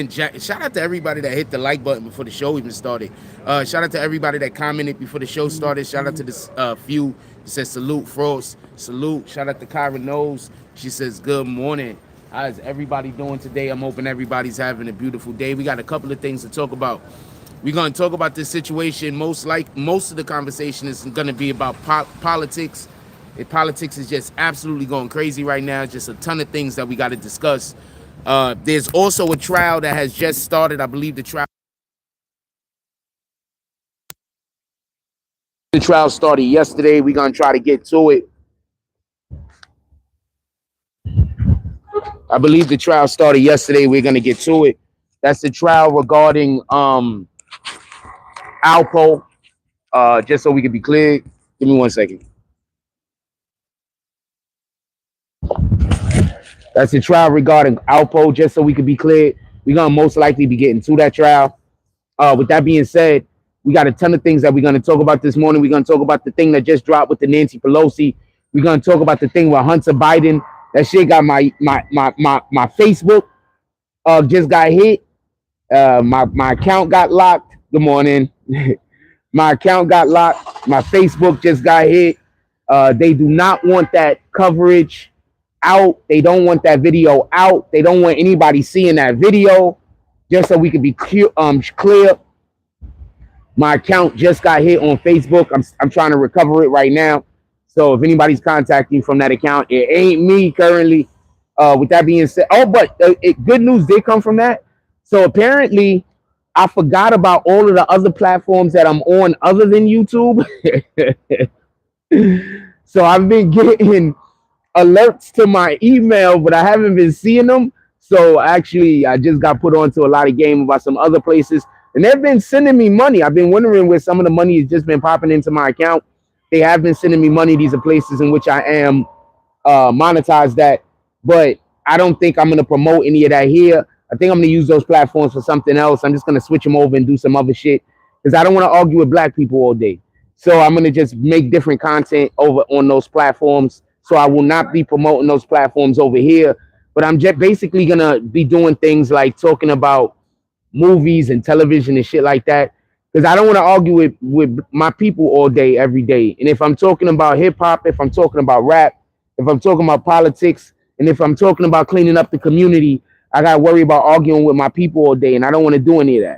Shout out to everybody that hit the like button before the show even started. Shout out to everybody that commented before the show started. Shout out to this few. It says salute, Frost. Salute. Shout out to Kyra Knows. She says good morning. How's everybody doing today? I'm hoping everybody's having a beautiful day. We got a couple of things to talk about. We're going to talk about this situation. Most of the conversation is going to be about politics. Politics is just absolutely going crazy right now. Just a ton of things that we got to discuss. There's also a trial that has just started. I believe the trial started yesterday. We're gonna try to get to it. I believe the trial started yesterday. We're gonna get to it. That's the trial regarding Alpo. Just so we can be clear. Give me 1 second. That's the trial regarding Alpo. Just so we can be clear, we're gonna most likely be getting to that trial. With that being said, we got a ton of things that we're gonna talk about this morning. We're gonna talk about the thing that just dropped with the Nancy Pelosi. We're gonna talk about the thing with Hunter Biden. That shit got my Facebook just got hit. My account got locked. Good morning. My account got locked. My Facebook just got hit. They do not want that coverage out. They don't want that video out. They don't want anybody seeing that video. Just so we can be clear. My account just got hit on Facebook. I'm trying to recover it right now. So if anybody's contacting from that account, it ain't me currently. With that being said, but good news did come from that. So apparently, I forgot about all of the other platforms that I'm on other than YouTube. So I've been getting alerts to my email, but I haven't been seeing them. So actually, I just got put onto a lot of game about some other places. And they've been sending me money. I've been wondering where some of the money has just been popping into my account. They have been sending me money. These are places in which I am monetized at. But I don't think I'm going to promote any of that here. I think I'm going to use those platforms for something else. I'm just going to switch them over and do some other shit. Because I don't want to argue with black people all day. So I'm going to just make different content over on those platforms. So I will not be promoting those platforms over here. But I'm just basically going to be doing things like talking about movies and television and shit like that. Because I don't want to argue with my people all day, every day. And if I'm talking about hip hop, if I'm talking about rap, if I'm talking about politics, and if I'm talking about cleaning up the community, I got to worry about arguing with my people all day. And I don't want to do any of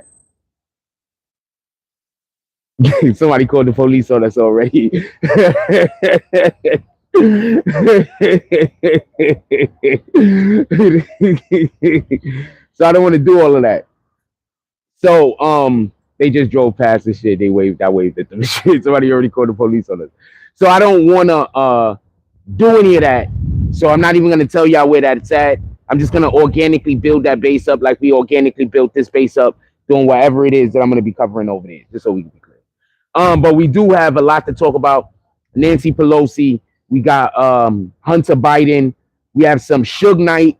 that. Somebody called the police on us already. So I don't want to do all of that. So they just drove past the shit. They waved. I waved at them. Somebody already called the police on us. So I don't want to do any of that. So I'm not even going to tell y'all where that's at. I'm just going to organically build that base up like we organically built this base up, doing whatever it is that I'm going to be covering over there, just so we can be clear. But we do have a lot to talk about. Nancy Pelosi. We got Hunter Biden. We have some Suge Knight,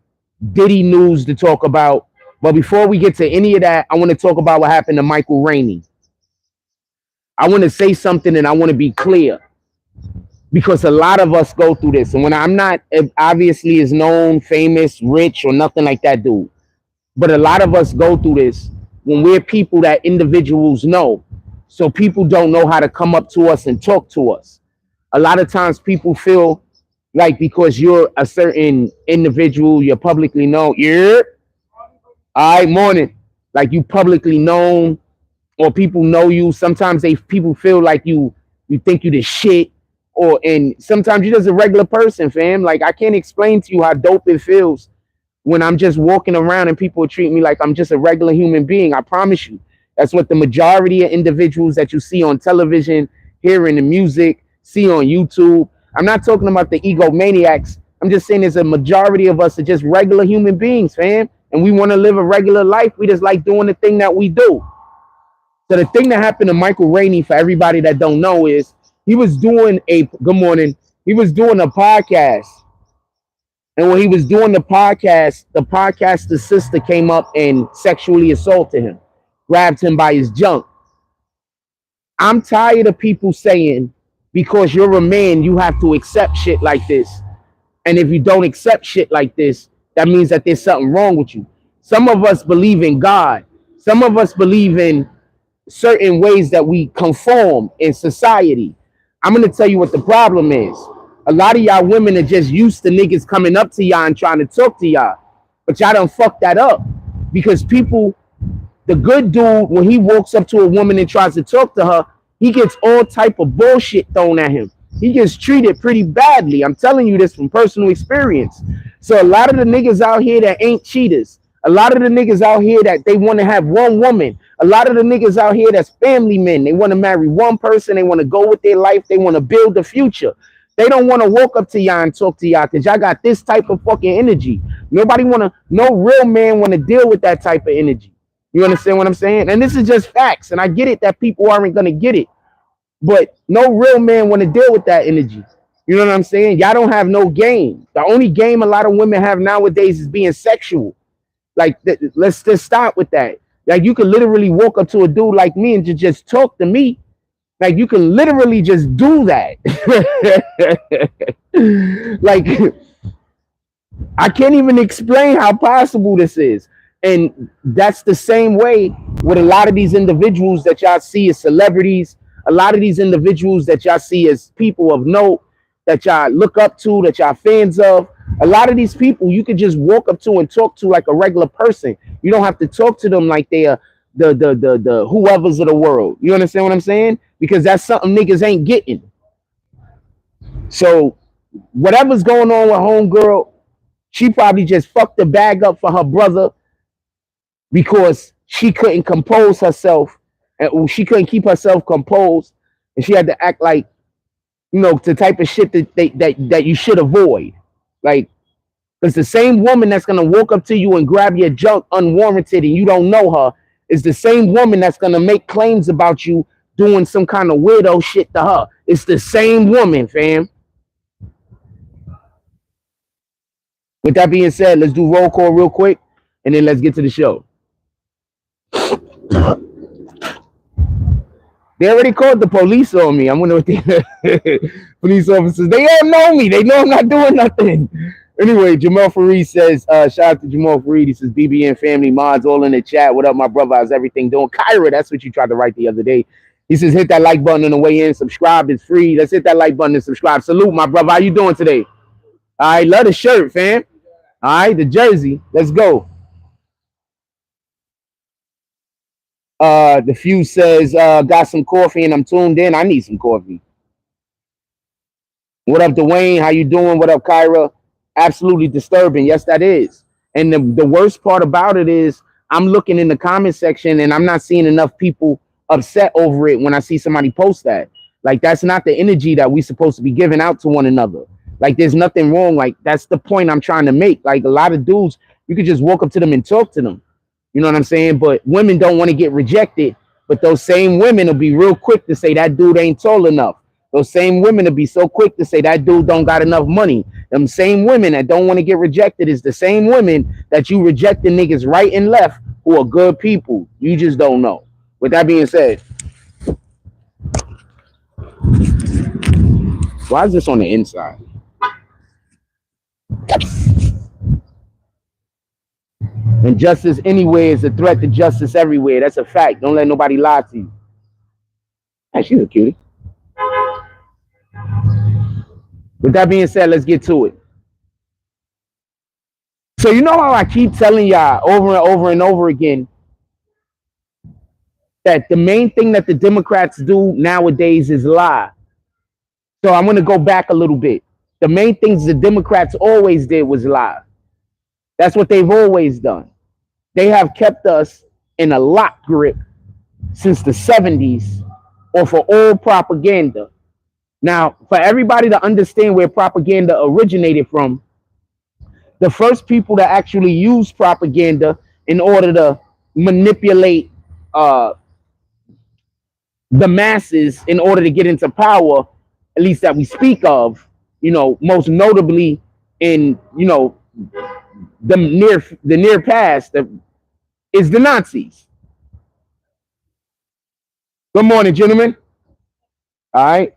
Diddy news to talk about. But before we get to any of that, I want to talk about what happened to Michael Rainey. I want to say something and I want to be clear. Because a lot of us go through this. And when I'm not obviously is known, famous, rich, or nothing like that, dude. But a lot of us go through this when we're people that individuals know. So people don't know how to come up to us and talk to us. A lot of times people feel like because you're a certain individual, you're publicly known. Yeah. All right, morning. Like you publicly known or people know you. Sometimes people feel like you think you the shit. And sometimes you're just a regular person, fam. Like I can't explain to you how dope it feels when I'm just walking around and people treat me like I'm just a regular human being. I promise you. That's what the majority of individuals that you see on television, hear in the music, see on YouTube. I'm not talking about the egomaniacs. I'm just saying there's a majority of us are just regular human beings, fam. And we want to live a regular life. We just like doing the thing that we do. So the thing that happened to Michael Rainey, for everybody that don't know, is he was doing good morning. He was doing a podcast. And when he was doing the podcaster's sister came up and sexually assaulted him, grabbed him by his junk. I'm tired of people saying, because you're a man, you have to accept shit like this. And if you don't accept shit like this, that means that there's something wrong with you. Some of us believe in God. Some of us believe in certain ways that we conform in society. I'm gonna tell you what the problem is. A lot of y'all women are just used to niggas coming up to y'all and trying to talk to y'all, but y'all done fucked that up because people, the good dude, when he walks up to a woman and tries to talk to her, he gets all type of bullshit thrown at him. He gets treated pretty badly. I'm telling you this from personal experience. So a lot of the niggas out here that ain't cheaters, a lot of the niggas out here that they want to have one woman, a lot of the niggas out here that's family men, they want to marry one person, they want to go with their life, they want to build the future. They don't want to walk up to y'all and talk to y'all because y'all got this type of fucking energy. Nobody want to, no real man want to deal with that type of energy. You understand what I'm saying? And this is just facts. And I get it that people aren't going to get it. But no real man want to deal with that energy. You know what I'm saying? Y'all don't have no game. The only game a lot of women have nowadays is being sexual. Like, let's just stop with that. Like, you could literally walk up to a dude like me and just talk to me. Like, you can literally just do that. Like, I can't even explain how possible this is. And that's the same way with a lot of these individuals that y'all see as celebrities, a lot of these individuals that y'all see as people of note, that y'all look up to, that y'all fans of. A lot of these people you could just walk up to and talk to like a regular person. You don't have to talk to them like they are the whoever's of the world. You understand what I'm saying? Because that's something niggas ain't getting. So whatever's going on with homegirl, she probably just fucked the bag up for her brother because she couldn't compose herself and she couldn't keep herself composed, and she had to act like, you know, the type of shit that you should avoid. Like, it's the same woman that's gonna walk up to you and grab your junk unwarranted and you don't know her is the same woman that's gonna make claims about you doing some kind of weirdo shit to her. It's the same woman, fam. With that being said, let's do roll call real quick and then let's get to the show. They already called the police on me. I'm wondering what the police officers, they all know me. They know I'm not doing nothing. Anyway, Jamal Fareed says, shout out to Jamal Fareed. He says, BBN family mods all in the chat. What up, my brother? How's everything doing? Kyra, that's what you tried to write the other day. He says, hit that like button on the way in. Subscribe. It's free. Let's hit that like button and subscribe. Salute, my brother. How you doing today? All right, love the shirt, fam. All right, the jersey. Let's go. The Fuse says, got some coffee and I'm tuned in. I need some coffee. What up, Dwayne? How you doing? What up, Kyra? Absolutely disturbing. Yes, that is. And the worst part about it is I'm looking in the comment section and I'm not seeing enough people upset over it when I see somebody post that. Like, that's not the energy that we're supposed to be giving out to one another. Like, there's nothing wrong. Like, that's the point I'm trying to make. Like, a lot of dudes, you could just walk up to them and talk to them. You know what I'm saying? But women don't want to get rejected. But those same women will be real quick to say that dude ain't tall enough. Those same women will be so quick to say that dude don't got enough money. Them same women that don't want to get rejected is the same women that you rejected niggas right and left who are good people. You just don't know. With that being said, why is this on the inside? Injustice anywhere is a threat to justice everywhere. That's a fact. Don't let nobody lie to you. Hey, she's a cutie. With that being said, let's get to it. So you know how I keep telling y'all over and over and over again that the main thing that the Democrats do nowadays is lie. So I'm going to go back a little bit. The main things the Democrats always did was lie. That's what they've always done. They have kept us in a lock grip since the 70s off of all propaganda. Now, for everybody to understand where propaganda originated from, the first people to actually use propaganda in order to manipulate the masses in order to get into power, at least that we speak of, you know, most notably in, you know, the near past, is the Nazis. Good morning, gentlemen. All right.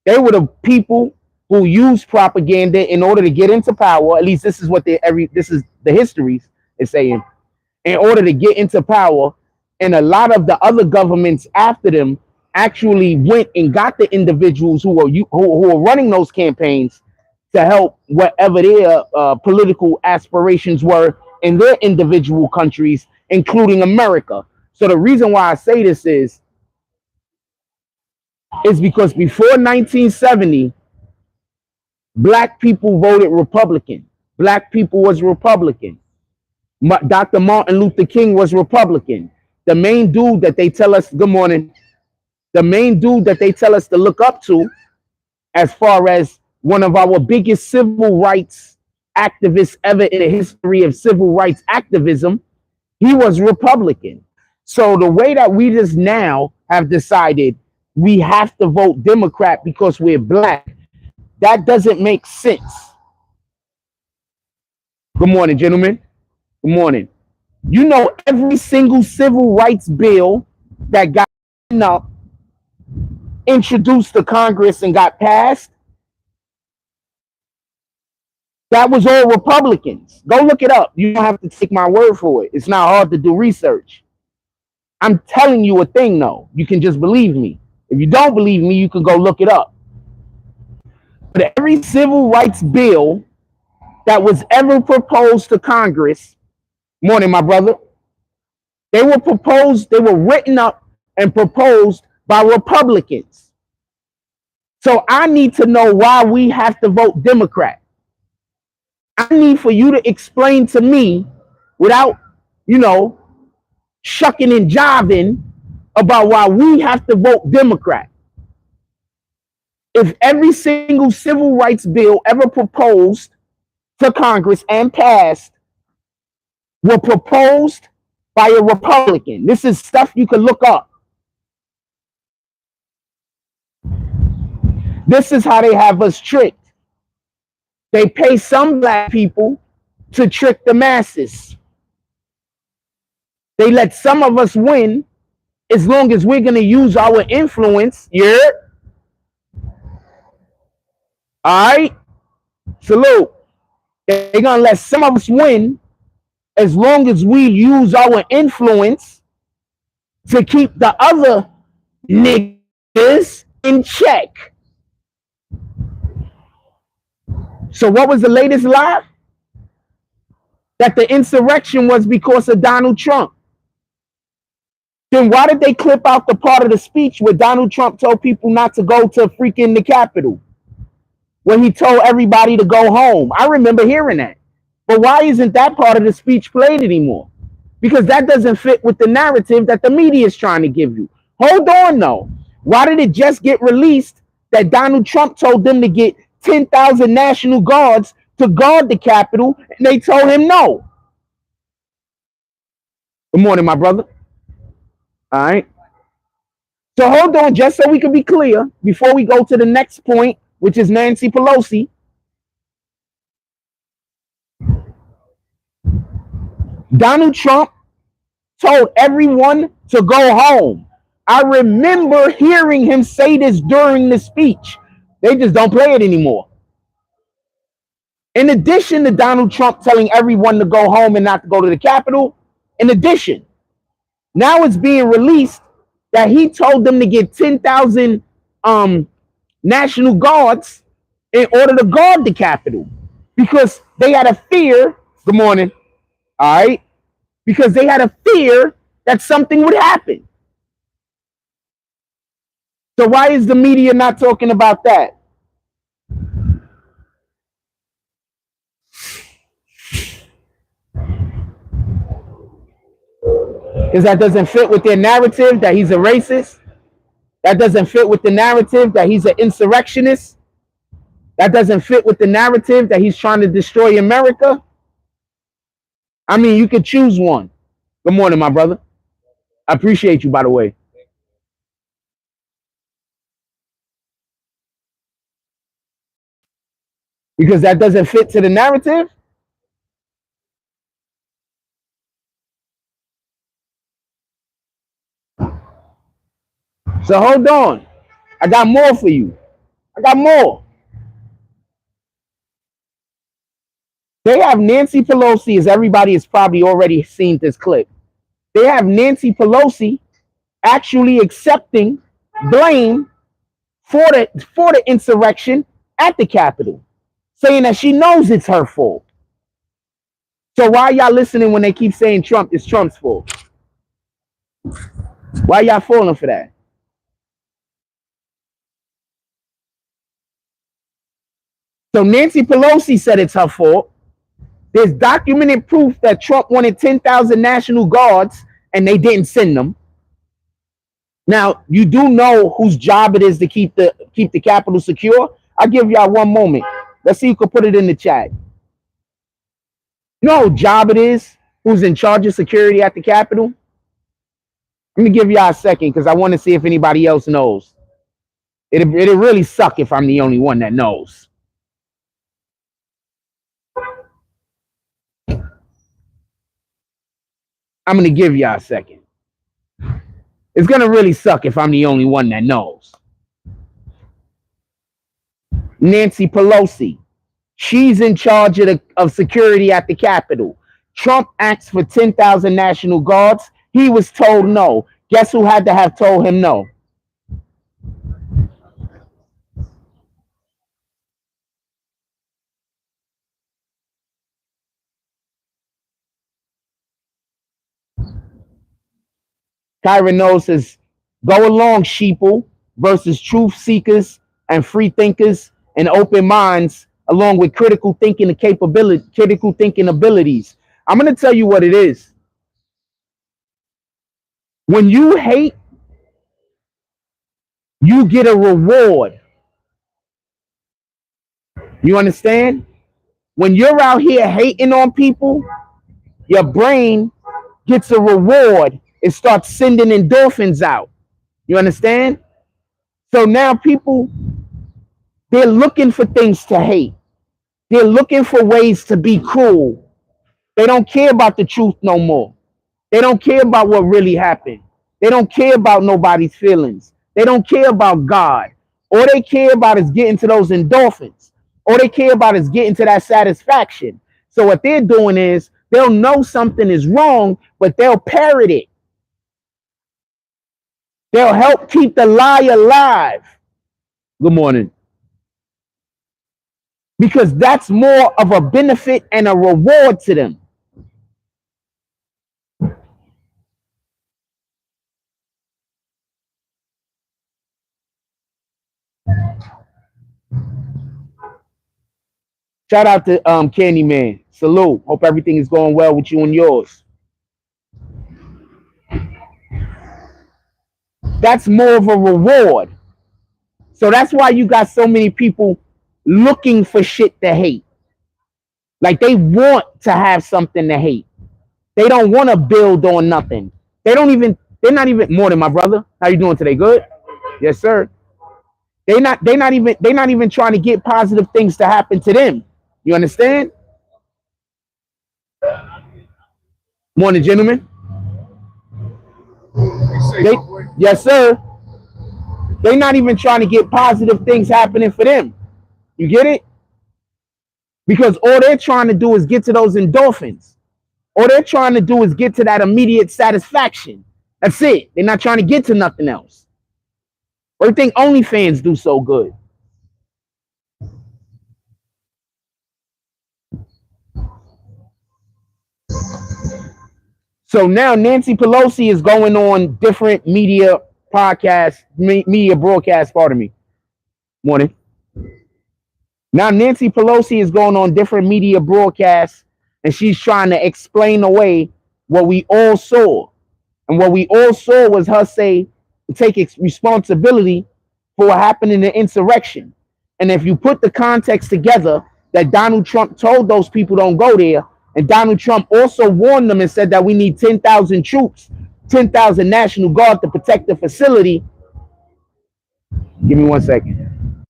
They were the people who used propaganda in order to get into power. At least this is what this is the histories is saying. in order to get into power. And a lot of the other governments after them actually went and got the individuals who were running those campaigns to help whatever their political aspirations were in their individual countries, including America. So the reason why I say this is because before 1970, black people voted Republican. Black people was Republican. Dr. Martin Luther King was Republican. The main dude that they tell us, good morning, the main dude that they tell us to look up to as far as one of our biggest civil rights activists ever in the history of civil rights activism, he was Republican. So the way that we just now have decided we have to vote Democrat because we're black, that doesn't make sense. Good morning, gentlemen. Good morning. You know, every single civil rights bill that got introduced to Congress and got passed, that was all Republicans. Go look it up. You don't have to take my word for it. It's not hard to do research. I'm telling you a thing, though. You can just believe me. If you don't believe me, you can go look it up. But every civil rights bill that was ever proposed to Congress, morning, my brother, they were written up and proposed by Republicans. So I need to know why we have to vote Democrat. I need for you to explain to me without, shucking and jiving about why we have to vote Democrat. If every single civil rights bill ever proposed to Congress and passed were proposed by a Republican. This is stuff you can look up. This is how they have us tricked. They pay some black people to trick the masses. They let some of us win as long as we're going to use our influence. Yeah. All right. Salute. They're going to let some of us win as long as we use our influence to keep the other niggas in check. So what was the latest lie? That the insurrection was because of Donald Trump. Then why did they clip out the part of the speech where Donald Trump told people not to go to freaking the Capitol? When he told everybody to go home. I remember hearing that. But why isn't that part of the speech played anymore? Because that doesn't fit with the narrative that the media is trying to give you. Hold on, though. Why did it just get released that Donald Trump told them to get 10,000 National Guards to guard the Capitol, and they told him no? Good morning, my brother. All right. So hold on, just so we can be clear, before we go to the next point, which is Nancy Pelosi. Donald Trump told everyone to go home. I remember hearing him say this during the speech. They just don't play it anymore. In addition to Donald Trump telling everyone to go home and not to go to the Capitol, in addition, now it's being released that he told them to get 10,000 National Guards in order to guard the Capitol because they had a fear. Good morning. All right. Because they had a fear that something would happen. So why is the media not talking about that? Because that doesn't fit with their narrative that he's a racist. That doesn't fit with the narrative that he's an insurrectionist. That doesn't fit with the narrative that he's trying to destroy America. I mean, you could choose one. Good morning, my brother. I appreciate you, by the way. Because that doesn't fit to the narrative. So hold on. I got more for you. I got more. They have Nancy Pelosi, as everybody has probably already seen this clip. They have Nancy Pelosi actually accepting blame for the insurrection at the Capitol, saying that she knows it's her fault. So why y'all listening when they keep saying Trump is Trump's fault? Why y'all falling for that? So Nancy Pelosi said it's her fault. There's documented proof that Trump wanted 10,000 National Guards and they didn't send them. Now, you do know whose job it is to keep the Capitol secure. I'll give y'all one moment. Let's see who can put it in the chat. You know whose job it is? Who's in charge of security at the Capitol? Let me give y'all a second because I want to see if anybody else knows. It'll really suck if I'm the only one that knows. I'm going to give y'all a second. It's going to really suck if I'm the only one that knows. Nancy Pelosi. She's in charge of security at the Capitol. Trump asked for 10,000 National Guards. He was told no. Guess who had to have told him no? Kyra knows says, go along, sheeple, versus truth seekers and free thinkers and open minds, along with critical thinking abilities. I'm going to tell you what it is. When you hate, you get a reward. You understand? When you're out here hating on people, your brain gets a reward. It starts sending endorphins out. You understand? So now people, they're looking for things to hate. They're looking for ways to be cruel. They don't care about the truth no more. They don't care about what really happened. They don't care about nobody's feelings. They don't care about God. All they care about is getting to those endorphins. All they care about is getting to that satisfaction. So what they're doing is they'll know something is wrong, but they'll parrot it. They'll help keep the lie alive. Good morning. Because that's more of a benefit and a reward to them. Shout out to Candyman. Salute. Hope everything is going well with you and yours. That's more of a reward. So that's why you got so many people looking for shit to hate. Like they want to have something to hate. They don't want to build on nothing. They're not even more than my brother. How you doing today? Good? Yes, sir. They're not even trying to get positive things to happen to them. You understand? Morning, gentlemen. Yes, sir. They're not even trying to get positive things happening for them. You get it? Because all they're trying to do is get to those endorphins. All they're trying to do is get to that immediate satisfaction. That's it. They're not trying to get to nothing else. Or you think OnlyFans do so good? So now Nancy Pelosi is going on different media broadcasts, pardon me. Morning. Now Nancy Pelosi is going on different media broadcasts and she's trying to explain away what we all saw. And what we all saw was her say, take responsibility for what happened in the insurrection. And if you put the context together that Donald Trump told those people don't go there, and Donald Trump also warned them and said that we need 10,000 troops, 10,000 National Guard to protect the facility. Give me 1 second.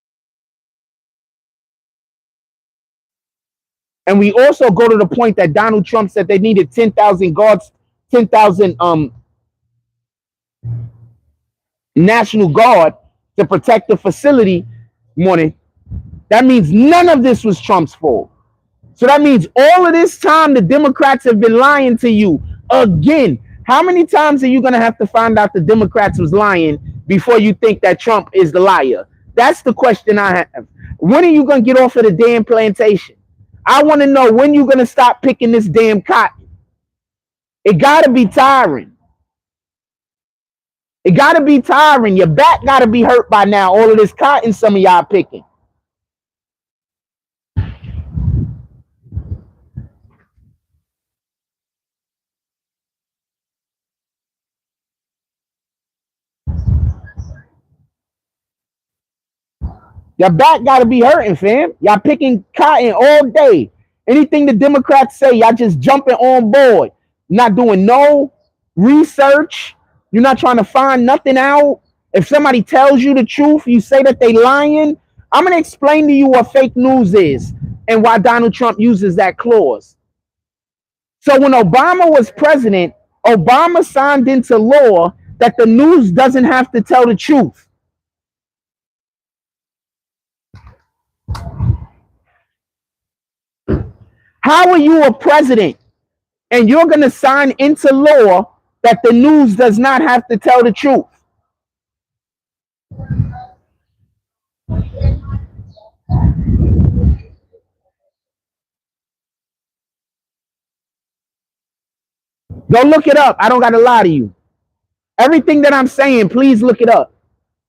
And we also go to the point that Donald Trump said they needed 10,000 guards, 10,000 National Guard to protect the facility. Morning. That means none of this was Trump's fault. So that means all of this time the Democrats have been lying to you again. How many times are you going to have to find out the Democrats was lying before you think that Trump is the liar? That's the question I have. When are you going to get off of the damn plantation? I want to know when you're going to stop picking this damn cotton. It got to be tiring. It got to be tiring. Your back got to be hurt by now. All of this cotton some of y'all picking. Your back got to be hurting, fam. Y'all picking cotton all day. Anything the Democrats say, y'all just jumping on board. Not doing no research. You're not trying to find nothing out. If somebody tells you the truth, you say that they lying. I'm going to explain to you what fake news is and why Donald Trump uses that clause. So when Obama was president, Obama signed into law that the news doesn't have to tell the truth. How are you a president and you're going to sign into law that the news does not have to tell the truth? Go look it up. I don't got to lie to you. Everything that I'm saying, please look it up.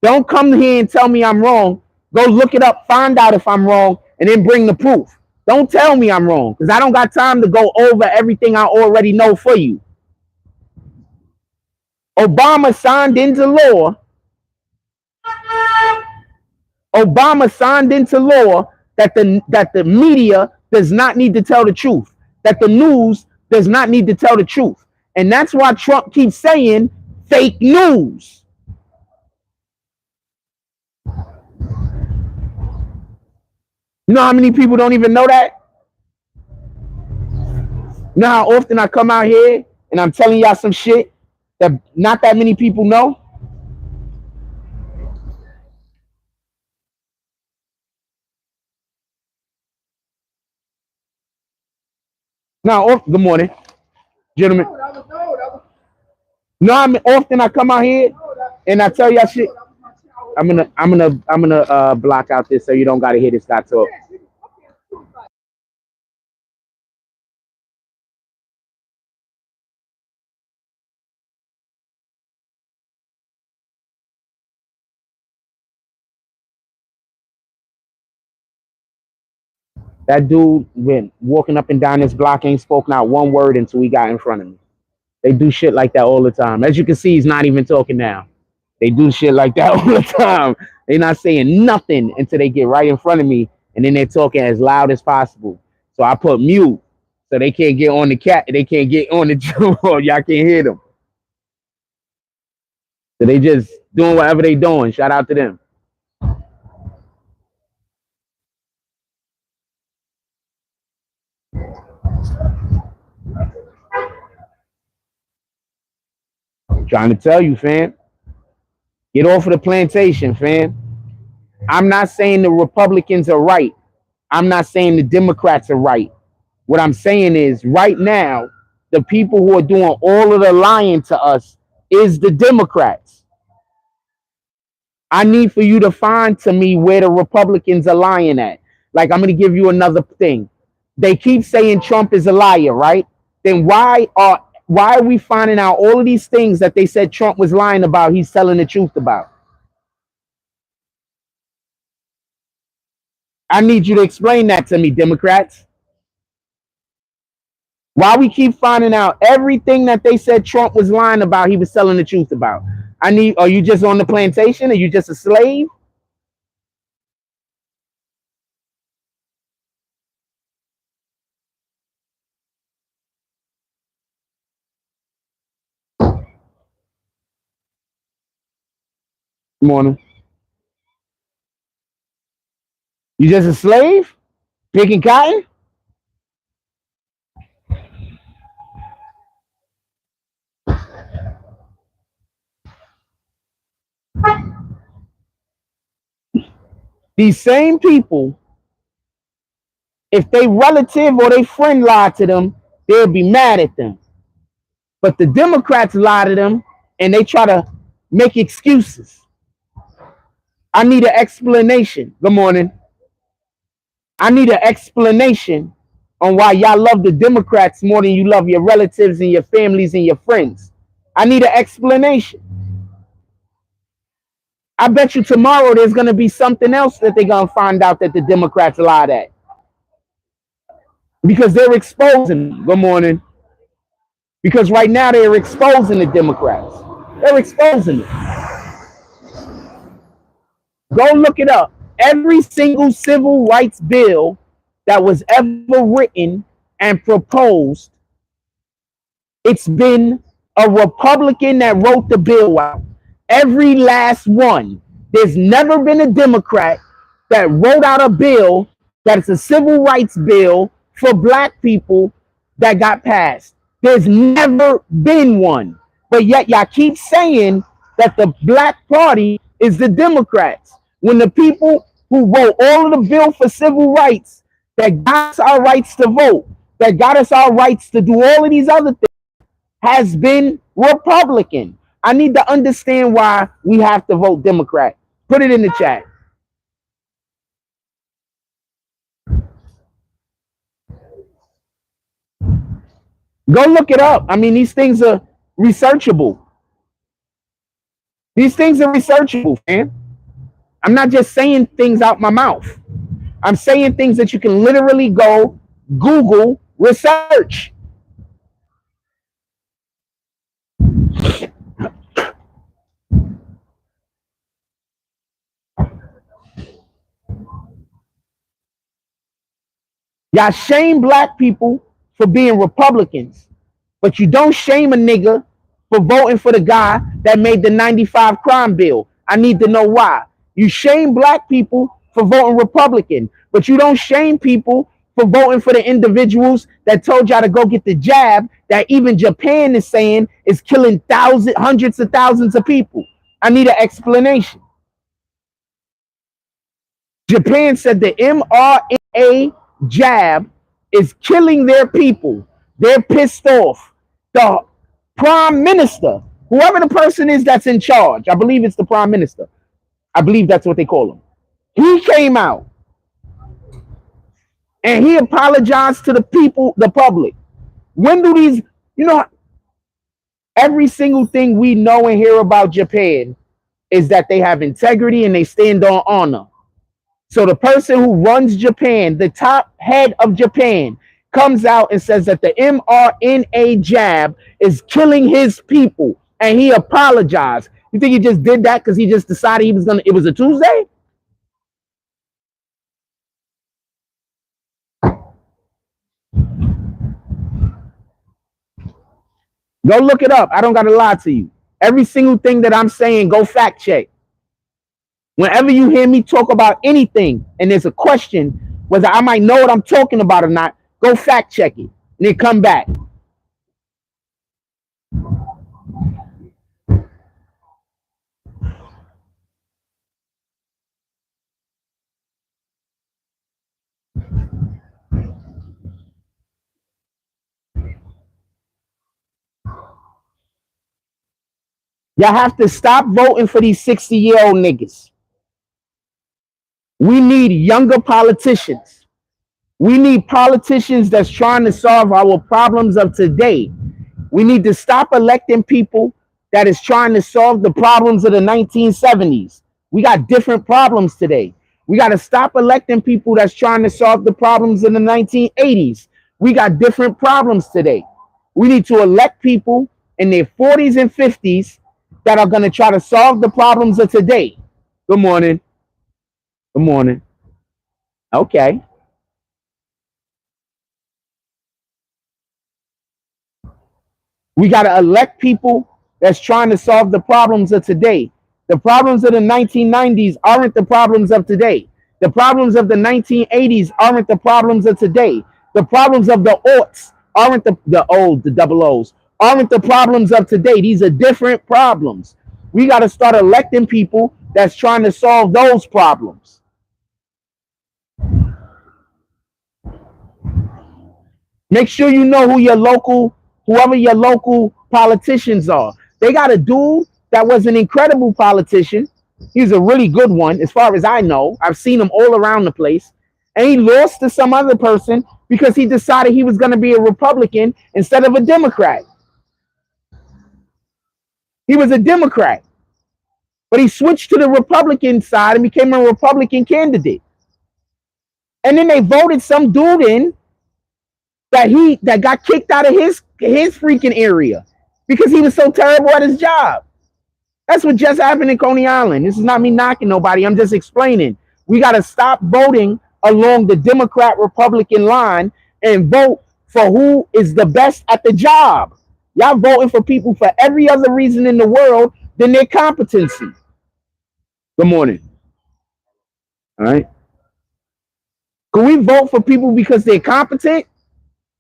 Don't come here and tell me I'm wrong. Go look it up, find out if I'm wrong, and then bring the proof. Don't tell me I'm wrong because I don't got time to go over everything I already know for you. Obama signed into law. Obama signed into law that the media does not need to tell the truth, that the news does not need to tell the truth. And that's why Trump keeps saying fake news. You know how many people don't even know that? You know how often I come out here and I'm telling y'all some shit that not that many people know? Now, good morning, gentlemen. No, I mean, often I come out here and I tell y'all shit. I'm gonna block out this so you don't gotta hear this guy talk. That dude went walking up and down this block, ain't spoke not one word until he got in front of me. They do shit like that all the time. As you can see, he's not even talking now. They do shit like that all the time. They're not saying nothing until they get right in front of me, and then they're talking as loud as possible. So I put mute so they can't get on the cat. They can't get on the y'all can't hear them. So they just doing whatever they doing. Shout out to them. Trying to tell you, fam. Get off of the plantation, fam. I'm not saying the Republicans are right. I'm not saying the Democrats are right. What I'm saying is right now, the people who are doing all of the lying to us is the Democrats. I need for you to find to me where the Republicans are lying at. Like, I'm going to give you another thing. They keep saying Trump is a liar, right? Then why are we finding out all of these things that they said Trump was lying about, he's telling the truth about? I need you to explain that to me, Democrats. Why we keep finding out everything that they said Trump was lying about, he was telling the truth about? Are you just on the plantation? Are you just a slave? Good morning. You just a slave? Picking cotton? These same people If they relative or they friend lied to them, they'll be mad at them. But the Democrats lie to them and they try to make excuses. I need an explanation. Good morning. I need an explanation on why y'all love the Democrats more than you love your relatives and your families and your friends. I need an explanation. I bet you tomorrow there's going to be something else that they're going to find out that the Democrats lied at. Because they're exposing them. Good morning. Because right now they're exposing the Democrats. They're exposing them. Go look it up. Every single civil rights bill that was ever written and proposed, it's been a Republican that wrote the bill out. Every last one. There's never been a Democrat that wrote out a bill that's a civil rights bill for black people that got passed. There's never been one. But yet y'all keep saying that the black party is the Democrats. When the people who wrote all of the bill for civil rights, that got us our rights to vote, that got us our rights to do all of these other things, has been Republican. I need to understand why we have to vote Democrat. Put it in the chat. Go look it up. I mean, these things are researchable. These things are researchable, man. I'm not just saying things out my mouth. I'm saying things that you can literally go Google research. Y'all shame black people for being Republicans, but you don't shame a nigga for voting for the guy that made the 95 crime bill. I need to know why. You shame black people for voting Republican, but you don't shame people for voting for the individuals that told y'all to go get the jab that even Japan is saying is killing hundreds of thousands of people. I need an explanation. Japan said the mRNA jab is killing their people. They're pissed off. The prime minister, whoever the person is that's in charge, I believe it's the prime minister. I believe that's what they call him. He came out and he apologized to the people, the public. When do these, every single thing we know and hear about Japan is that they have integrity and they stand on honor. So the person who runs Japan, the top head of Japan, comes out and says that the mRNA jab is killing his people, and he apologized. You think he just did that because he just decided it was a Tuesday? Go look it up. I don't got to lie to you. Every single thing that I'm saying, go fact check. Whenever you hear me talk about anything and there's a question, whether I might know what I'm talking about or not, go fact check it and then come back. Y'all have to stop voting for these 60-year-old niggas. We need younger politicians. We need politicians that's trying to solve our problems of today. We need to stop electing people that is trying to solve the problems of the 1970s. We got different problems today. We got to stop electing people that's trying to solve the problems in the 1980s. We got different problems today. We need to elect people in their 40s and 50s that are going to try to solve the problems of today. Good morning. Good morning. Okay. We got to elect people that's trying to solve the problems of today. The problems of the 1990s aren't the problems of today. The problems of the 1980s aren't the problems of today. The problems of the aughts aren't the double O's, aren't the problems of today. These are different problems. We got to start electing people that's trying to solve those problems. Make sure you know whoever your local politicians are. They got a dude that was an incredible politician. He's a really good one, as far as I know. I've seen him all around the place. And he lost to some other person because he decided he was going to be a Republican instead of a Democrat. He was a Democrat, but he switched to the Republican side and became a Republican candidate. And then they voted some dude in that got kicked out of his freaking area because he was so terrible at his job. That's what just happened in Coney Island. This is not me knocking nobody. I'm just explaining. We got to stop voting along the Democrat-Republican line and vote for who is the best at the job. Y'all voting for people for every other reason in the world than their competency. Good morning. All right. Can we vote for people because they're competent?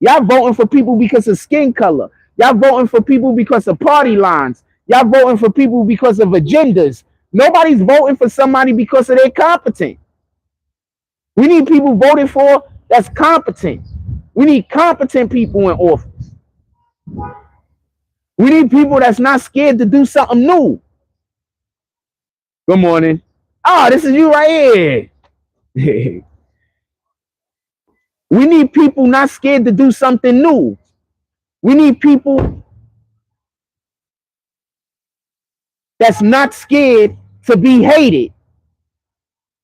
Y'all voting for people because of skin color. Y'all voting for people because of party lines. Y'all voting for people because of agendas. Nobody's voting for somebody because of their competent. We need people voted for that's competent. We need competent people in office. We need people that's not scared to do something new. Good morning. Oh, this is you right here. We need people not scared to do something new. We need people that's not scared to be hated.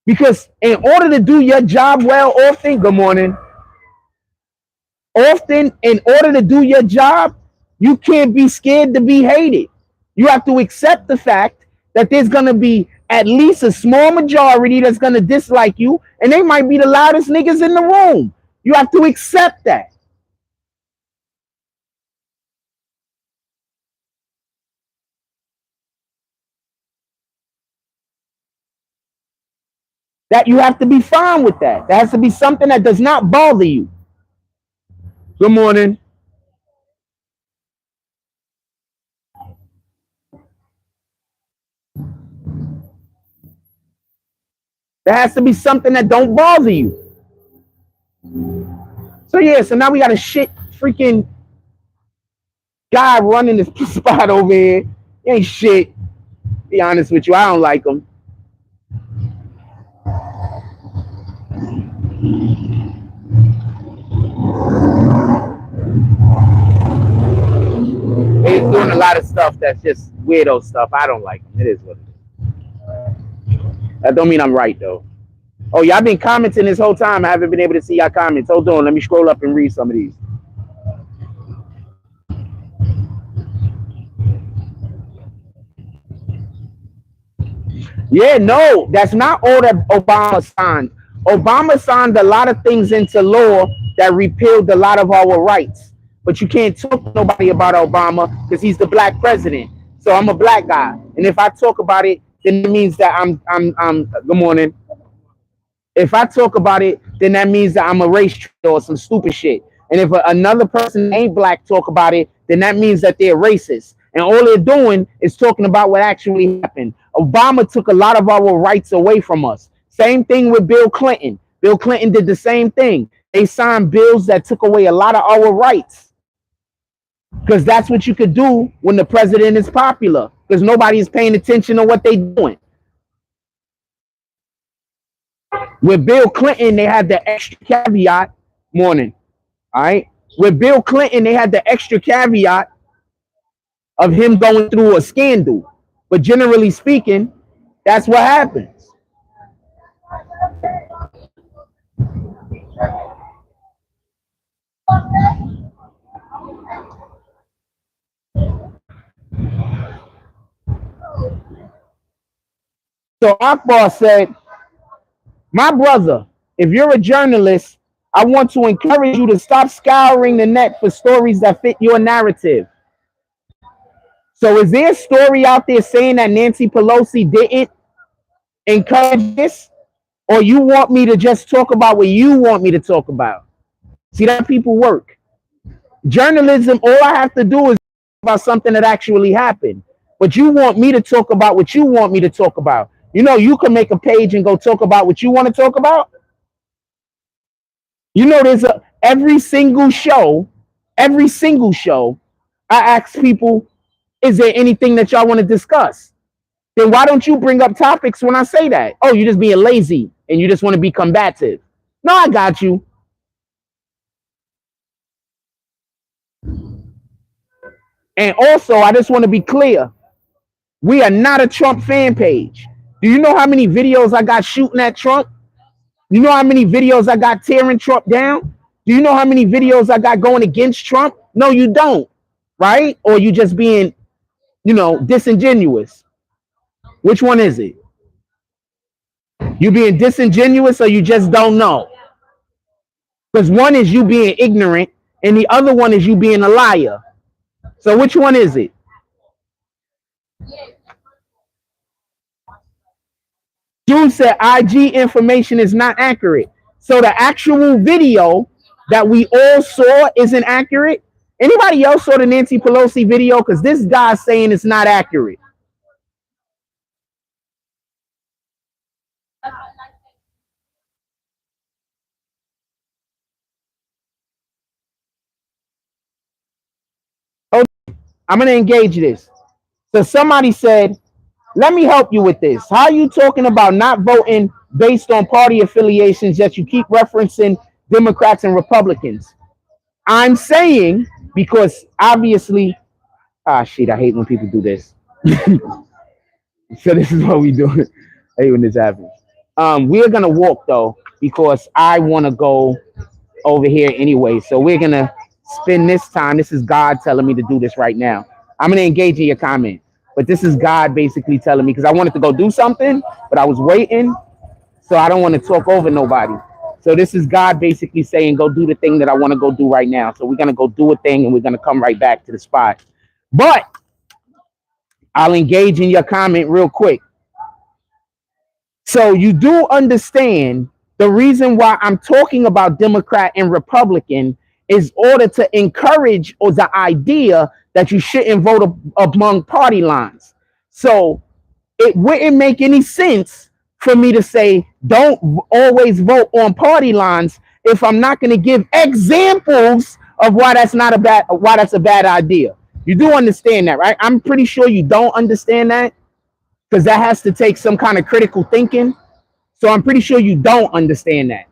Because in order to do your job well, often, good morning, often in order to do your job, you can't be scared to be hated. You have to accept the fact that there's going to be at least a small majority that's going to dislike you, and they might be the loudest niggas in the room. You have to accept that. That you have to be fine with that. There has to be something that does not bother you. Good morning. There has to be something that don't bother you. So yeah, so now we got a shit freaking guy running this spot over here. He ain't shit. Be honest with you, I don't like him. He's doing a lot of stuff that's just weirdo stuff. I don't like him. It is what it is. That don't mean I'm right though. Oh, y'all been commenting this whole time. I haven't been able to see y'all comments. Hold on, let me scroll up and read some of these. Yeah, no, that's not all that Obama signed. Obama signed a lot of things into law that repealed a lot of our rights. But you can't talk to nobody about Obama because he's the black president. So I'm a black guy, and if I talk about it, then it means that I'm good morning. If I talk about it, then that means that I'm a race traitor or some stupid shit. And if another person ain't black talk about it, then that means that they're racist. And all they're doing is talking about what actually happened. Obama took a lot of our rights away from us. Same thing with Bill Clinton. Bill Clinton did the same thing. They signed bills that took away a lot of our rights. Because that's what you could do when the president is popular. Because nobody is paying attention to what they're doing. With Bill Clinton, they had the extra caveat. Morning. All right. With Bill Clinton, they had the extra caveat of him going through a scandal. But generally speaking, that's what happens. So Akbar said, my brother, if you're a journalist, I want to encourage you to stop scouring the net for stories that fit your narrative. So is there a story out there saying that Nancy Pelosi didn't encourage this? Or you want me to just talk about what you want me to talk about? See, that people work. Journalism, all I have to do is talk about something that actually happened. But you want me to talk about what you want me to talk about. You know, you can make a page and go talk about what you want to talk about. You know, every single show, I ask people, is there anything that y'all want to discuss? Then why don't you bring up topics when I say that? Oh, you're just being lazy and you just want to be combative. No, I got you. And also, I just want to be clear. We are not a Trump fan page. Do you know how many videos I got shooting at Trump? You know how many videos I got tearing Trump down? Do you know how many videos I got going against Trump? No, you don't, right? Or you just being, disingenuous. Which one is it? You being disingenuous or you just don't know? Because one is you being ignorant and the other one is you being a liar. So which one is it? June said IG information is not accurate. So the actual video that we all saw isn't accurate. Anybody else saw the Nancy Pelosi video? Because this guy's saying it's not accurate. Oh, I'm going to engage this. So somebody said, let me help you with this. How are you talking about not voting based on party affiliations, yet you keep referencing Democrats and Republicans? I'm saying, because obviously, shit, I hate when people do this. So this is what we do. I hate when this happens. We're going to walk, though, because I want to go over here anyway. So we're going to spend this time. This is God telling me to do this right now. I'm going to engage in your comment. But this is God basically telling me, because I wanted to go do something, but I was waiting. So I don't want to talk over nobody. So this is God basically saying, go do the thing that I want to go do right now. So we're going to go do a thing and we're going to come right back to the spot. But I'll engage in your comment real quick. So you do understand the reason why I'm talking about Democrat and Republican is order to encourage or the idea that you shouldn't vote among party lines. So it wouldn't make any sense for me to say don't always vote on party lines if I'm not going to give examples of why that's a bad idea. You do understand that, right? I'm pretty sure you don't understand that, because that has to take some kind of critical thinking. So I'm pretty sure you don't understand that.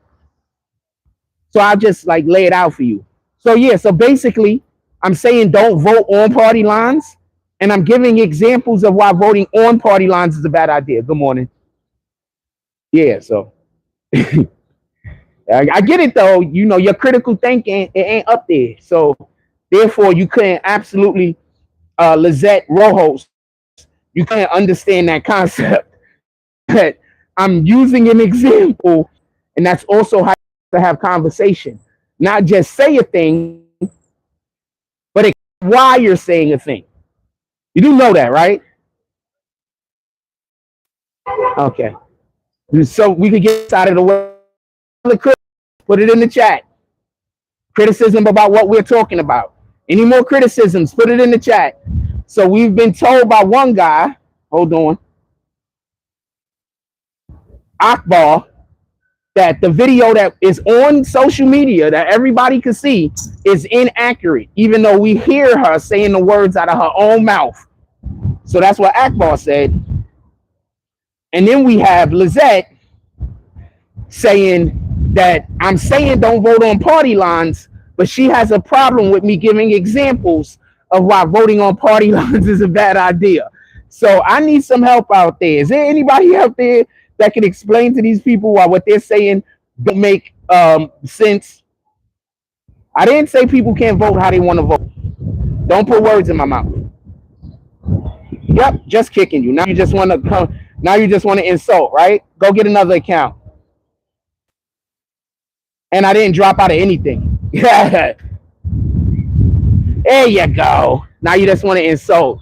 So I'll just lay it out for you. So yeah, so basically I'm saying don't vote on party lines, and I'm giving examples of why voting on party lines is a bad idea. Good morning. Yeah, so I get it though. Your critical thinking, it ain't up there. So therefore you couldn't absolutely Lizette Rojos, you can't understand that concept. But I'm using an example, and that's also how to have conversation. Not just say a thing, but why you're saying a thing. You do know that, right? Okay. So we could get out of the way. Put it in the chat. Criticism about what we're talking about. Any more criticisms, put it in the chat. So we've been told by one guy, hold on, Akbar, that the video that is on social media that everybody can see is inaccurate, even though we hear her saying the words out of her own mouth. So that's what Akbar said. And then we have Lizette saying that I'm saying don't vote on party lines, but she has a problem with me giving examples of why voting on party lines is a bad idea. So I need some help out there. Is there anybody out there that can explain to these people why what they're saying don't make sense? I didn't say people can't vote how they want to vote. Don't put words in my mouth. Yep, just kicking you. Now you just want to come. Now you just want to insult, right? Go get another account. And I didn't drop out of anything. There you go. Now you just want to insult.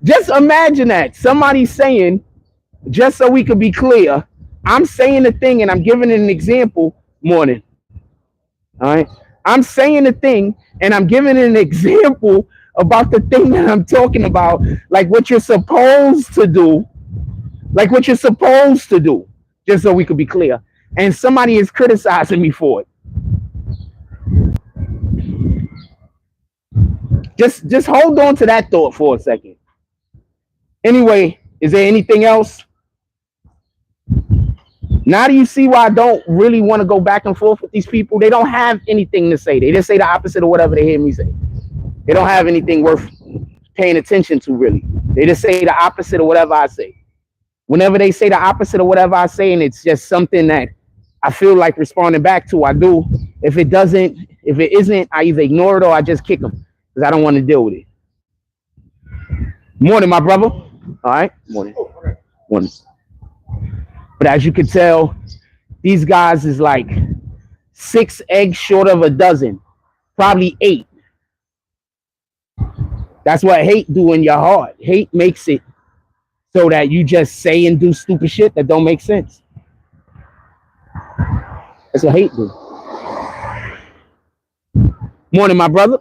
Just imagine that. Somebody saying, just so we could be clear, I'm saying the thing and I'm giving it an example. Morning. All right. I'm saying the thing and I'm giving it an example about the thing that I'm talking about, like what you're supposed to do. Like what you're supposed to do. Just so we could be clear. And somebody is criticizing me for it. Just hold on to that thought for a second. Anyway, is there anything else? Now do you see why I don't really want to go back and forth with these people? They don't have anything to say. They just say the opposite of whatever they hear me say. They don't have anything worth paying attention to, really. They just say the opposite of whatever I say. Whenever they say the opposite of whatever I say, and it's just something that I feel like responding back to, I do. If it isn't, I either ignore it or I just kick them because I don't want to deal with it. Morning, my brother. All right, morning. Morning. But as you can tell, these guys is like 6 eggs short of a dozen, probably 8. That's what hate do in your heart. Hate makes it so that you just say and do stupid shit that don't make sense. That's what hate do. Morning, my brother.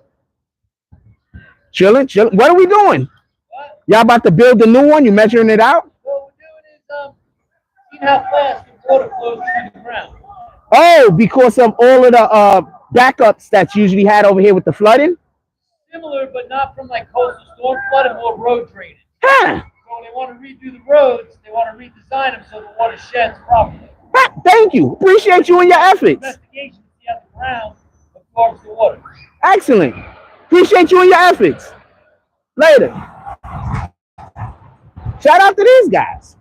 Chilling. What are we doing? What? Y'all about to build a new one? You measuring it out? What we're doing is seeing how fast the water flows through the ground. Oh, because of all of the backups that's usually had over here with the flooding? Similar, but not from like coastal storm flood and more road drainage. Huh. So they want to redo the roads. They want to redesign them so the water sheds properly. Thank you. Appreciate you and your efforts. Investigation to see how the ground absorbs the water. Excellent. Appreciate you and your efforts. Later. Shout out to these guys.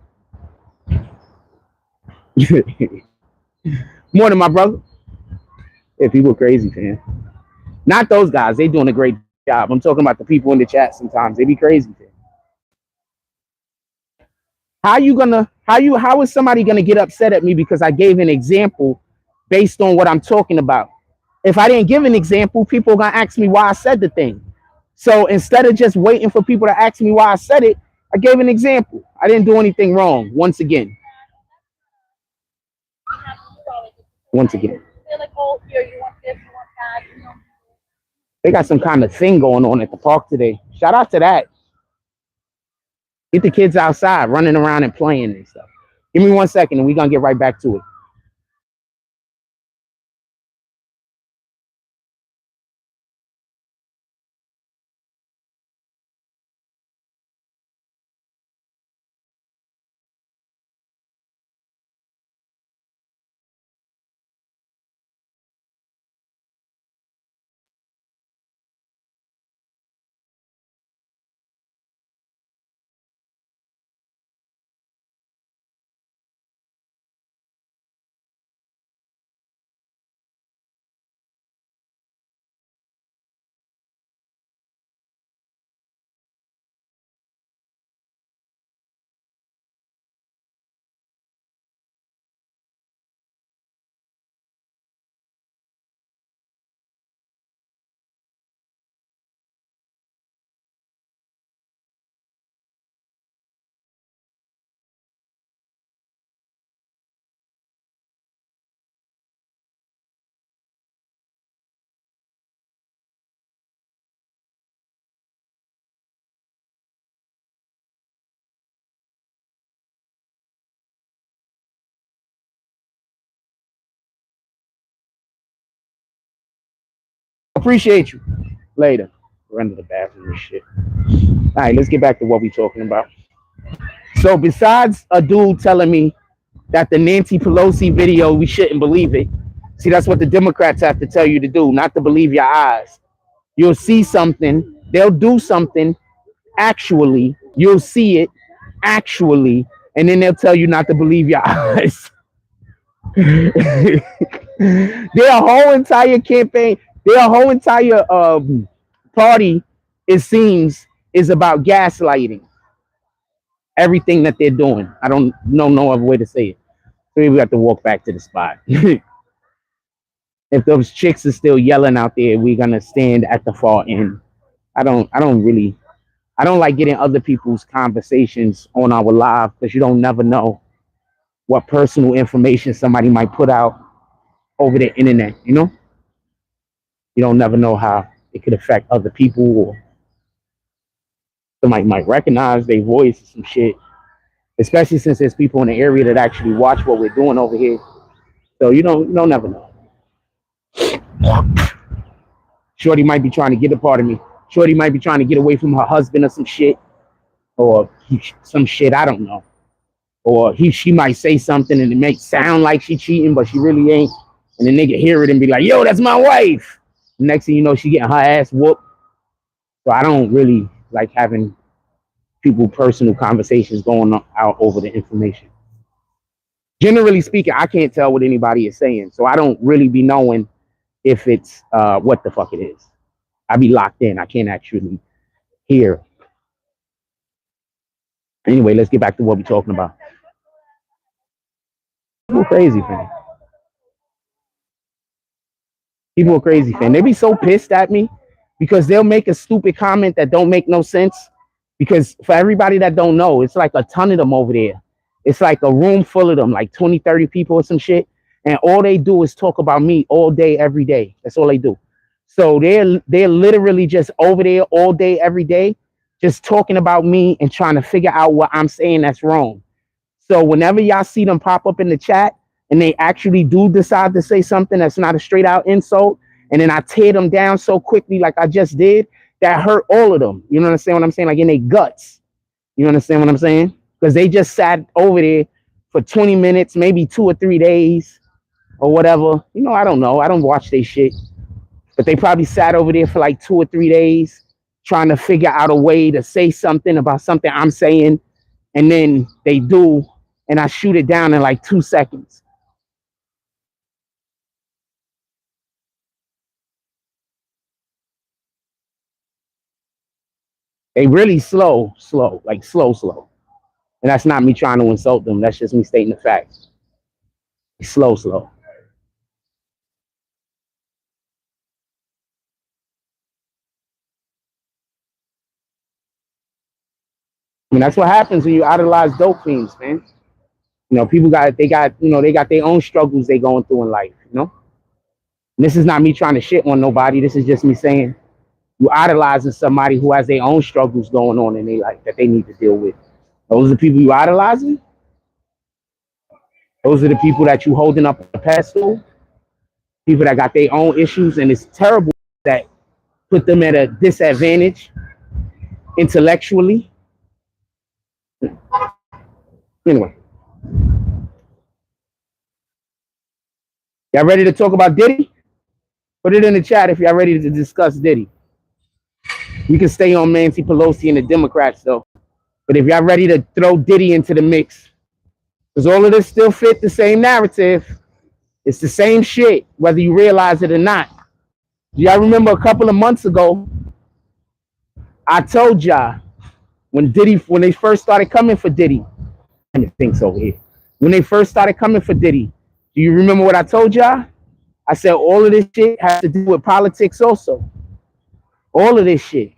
Morning, my brother. Yeah, people are crazy, fam. Not those guys. They doing a great job. I'm talking about the people in the chat sometimes. They be crazy, fam. How is somebody gonna get upset at me because I gave an example based on what I'm talking about? If I didn't give an example, people are gonna ask me why I said the thing. So instead of just waiting for people to ask me why I said it, I gave an example. I didn't do anything wrong. Once again. They got some kind of thing going on at the park today. Shout out to that. Get the kids outside, running around and playing and stuff. Give me 1 second and we're going to get right back to it. Appreciate you. Later. Run to the bathroom and shit. All right, let's get back to what we're talking about. So besides a dude telling me that the Nancy Pelosi video, we shouldn't believe it. See, that's what the Democrats have to tell you to do, not to believe your eyes. You'll see something, they'll do something, actually, you'll see it, actually, and then they'll tell you not to believe your eyes. Their whole entire campaign, their whole entire party, it seems, is about gaslighting everything that they're doing. I don't know no other way to say it. So we have to walk back to the spot. If those chicks are still yelling out there, we're gonna stand at the far end. I don't like getting other people's conversations on our live because you don't never know what personal information somebody might put out over the internet, you know? You don't never know how it could affect other people, or somebody might recognize their voice or some shit. Especially since there's people in the area that actually watch what we're doing over here. So you don't never know. Shorty might be trying to get a part of me. Shorty might be trying to get away from her husband or some shit, or some shit, I don't know. Or she might say something and it may sound like she cheating, but she really ain't. And the nigga hear it and be like, yo, that's my wife. Next thing you know, she getting her ass whooped. So I don't really like having people personal conversations going out over the information. Generally speaking, I can't tell what anybody is saying. So I don't really be knowing if it's what the fuck it is. I be locked in. I can't actually hear. Anyway, let's get back to what we're talking about. People are crazy, fam. People are crazy, fam. They be so pissed at me because they'll make a stupid comment that don't make no sense. Because for everybody that don't know, it's like a ton of them over there. It's like a room full of them, like 20, 30 people or some shit. And all they do is talk about me all day, every day. That's all they do. So they're literally just over there all day, every day, just talking about me and trying to figure out what I'm saying that's wrong. So whenever y'all see them pop up in the chat and they actually do decide to say something that's not a straight out insult, and then I tear them down so quickly like I just did, that hurt all of them. You know what I'm saying? Like in their guts. You understand what I'm saying? Because they just sat over there for 20 minutes, maybe 2 or 3 days or whatever. You know, I don't know. I don't watch their shit. But they probably sat over there for like 2 or 3 days trying to figure out a way to say something about something I'm saying. And then they do, and I shoot it down in like 2 seconds. They really slow. Like slow. And that's not me trying to insult them. That's just me stating the facts. Slow. I mean, that's what happens when you idolize dope fiends, man. You know, people they got their own struggles they going through in life, you know? And this is not me trying to shit on nobody. This is just me saying you idolizing somebody who has their own struggles going on in their life that they need to deal with. Those are the people you idolizing. Those are the people that you holding up on the pedestal. People that got their own issues, and it's terrible that put them at a disadvantage intellectually. Anyway, y'all ready to talk about Diddy? Put it in the chat if y'all ready to discuss Diddy. We can stay on Nancy Pelosi and the Democrats though. But if y'all ready to throw Diddy into the mix, because all of this still fit the same narrative. It's the same shit, whether you realize it or not. Y'all remember a couple of months ago, I told y'all when they first started coming for Diddy, I didn't think so here. When they first started coming for Diddy, do you remember what I told y'all? I said all of this shit has to do with politics also. All of this shit.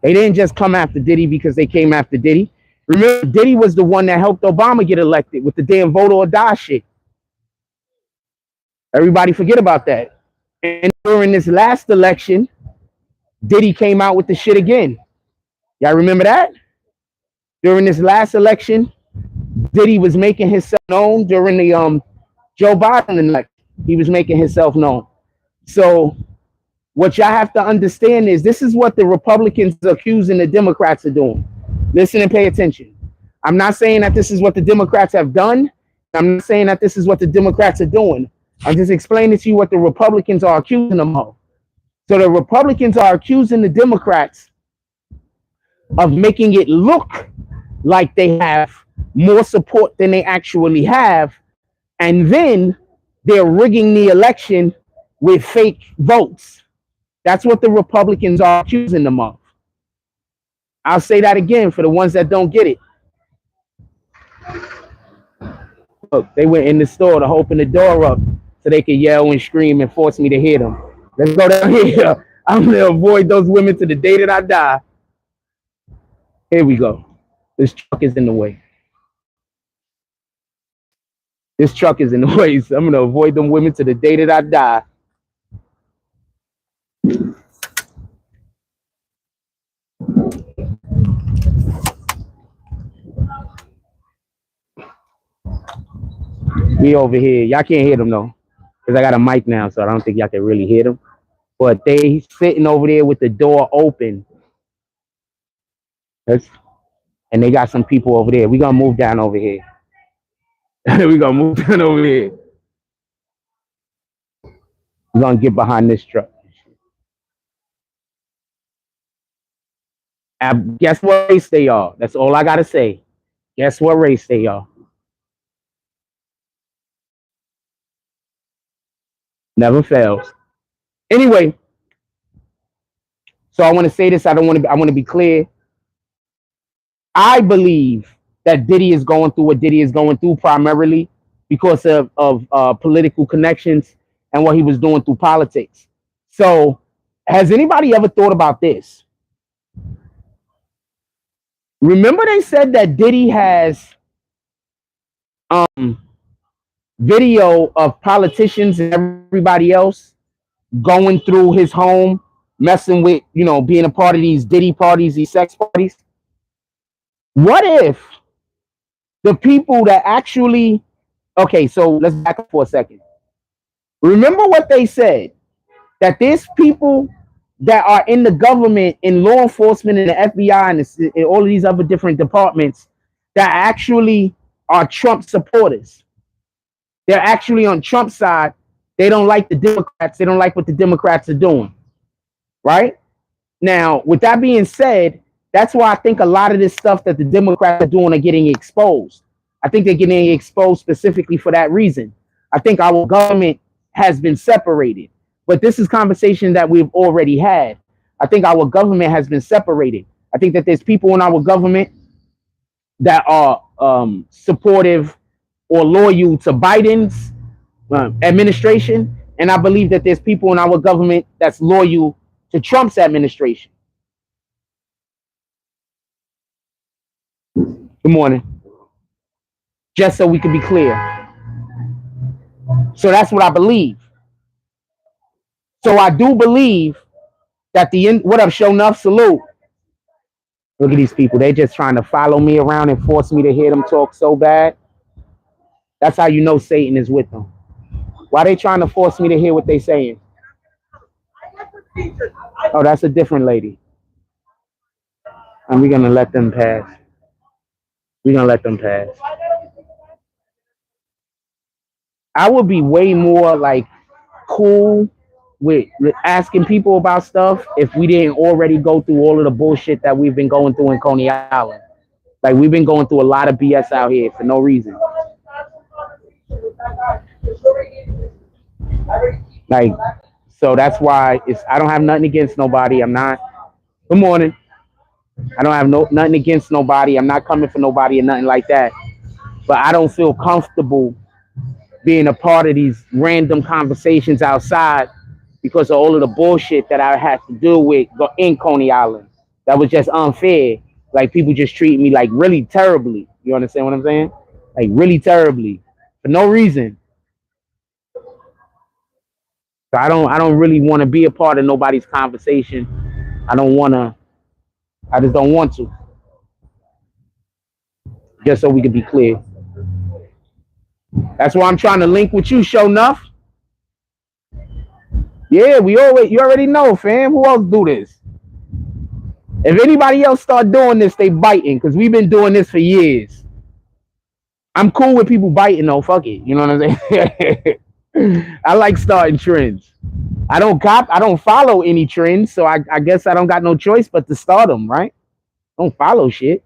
They didn't just come after Diddy because they came after Diddy. Remember, Diddy was the one that helped Obama get elected with the damn vote or die shit. Everybody forget about that. And during this last election, Diddy came out with the shit again. Y'all remember that? During this last election, Diddy was making himself known during the Joe Biden election. He was making himself known. So what y'all have to understand is this is what the Republicans are accusing the Democrats of doing. Listen and pay attention. I'm not saying that this is what the Democrats have done. I'm not saying that this is what the Democrats are doing. I'm just explaining to you what the Republicans are accusing them of. So the Republicans are accusing the Democrats of making it look like they have more support than they actually have. And then they're rigging the election with fake votes. That's what the Republicans are accusing them of. I'll say that again for the ones that don't get it. Look, they went in the store to open the door up so they could yell and scream and force me to hear them. Let's go down here. I'm going to avoid those women to the day that I die. Here we go. This truck is in the way. This truck is in the way, so I'm going to avoid them women to the day that I die. We over here. Y'all can't hear them, though, because I got a mic now, so I don't think y'all can really hear them. but they sitting over there with the door open. And they got some people over there. We gonna move down over here. We gonna move down over here. We gonna get behind this truck. Guess what race they are? That's all I gotta say. Guess what race they are? Never fails. Anyway, so I want to say this. I want to be clear. I believe that Diddy is going through what Diddy is going through primarily because of political connections and what he was doing through politics. So, has anybody ever thought about this? Remember they said that Diddy has video of politicians and everybody else going through his home, messing with, being a part of these Diddy parties, these sex parties. What if the people that actually, okay, so let's back up for a second. Remember what they said, that there's people that are in the government, in law enforcement, in the FBI, and all of these other different departments that actually are Trump supporters. They're actually on Trump's side. They don't like the Democrats. They don't like what the Democrats are doing. Right? Now, with that being said, that's why I think a lot of this stuff that the Democrats are doing are getting exposed. I think they're getting exposed specifically for that reason. I think our government has been separated. But this is conversation that we've already had. I think our government has been separated. I think that there's people in our government that are supportive or loyal to Biden's administration. And I believe that there's people in our government that's loyal to Trump's administration. Good morning. Just so we can be clear. So that's what I believe. So I do believe that what up, show enough, salute. Look at these people. They're just trying to follow me around and force me to hear them talk so bad. That's how you know Satan is with them. Why they trying to force me to hear what they saying? Oh, that's a different lady. And we're going to let them pass. We're going to let them pass. I would be way more like cool with asking people about stuff if we didn't already go through all of the bullshit that we've been going through in Coney Island. Like, we've been going through a lot of BS out here for no reason. Like, so that's why I don't have nothing against nobody. I'm not. Good morning. I don't have nothing against nobody. I'm not coming for nobody or nothing like that. But I don't feel comfortable being a part of these random conversations outside because of all of the bullshit that I had to deal with in Coney Island. That was just unfair. Like, people just treat me like really terribly. You understand what I'm saying? Like, really terribly for no reason. So I don't really want to be a part of nobody's conversation. I just don't want to. Just so we can be clear. That's why I'm trying to link with you, show enough. Yeah, you already know, fam. Who else do this? If anybody else start doing this, they biting, because we've been doing this for years. I'm cool with people biting though. Fuck it. You know what I'm saying? I like starting trends. I don't follow any trends, so I guess I don't got no choice but to start them, right? Don't follow shit.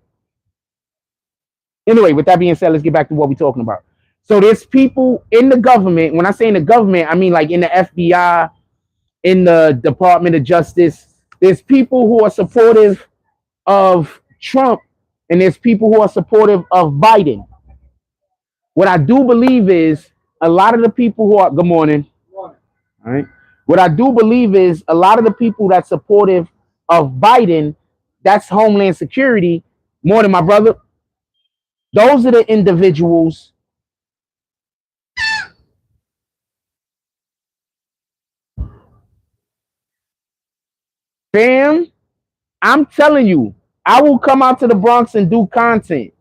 Anyway, with that being said, let's get back to what we're talking about. So there's people in the government. When I say in the government, I mean like in the FBI, in the Department of Justice. There's people who are supportive of Trump, and there's people who are supportive of Biden. What I do believe is a lot of the people who are, good morning. All right. What I do believe is a lot of the people that's supportive of Biden, that's Homeland Security, more than my brother. Those are the individuals fam, I'm telling you, I will come out to the Bronx and do content.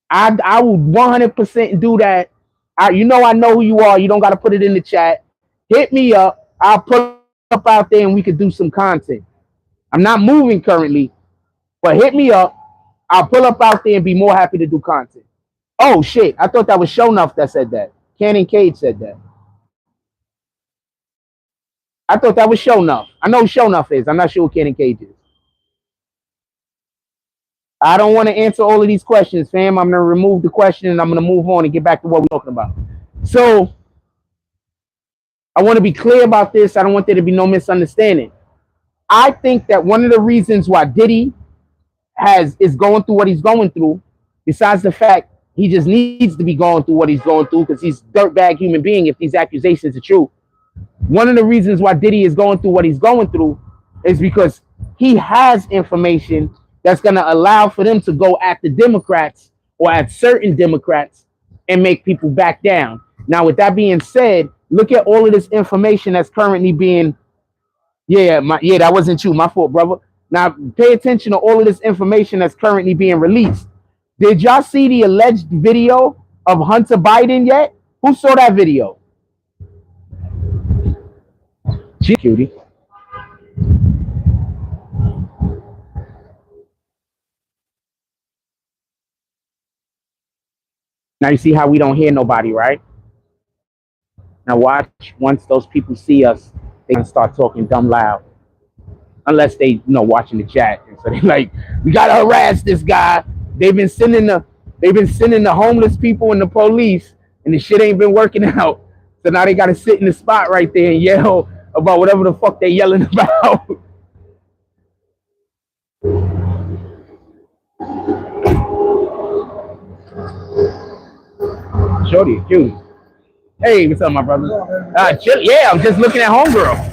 I will 100% do that. I know who you are. You don't got to put it in the chat. Hit me up. I'll put up out there and we could do some content. I'm not moving currently, but hit me up. I'll pull up out there and be more happy to do content. Oh shit! I thought that was Shonuff that said that. Cannon Cage said that. I thought that was Shonuff. I know who Shonuff is. I'm not sure who Cannon Cage is. I don't want to answer all of these questions, fam. I'm gonna remove the question and I'm gonna move on and get back to what we're talking about. So I want to be clear about this. I don't want there to be no misunderstanding. I think that one of the reasons why Diddy is going through what he's going through, besides the fact he just needs to be going through what he's going through because he's a dirtbag human being if these accusations are true. One of the reasons why Diddy is going through what he's going through is because he has information that's going to allow for them to go at the Democrats or at certain Democrats and make people back down. Now, with that being said, look at all of this information that's currently being, that wasn't you, my fault, brother. Now, pay attention to all of this information that's currently being released. Did y'all see the alleged video of Hunter Biden yet? Who saw that video? She cutie. Now you see how we don't hear nobody, right? Now watch, once those people see us, they can start talking dumb loud. Unless they, watching the chat. And so they like, we gotta harass this guy. They've been sending the homeless people and the police, and the shit ain't been working out. So now they gotta sit in the spot right there and yell about whatever the fuck they yelling about. Shorty, cute. Hey, what's up, my brother? Yeah, I'm just looking at homegirl.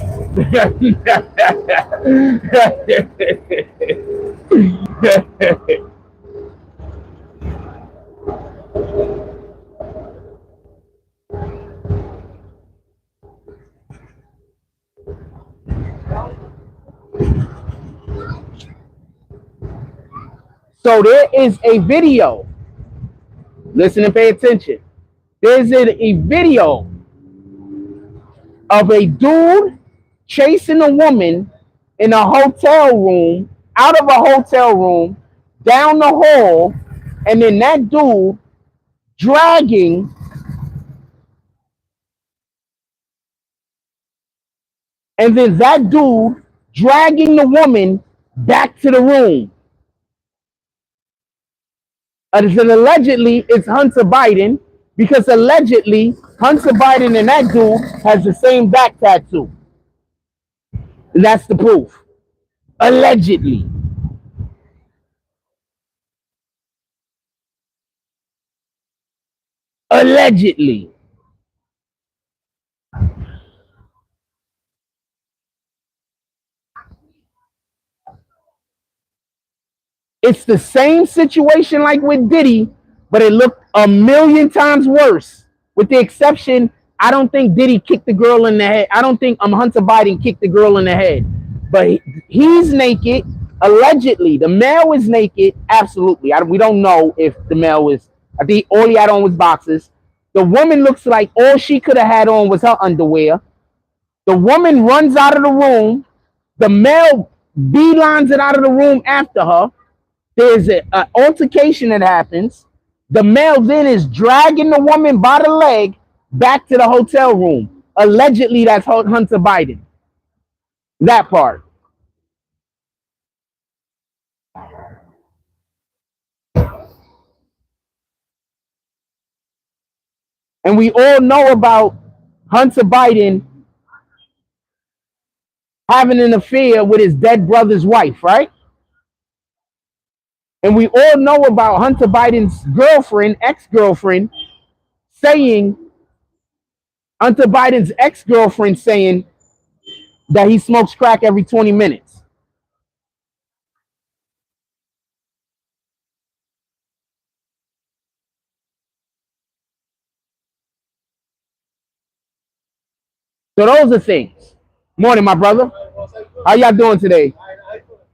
So there is a video. Listen and pay attention. There's a video of a dude chasing a woman in a hotel room, out of a hotel room, down the hall, and then that dude dragging the woman back to the room. And allegedly, it's Hunter Biden, because allegedly, Hunter Biden and that dude has the same back tattoo. And that's the proof. Allegedly. Allegedly. It's the same situation like with Diddy, but it looked a million times worse. With the exception, I don't think Diddy kicked the girl in the head. I don't think Hunter Biden kicked the girl in the head. But he's naked, allegedly. The male is naked, absolutely. We don't know if the male is. I think all he had on was boxers. The woman looks like all she could have had on was her underwear. The woman runs out of the room. The male beelines it out of the room after her. There's an altercation that happens. The male then is dragging the woman by the leg back to the hotel room. Allegedly, that's Hunter Biden. That part. And we all know about Hunter Biden having an affair with his dead brother's wife, right? And we all know about Hunter Biden's girlfriend, ex-girlfriend, saying that he smokes crack every 20 minutes. So those are things. Morning, my brother. How y'all doing today?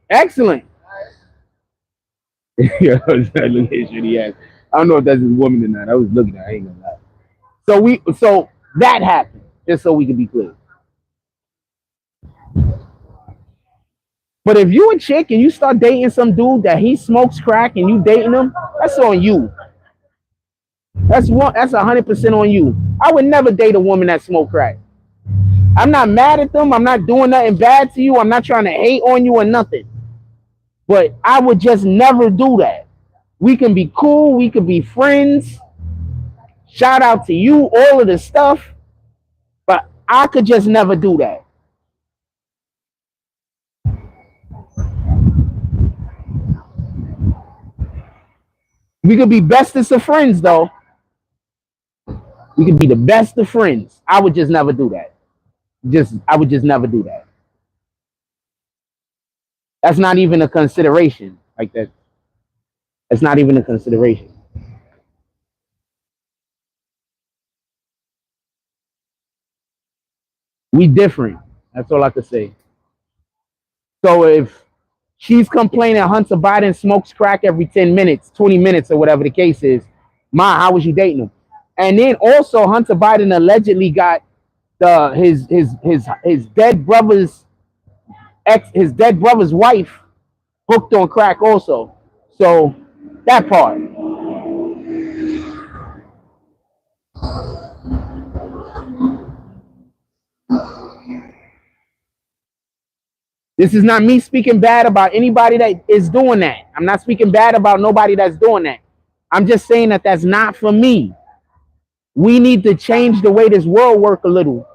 Excellent. Yeah, I don't know if that's his woman or not. I was looking at her, I ain't gonna lie. So that happened, just so we can be clear. But if you a chick and you start dating some dude that he smokes crack and you dating him, that's on you. That's 100% on you. I would never date a woman that smoke crack. I'm not mad at them. I'm not doing nothing bad to you. I'm not trying to hate on you or nothing. But I would just never do that. We can be cool. We could be friends. Shout out to you, all of the stuff. But I could just never do that. We could be bestest of friends, though. We could be the best of friends. I would just never do that. I would just never do that. That's not even a consideration. Like that. That's not even a consideration. We different. That's all I could say. So if she's complaining Hunter Biden smokes crack every 10 minutes, 20 minutes, or whatever the case is, Ma, how was you dating him? And then also Hunter Biden allegedly got his dead brother's wife hooked on crack also. So that part. This is not me speaking bad about anybody that is doing that. I'm not speaking bad about nobody that's doing that. I'm just saying that that's not for me. We need to change the way this world works a little,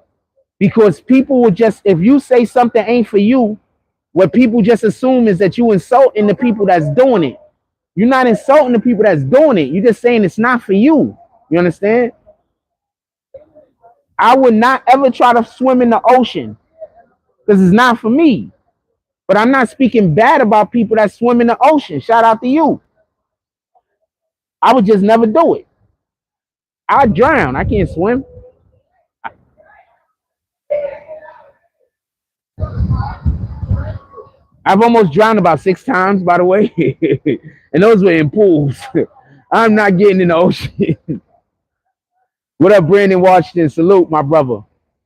because people will just, if you say something ain't for you, what people just assume is that you insulting the people that's doing it. You're not insulting the people that's doing it. You're just saying it's not for you. You understand? I would not ever try to swim in the ocean because it's not for me. But I'm not speaking bad about people that swim in the ocean. Shout out to you. I would just never do it. I'd drown. I can't swim. I've almost drowned about 6 times, by the way. And those were in pools. I'm not getting in the ocean. What up, Brandon Washington? Salute, my brother.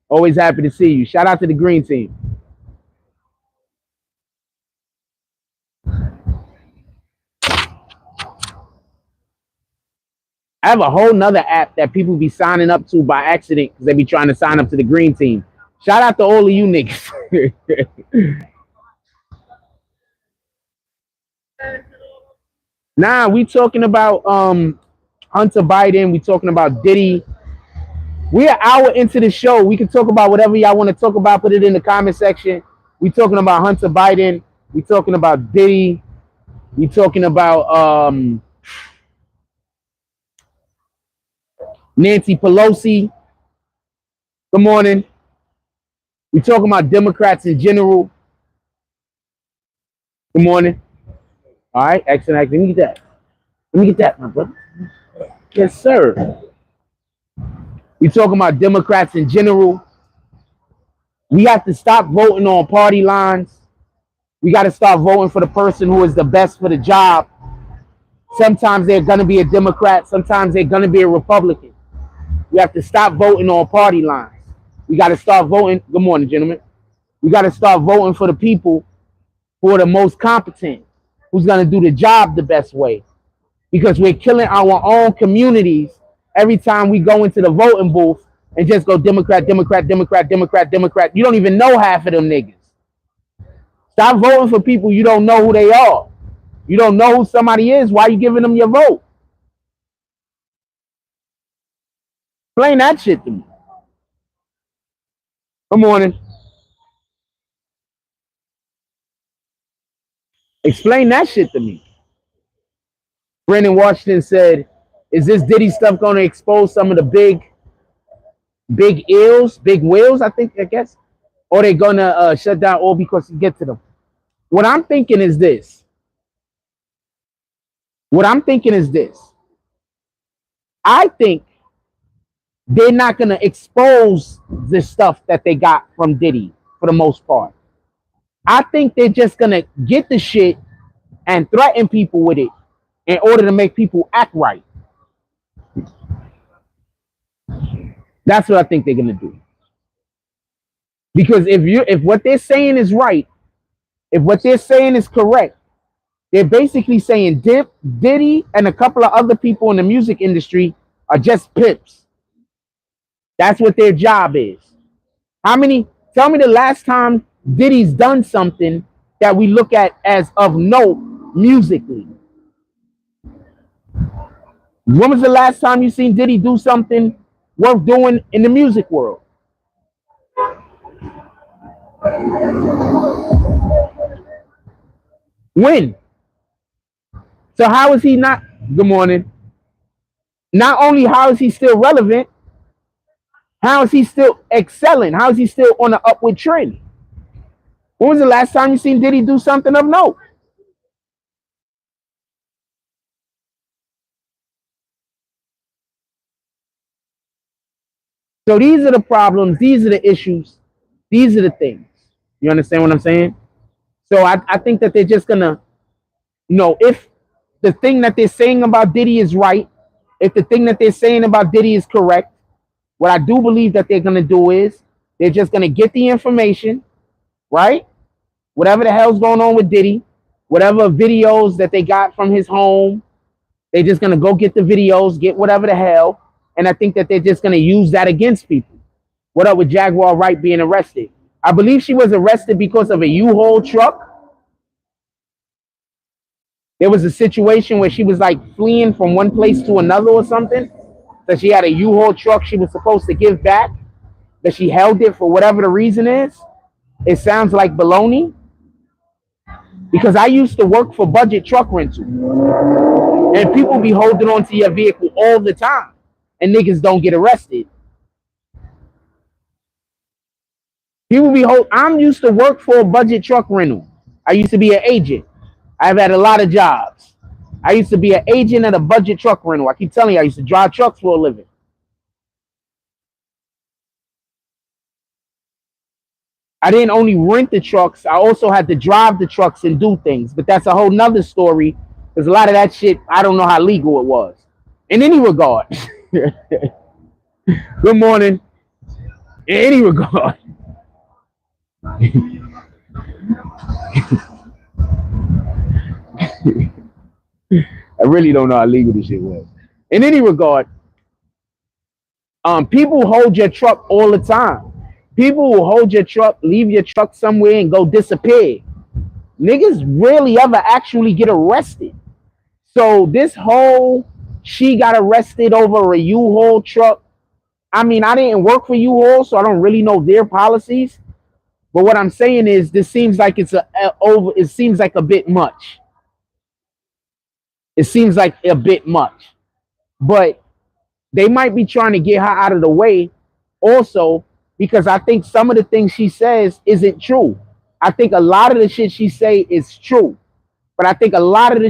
Always happy to see you. Shout out to the green team. I have a whole nother app that people be signing up to by accident because they be trying to sign up to the green team. Shout out to all of you niggas. Nah, we talking about Hunter Biden. We talking about Diddy. We're an hour into the show. We can talk about whatever y'all want to talk about. Put it in the comment section. We talking about Hunter Biden. We talking about Diddy. We talking about Nancy Pelosi. Good morning. We talking about Democrats in general. Good morning. All right, excellent. Let me get that. Let me get that, my brother. Yes, sir. We talking about Democrats in general. We have to stop voting on party lines. We got to start voting for the person who is the best for the job. Sometimes they're going to be a Democrat. Sometimes they're going to be a Republican. We have to stop voting on party lines. We got to start voting. Good morning, gentlemen. We got to start voting for the people who are the most competent, who's going to do the job the best way. Because we're killing our own communities every time we go into the voting booth and just go Democrat, Democrat, Democrat, Democrat, Democrat. You don't even know half of them niggas. Stop voting for people you don't know who they are. You don't know who somebody is. Why are you giving them your vote? Explain that shit to me. Good morning. Explain that shit to me. Brandon Washington said, is this Diddy stuff going to expose some of the big whales, I guess? Or they going to shut down all because you get to them? What I'm thinking is this. I think they're not going to expose the stuff that they got from Diddy for the most part. I think they're just going to get the shit and threaten people with it in order to make people act right. That's what I think they're going to do. Because if what they're saying is right, if what they're saying is correct, they're basically saying Diddy and a couple of other people in the music industry are just pips. That's what their job is. How many? Tell me the last time Diddy's done something that we look at as of note musically. When was the last time you seen Diddy do something worth doing in the music world? When? So how is he not? Good morning. Not only how is he still relevant, how is he still excelling? How is he still on the upward trend? When was the last time you seen Diddy do something of note? So these are the problems. These are the issues. These are the things. You understand what I'm saying? So I think that they're just gonna, if the thing that they're saying about Diddy is right, if the thing that they're saying about Diddy is correct, what I do believe that they're gonna do is they're just gonna get the information, right? Whatever the hell's going on with Diddy, whatever videos that they got from his home, they're just gonna go get the videos, get whatever the hell, and I think that they're just gonna use that against people. What up with Jaguar Wright being arrested? I believe she was arrested because of a U-Haul truck. There was a situation where she was like fleeing from one place to another or something. That she had a U-Haul truck she was supposed to give back, that she held it for whatever the reason is. It sounds like baloney. Because I used to work for budget truck rental. And people be holding on to your vehicle all the time. And niggas don't get arrested. I'm used to work for a budget truck rental. I used to be an agent. I've had a lot of jobs. I used to be an agent at a budget truck rental. I keep telling you, I used to drive trucks for a living. I didn't only rent the trucks, I also had to drive the trucks and do things. But that's a whole nother story. Because a lot of that shit, I don't know how legal it was. In any regard. Good morning. In any regard. I really don't know how legal this shit was. In any regard, people hold your truck all the time. People will hold your truck, leave your truck somewhere, and go disappear. Niggas rarely ever actually get arrested. So this whole she got arrested over a U-Haul truck. I mean, I didn't work for U-Haul, so I don't really know their policies. But what I'm saying is, this seems like it seems like a bit much. It seems like a bit much. But they might be trying to get her out of the way also, because I think some of the things she says isn't true. I think a lot of the shit she say is true. But I think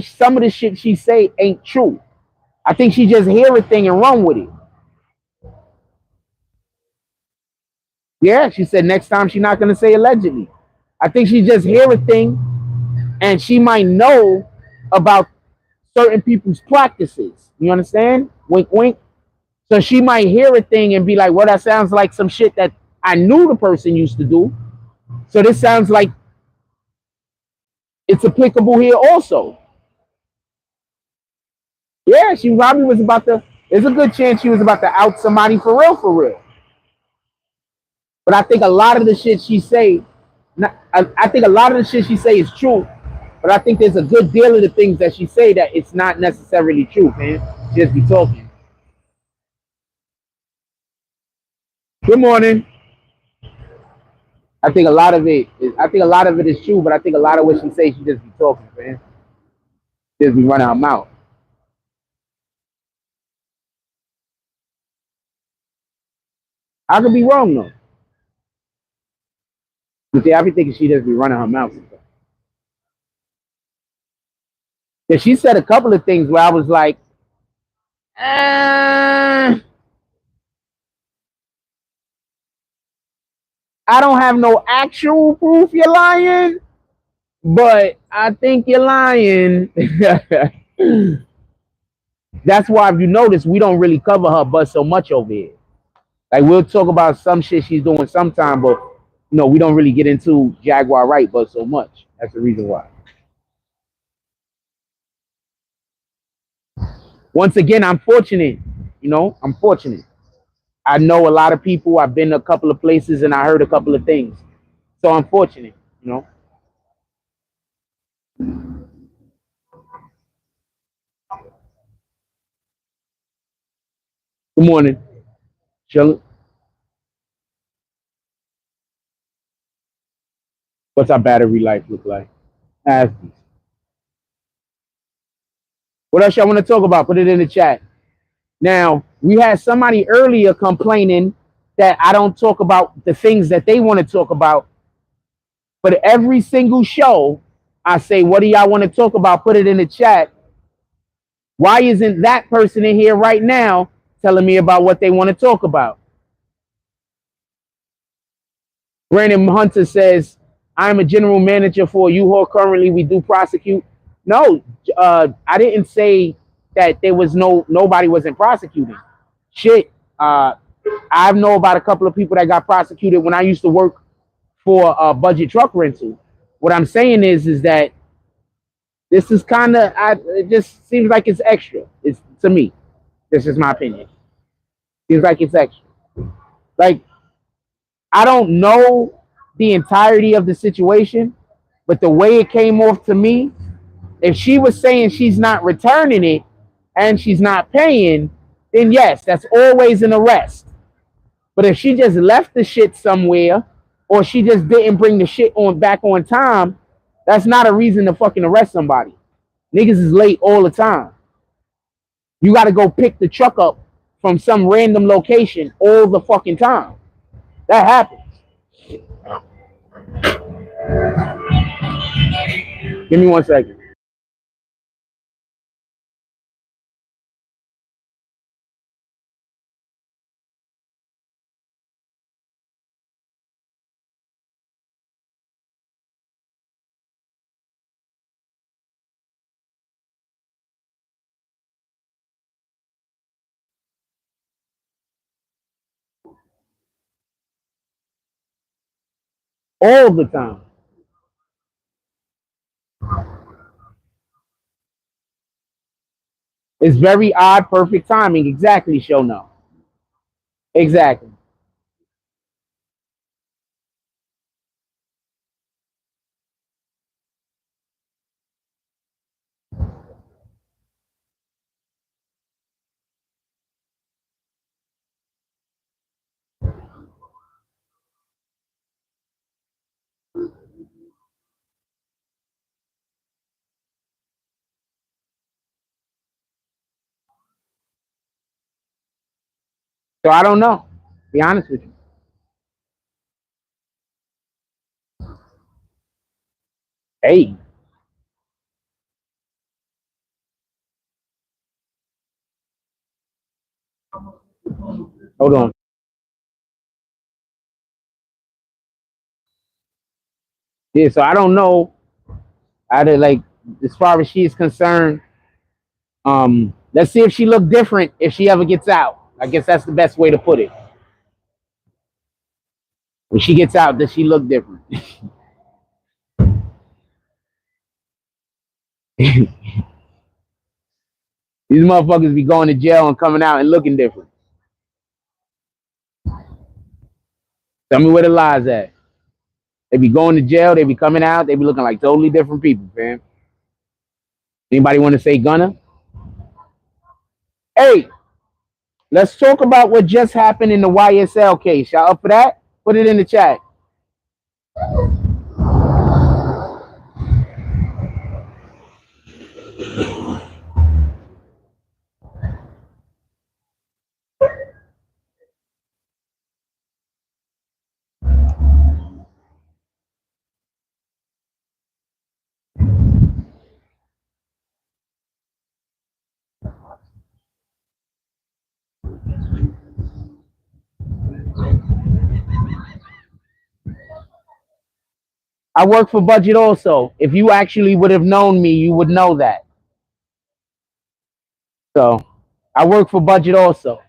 some of the shit she say ain't true. I think she just hear a thing and run with it. Yeah, she said next time she's not gonna say allegedly. I think she just hear a thing and she might know about certain people's practices. You understand? Wink, wink. So she might hear a thing and be like, well, that sounds like some shit that I knew the person used to do. So this sounds like it's applicable here also. Yeah, she probably was about to, there's a good chance she was about to out somebody for real, for real. But I think a lot of the shit she say, I think a lot of the shit she say is true. But I think there's a good deal of the things that she say that it's not necessarily true, man. She just be talking. Good morning. I think a lot of it is true, but I think a lot of what she says, she just be talking, man. She just be running her mouth. I could be wrong though. But yeah, I be thinking she just be running her mouth. Yeah, she said a couple of things where I was like, I don't have no actual proof you're lying, but I think you're lying. That's why, if you notice, we don't really cover her butt so much over here. Like, we'll talk about some shit she's doing sometime, but No, we don't really get into Jaguar right, but so much. That's the reason why. Once again, I'm fortunate. I'm fortunate. I know a lot of people. I've been to a couple of places and I heard a couple of things. So I'm fortunate. Good morning. Chillin'. What's our battery life look like? Ask me. What else y'all want to talk about? Put it in the chat. Now, we had somebody earlier complaining that I don't talk about the things that they want to talk about. But every single show, I say, what do y'all want to talk about? Put it in the chat. Why isn't that person in here right now telling me about what they want to talk about? Brandon Hunter says, I'm a general manager for U-Haul. Currently, we do prosecute. No, I didn't say that there was nobody wasn't prosecuting. Shit, I know about a couple of people that got prosecuted when I used to work for a budget truck rental. What I'm saying is that this is kind of, it just seems like it's extra. It's to me. This is my opinion. Seems like it's extra. Like, I don't know the entirety of the situation, but the way it came off to me, if she was saying she's not returning it and she's not paying, then yes, that's always an arrest. But if she just left the shit somewhere or she just didn't bring the shit on back on time, that's not a reason to fucking arrest somebody. Niggas is late all the time. You got to go pick the truck up from some random location all the fucking time. That happens. Give me 1 second. All the time. It's very odd, perfect timing. Exactly, show no. Exactly. So I don't know. Be honest with you. Hey, hold on. Yeah, so I don't know. I did like as far as she's concerned. Let's see if she look different if she ever gets out. I guess that's the best way to put it. When she gets out, does she look different? These motherfuckers be going to jail and coming out and looking different. Tell me where the lies at. They be going to jail, they be coming out, they be looking like totally different people, fam. Anybody want to say Gunna? Hey, let's talk about what just happened in the YSL case. Y'all up for that? Put it in the chat. I work for Budget also. If you actually would have known me, you would know that. So I work for Budget also.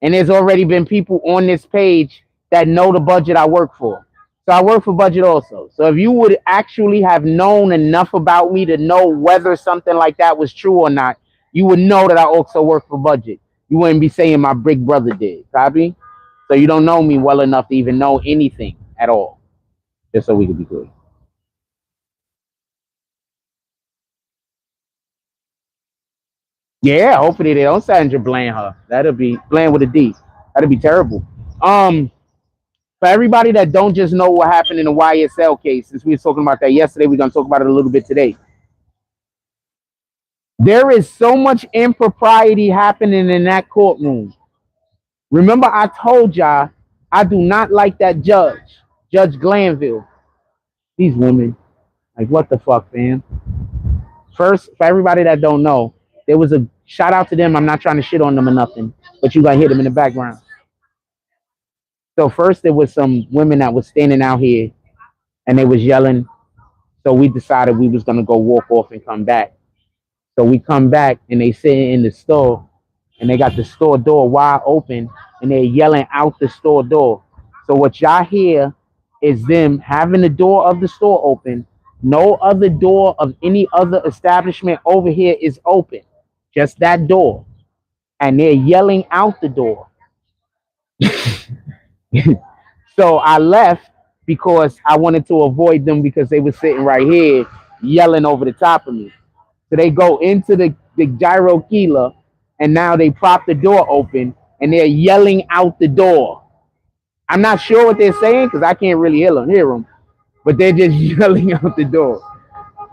And there's already been people on this page that know the budget I work for. So I work for budget also. So if you would actually have known enough about me to know whether something like that was true or not, you would know that I also work for budget. You wouldn't be saying my big brother did. Copy? So you don't know me well enough to even know anything at all. Just so we can be clear. Yeah, hopefully they don't Sandra Bland her. That'll be Bland with a D. That'll be terrible. Um, for everybody that don't just know what happened in the YSL case, since we were talking about that yesterday, we're gonna talk about it a little bit today. There is so much impropriety happening in that courtroom. Remember, I told y'all I do not like that judge, Judge Glanville. These women, like what the fuck, fam? First, for everybody that don't know, there was a shout out to them. I'm not trying to shit on them or nothing, but you gotta hear them in the background. So first, there was some women that was standing out here, and they was yelling. So we decided we was gonna go walk off and come back. So we come back, and they sitting in the store, and they got the store door wide open, and they're yelling out the store door. So what y'all hear is them having the door of the store open. No other door of any other establishment over here is open, just that door, and they're yelling out the door. So I left because I wanted to avoid them because they were sitting right here yelling over the top of me. So they go into the gyro killer, and now they prop the door open and they're yelling out the door. I'm not sure what they're saying because I can't really hear them, but they're just yelling out the door.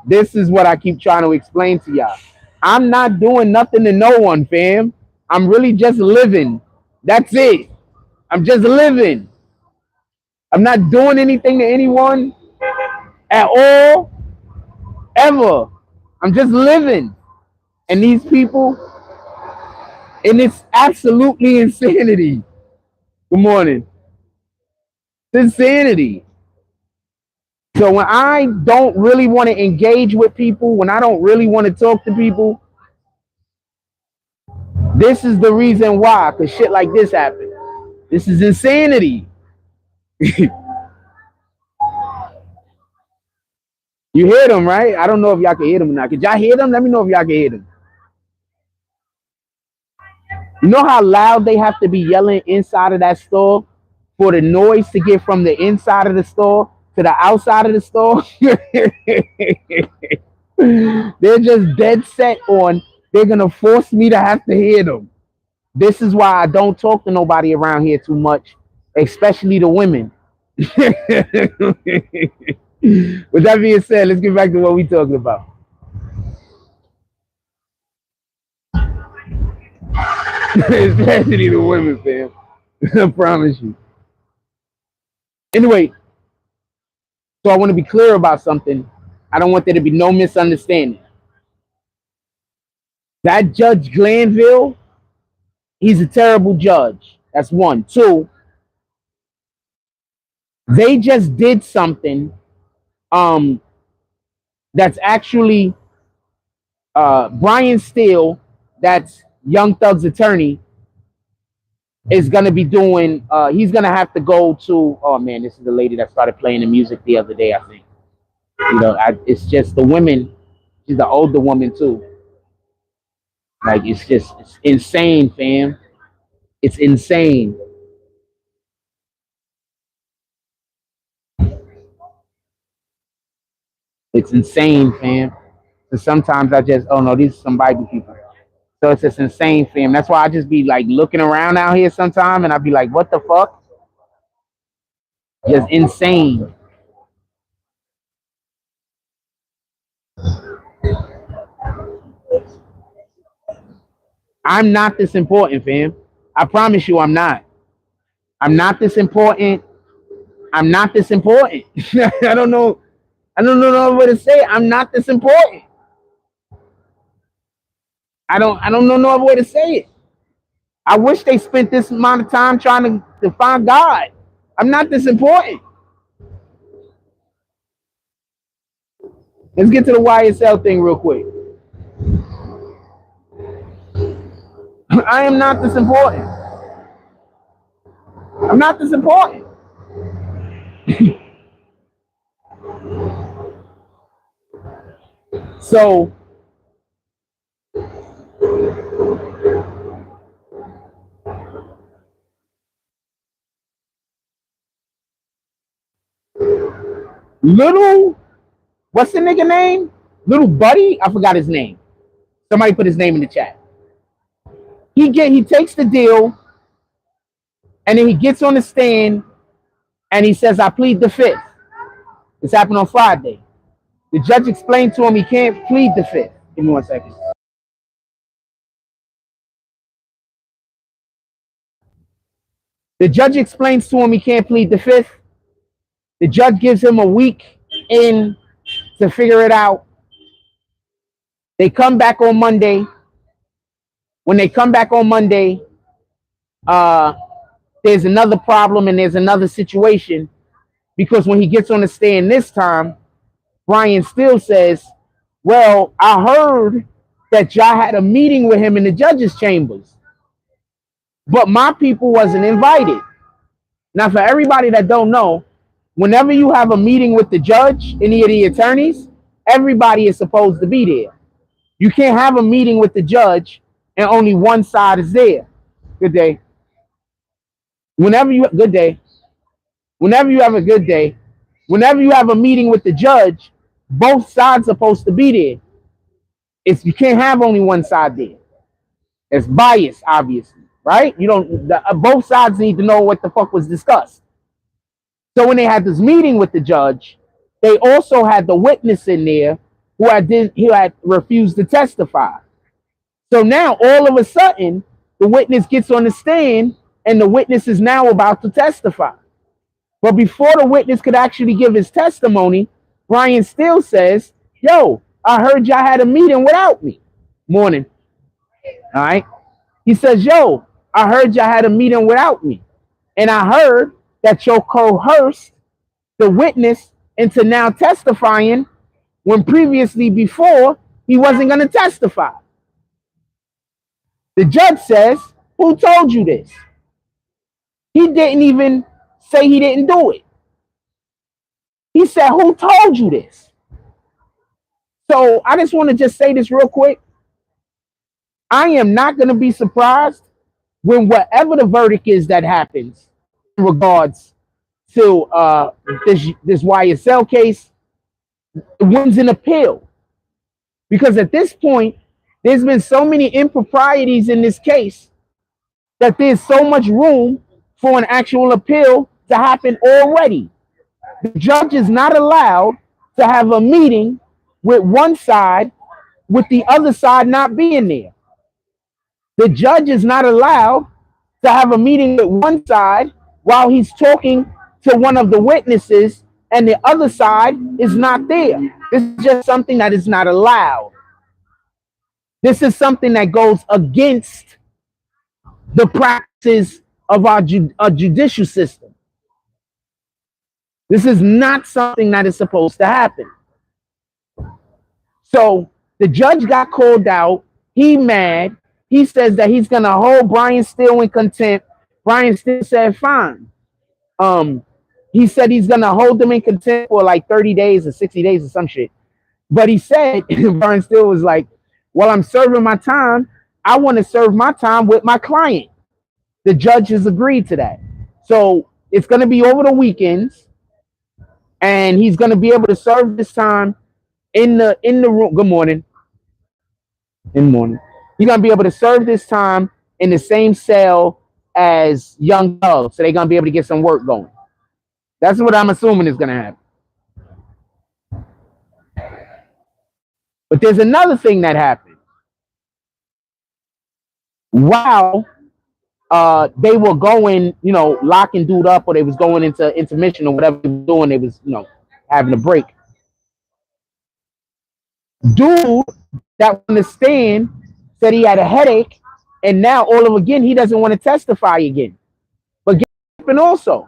This is what I keep trying to explain to y'all. I'm not doing nothing to no one, fam. I'm really just living. That's it. I'm just living. I'm not doing anything to anyone at all, ever. I'm just living. And these people, and it's absolutely insanity. Good morning. It's insanity. So when I don't really want to engage with people, when I don't really want to talk to people, this is the reason why. Because shit like this happened. This is insanity. You hear them, right? I don't know if y'all can hear them or not. Could y'all hear them? Let me know if y'all can hear them. You know how loud they have to be yelling inside of that store for the noise to get from the inside of the store to the outside of the store? They're just dead set on they're gonna force me to have to hear them. This is why I don't talk to nobody around here too much, especially the women. With that being said, let's get back to what we talking about. Especially the women, fam. I promise you. Anyway, so I want to be clear about something. I don't want there to be no misunderstanding. That Judge Glanville, he's a terrible judge. That's one. Two, they just did something that's actually Brian Steele, that's Young Thug's attorney, is gonna be doing he's gonna have to go to, oh man, this is the lady that started playing the music the other day, I think. You know, it's just the women, she's the older woman too. Like it's insane, fam. It's insane. It's insane, fam. So sometimes I just, oh no, these are some Bible people. So it's just insane, fam. That's why I just be like looking around out here sometime and I be like, what the fuck? Just insane. I'm not this important, fam. I promise you I'm not. I'm not this important. I'm not this important. I don't know. I don't know what to say. I'm not this important. I don't know no other way to say it. I wish they spent this amount of time trying to find God. I'm not this important. Let's get to the YSL thing real quick. I am not this important. I'm not this important. So little, what's the nigga name? Little Buddy? I forgot his name. Somebody put his name in the chat. He takes the deal, and then he gets on the stand and he says, I plead the fifth. This happened on Friday. The judge explained to him he can't plead the fifth. Give me 1 second. The judge explains to him he can't plead the fifth. The judge gives him a week in to figure it out. They come back on Monday. When they come back on Monday, there's another problem and there's another situation, because when he gets on the stand this time, Brian still says, well, I heard that y'all had a meeting with him in the judge's chambers, but my people wasn't invited. Now, for everybody that don't know, whenever you have a meeting with the judge, any of the attorneys, everybody is supposed to be there. You can't have a meeting with the judge and only one side is there. Good day. Whenever you have a good day, whenever you have a meeting with the judge, both sides are supposed to be there. You can't have only one side there. It's biased, obviously, right? Both sides need to know what the fuck was discussed. So when they had this meeting with the judge, they also had the witness in there who had refused to testify. So now all of a sudden, the witness gets on the stand and the witness is now about to testify. But before the witness could actually give his testimony, Brian still says, yo, I heard y'all had a meeting without me. Morning. All right. He says, yo, I heard y'all had a meeting without me. And I heard that you coerced the witness into now testifying when previously before he wasn't going to testify. The judge says, who told you this? He didn't even say he didn't do it. He said, who told you this? So I just want to just say this real quick. I am not going to be surprised when whatever the verdict is that happens in regards to this YSL case wins an appeal. Because at this point, there's been so many improprieties in this case that there's so much room for an actual appeal to happen already. The judge is not allowed to have a meeting with one side with the other side not being there. The judge is not allowed to have a meeting with one side while he's talking to one of the witnesses and the other side is not there. This is just something that is not allowed. This is something that goes against the practices of our judicial system. This is not something that is supposed to happen. So the judge got called out. He mad. He says that he's going to hold Brian Steele in contempt. Brian Steele said, fine. He said he's going to hold them in contempt for like 30 days or 60 days or some shit. But he said, Brian Steele was like, while I'm serving my time, I want to serve my time with my client. The judge has agreed to that. So it's going to be over the weekends. And he's going to be able to serve this time in the room. Good morning. In the morning. He's going to be able to serve this time in the same cell as Young Thug. So they're going to be able to get some work going. That's what I'm assuming is going to happen. But there's another thing that happened. While they were going, locking dude up, or they was going into intermission or whatever they were doing, they was, having a break. Dude that on the stand said he had a headache, and now all of again he doesn't want to testify again. But guess what happened also?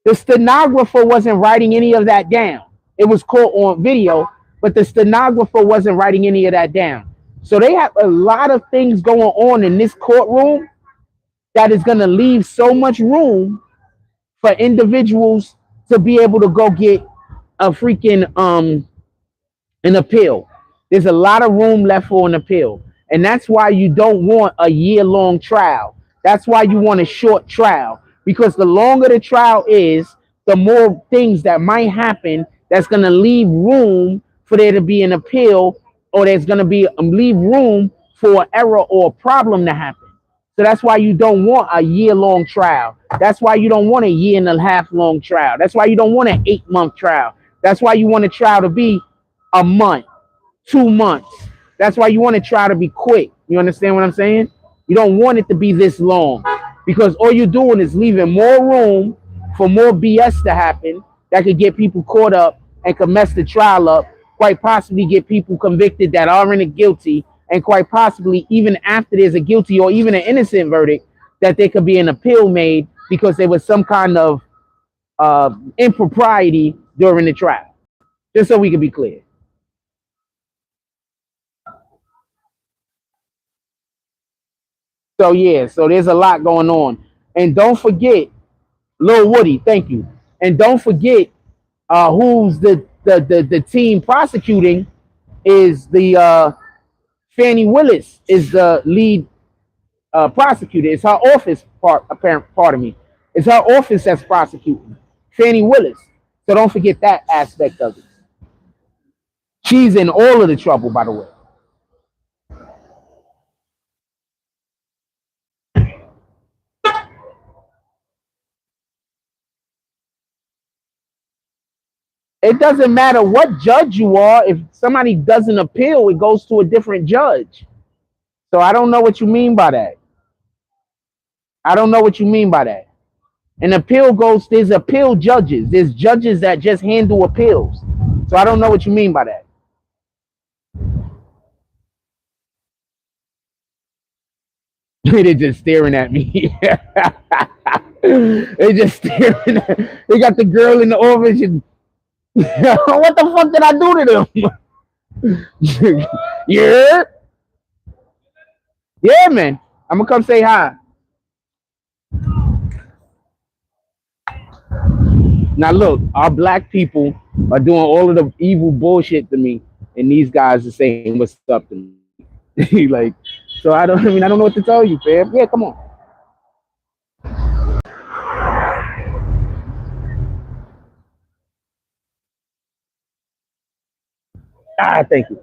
The stenographer wasn't writing any of that down. It was caught on video, but the stenographer wasn't writing any of that down. So they have a lot of things going on in this courtroom that is going to leave so much room for individuals to be able to go get a freaking an appeal. There's a lot of room left for an appeal. And that's why you don't want a year-long trial. That's why you want a short trial. Because the longer the trial is, the more things that might happen that's going to leave room for there to be an appeal, or there's going to be leave room for an error or a problem to happen. So that's why you don't want a year-long trial. That's why you don't want a year and a half long trial. That's why you don't want an 8-month trial. That's why you want a trial to be a month, 2 months. That's why you want to try to be quick. You understand what I'm saying? You don't want it to be this long, because all you're doing is leaving more room for more BS to happen that could get people caught up and could mess the trial up, quite possibly get people convicted that aren't guilty, and quite possibly even after there's a guilty or even an innocent verdict, that there could be an appeal made because there was some kind of impropriety during the trial. Just so we can be clear. So yeah, so there's a lot going on. And don't forget, Lil Woody, thank you. And don't forget who's the team prosecuting is the Fannie Willis is the lead prosecutor. It's her office part of me. It's her office that's prosecuting. Fannie Willis. So don't forget that aspect of it. She's in all of the trouble, by the way. It doesn't matter what judge you are. If somebody doesn't appeal, it goes to a different judge. So I don't know what you mean by that. I don't know what you mean by that. An appeal goes, there's appeal judges. There's judges that just handle appeals. So I don't know what you mean by that. They're just staring at me. They just staring at, they got the girl in the office and what the fuck did I do to them? Yeah. Yeah, man. I'm gonna come say hi. Now look, our black people are doing all of the evil bullshit to me, and these guys are saying what's up to me. Like, so I don't know what to tell you, fam. Yeah, come on. Thank you.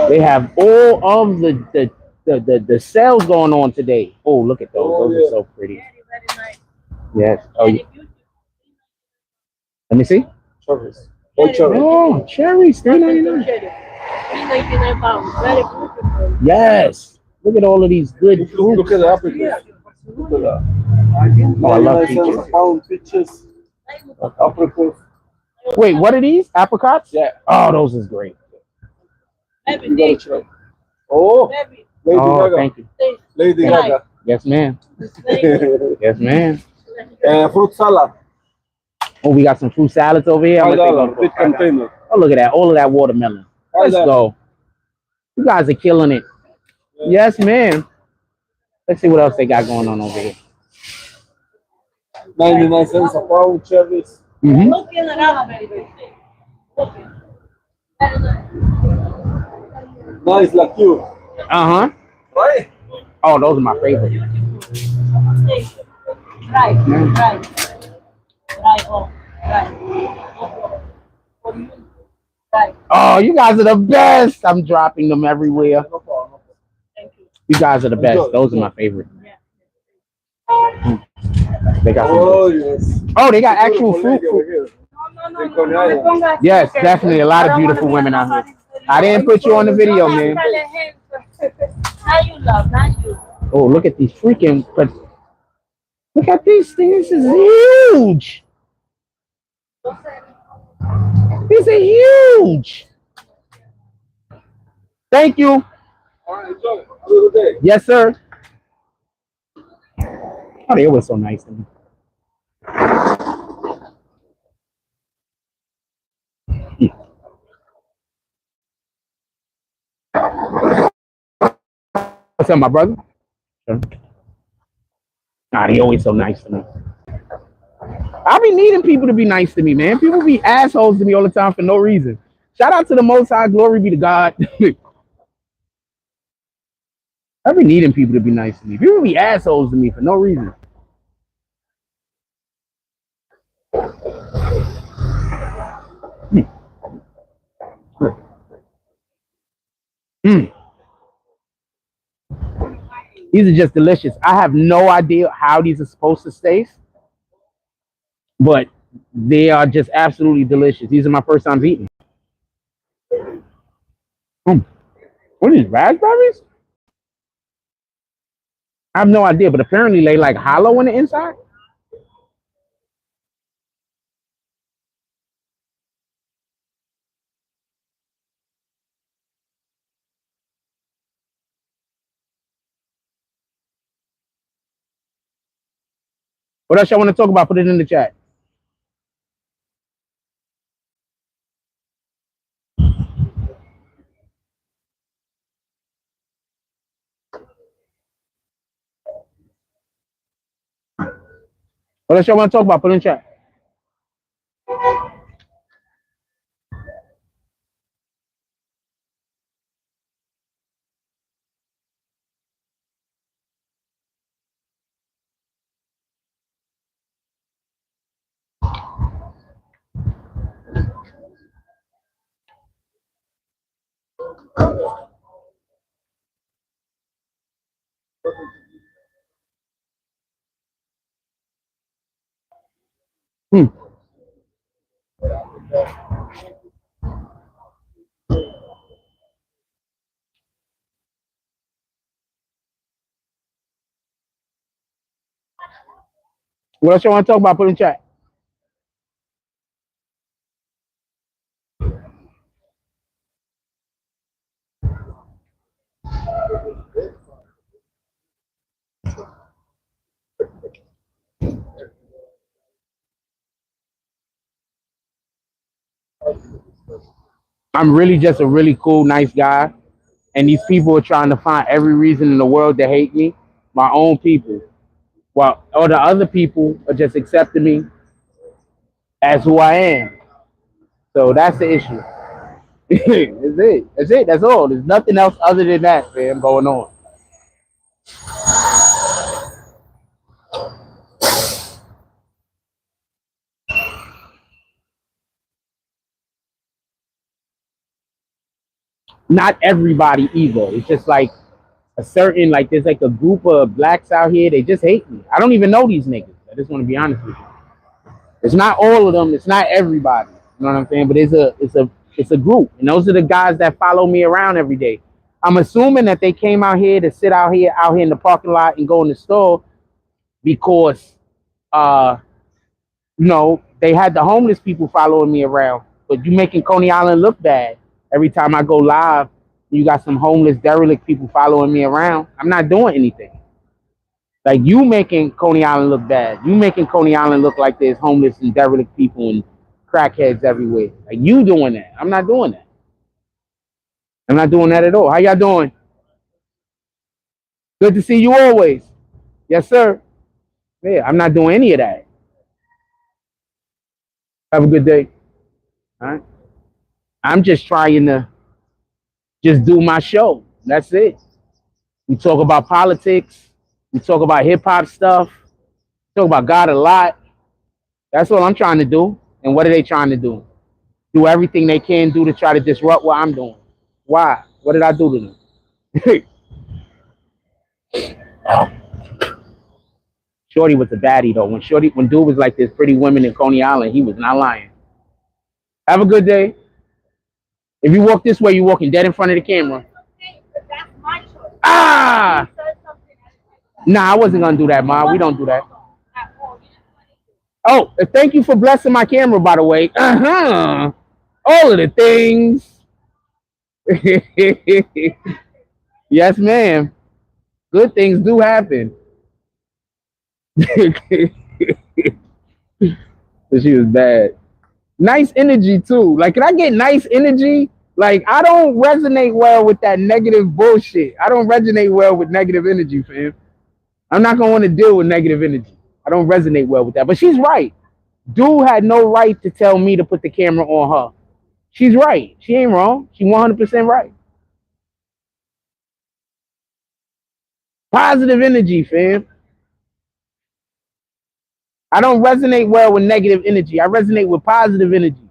They have all of the sales going on today. Oh, look at those. Those are so pretty. Yes. Oh, yeah. Let me see. Cherries. Oh, cherries, £3.99. Yes. Look at all of these good fruits. Look at the apricots. Look at that. Oh, I love peaches. Pound peaches. Apricots. Wait, what are these? Apricots? Yeah. Oh, those is great. Oh, Lady Gaga. Thank you. Lady Gaga. Yes, ma'am. Yes, ma'am. Fruit salad. Oh, we got some fruit salads over here. $5. Big container. Oh, look at that. All of that watermelon. Let's go. You guys are killing it. Yes, ma'am. Let's see what else they got going on over here. 99 cents a pound, cherries. Mm-hmm. Nice like you. Uh-huh. Right? Oh, those are my favorite. Oh, you guys are the best. I'm dropping them everywhere. You guys are the best. Those are my favorite. They got yes. Oh, they got actual fruit. Yes, definitely. A lot of beautiful women out here. I didn't put you on the video, man. Oh, look at these freaking. Look at these things. This is huge. These are huge. Thank you. All right, enjoy. Have a good day. Yes, sir. Oh, they were so nice to me. What's up, my brother? Sure. Nah, they always so nice to me. I be needing people to be nice to me, man. People be assholes to me all the time for no reason. Shout out to the Most High, glory be to God. I be needing people to be nice to me. People be assholes to me for no reason. Mm. These are just delicious. I have no idea how these are supposed to taste, but they are just absolutely delicious. These are my first time eating. Mm. What are these, raspberries? I have no idea, but apparently they like hollow on the inside. What else y'all want to talk about? Put it in the chat. What else y'all want to talk about? Put it in the chat. Hmm. What else y'all want to talk about? Put it in the chat. I'm really just a really cool, nice guy. And these people are trying to find every reason in the world to hate me. My own people. While all the other people are just accepting me as who I am. So that's the issue. That's it. That's it. That's all. There's nothing else other than that, man, going on. Not everybody either. It's just like a certain, like there's like a group of blacks out here. They just hate me. I don't even know these niggas. I just want to be honest with you. It's not all of them. It's not everybody. You know what I'm saying? But it's a group, and those are the guys that follow me around every day. I'm assuming that they came out here to sit out here in the parking lot and go in the store because they had the homeless people following me around. But you making Coney Island look bad every time I go live. You got some homeless derelict people following me around. I'm not doing anything. Like, you making Coney Island look bad. You making Coney Island look like there's homeless and derelict people and crackheads everywhere. Like, you doing that. I'm not doing that. I'm not doing that at all. How y'all doing? Good to see you always. Yes, sir. Yeah, I'm not doing any of that. Have a good day. All right. I'm just trying to just do my show. That's it. We talk about politics. We talk about hip hop stuff. We talk about God a lot. That's all I'm trying to do. And what are they trying to do? Do everything they can do to try to disrupt what I'm doing. Why? What did I do to them? Shorty was a baddie though. When dude was like this pretty women in Coney Island, he was not lying. Have a good day. If you walk this way, you're walking dead in front of the camera. That's my choice. Ah! Nah, I wasn't gonna do that, Ma. We don't do that. Oh, thank you for blessing my camera, by the way. All of the things. Yes, ma'am. Good things do happen. She was bad. Nice energy too. Like, can I get nice energy? Like, I don't resonate well with that negative bullshit. I don't resonate well with negative energy, fam. I'm not gonna want to deal with negative energy. I don't resonate well with that. But she's right. Dude had no right to tell me to put the camera on her. She's right. She ain't wrong. She 100% right. Positive energy, fam. I don't resonate well with negative energy. I resonate with positive energy.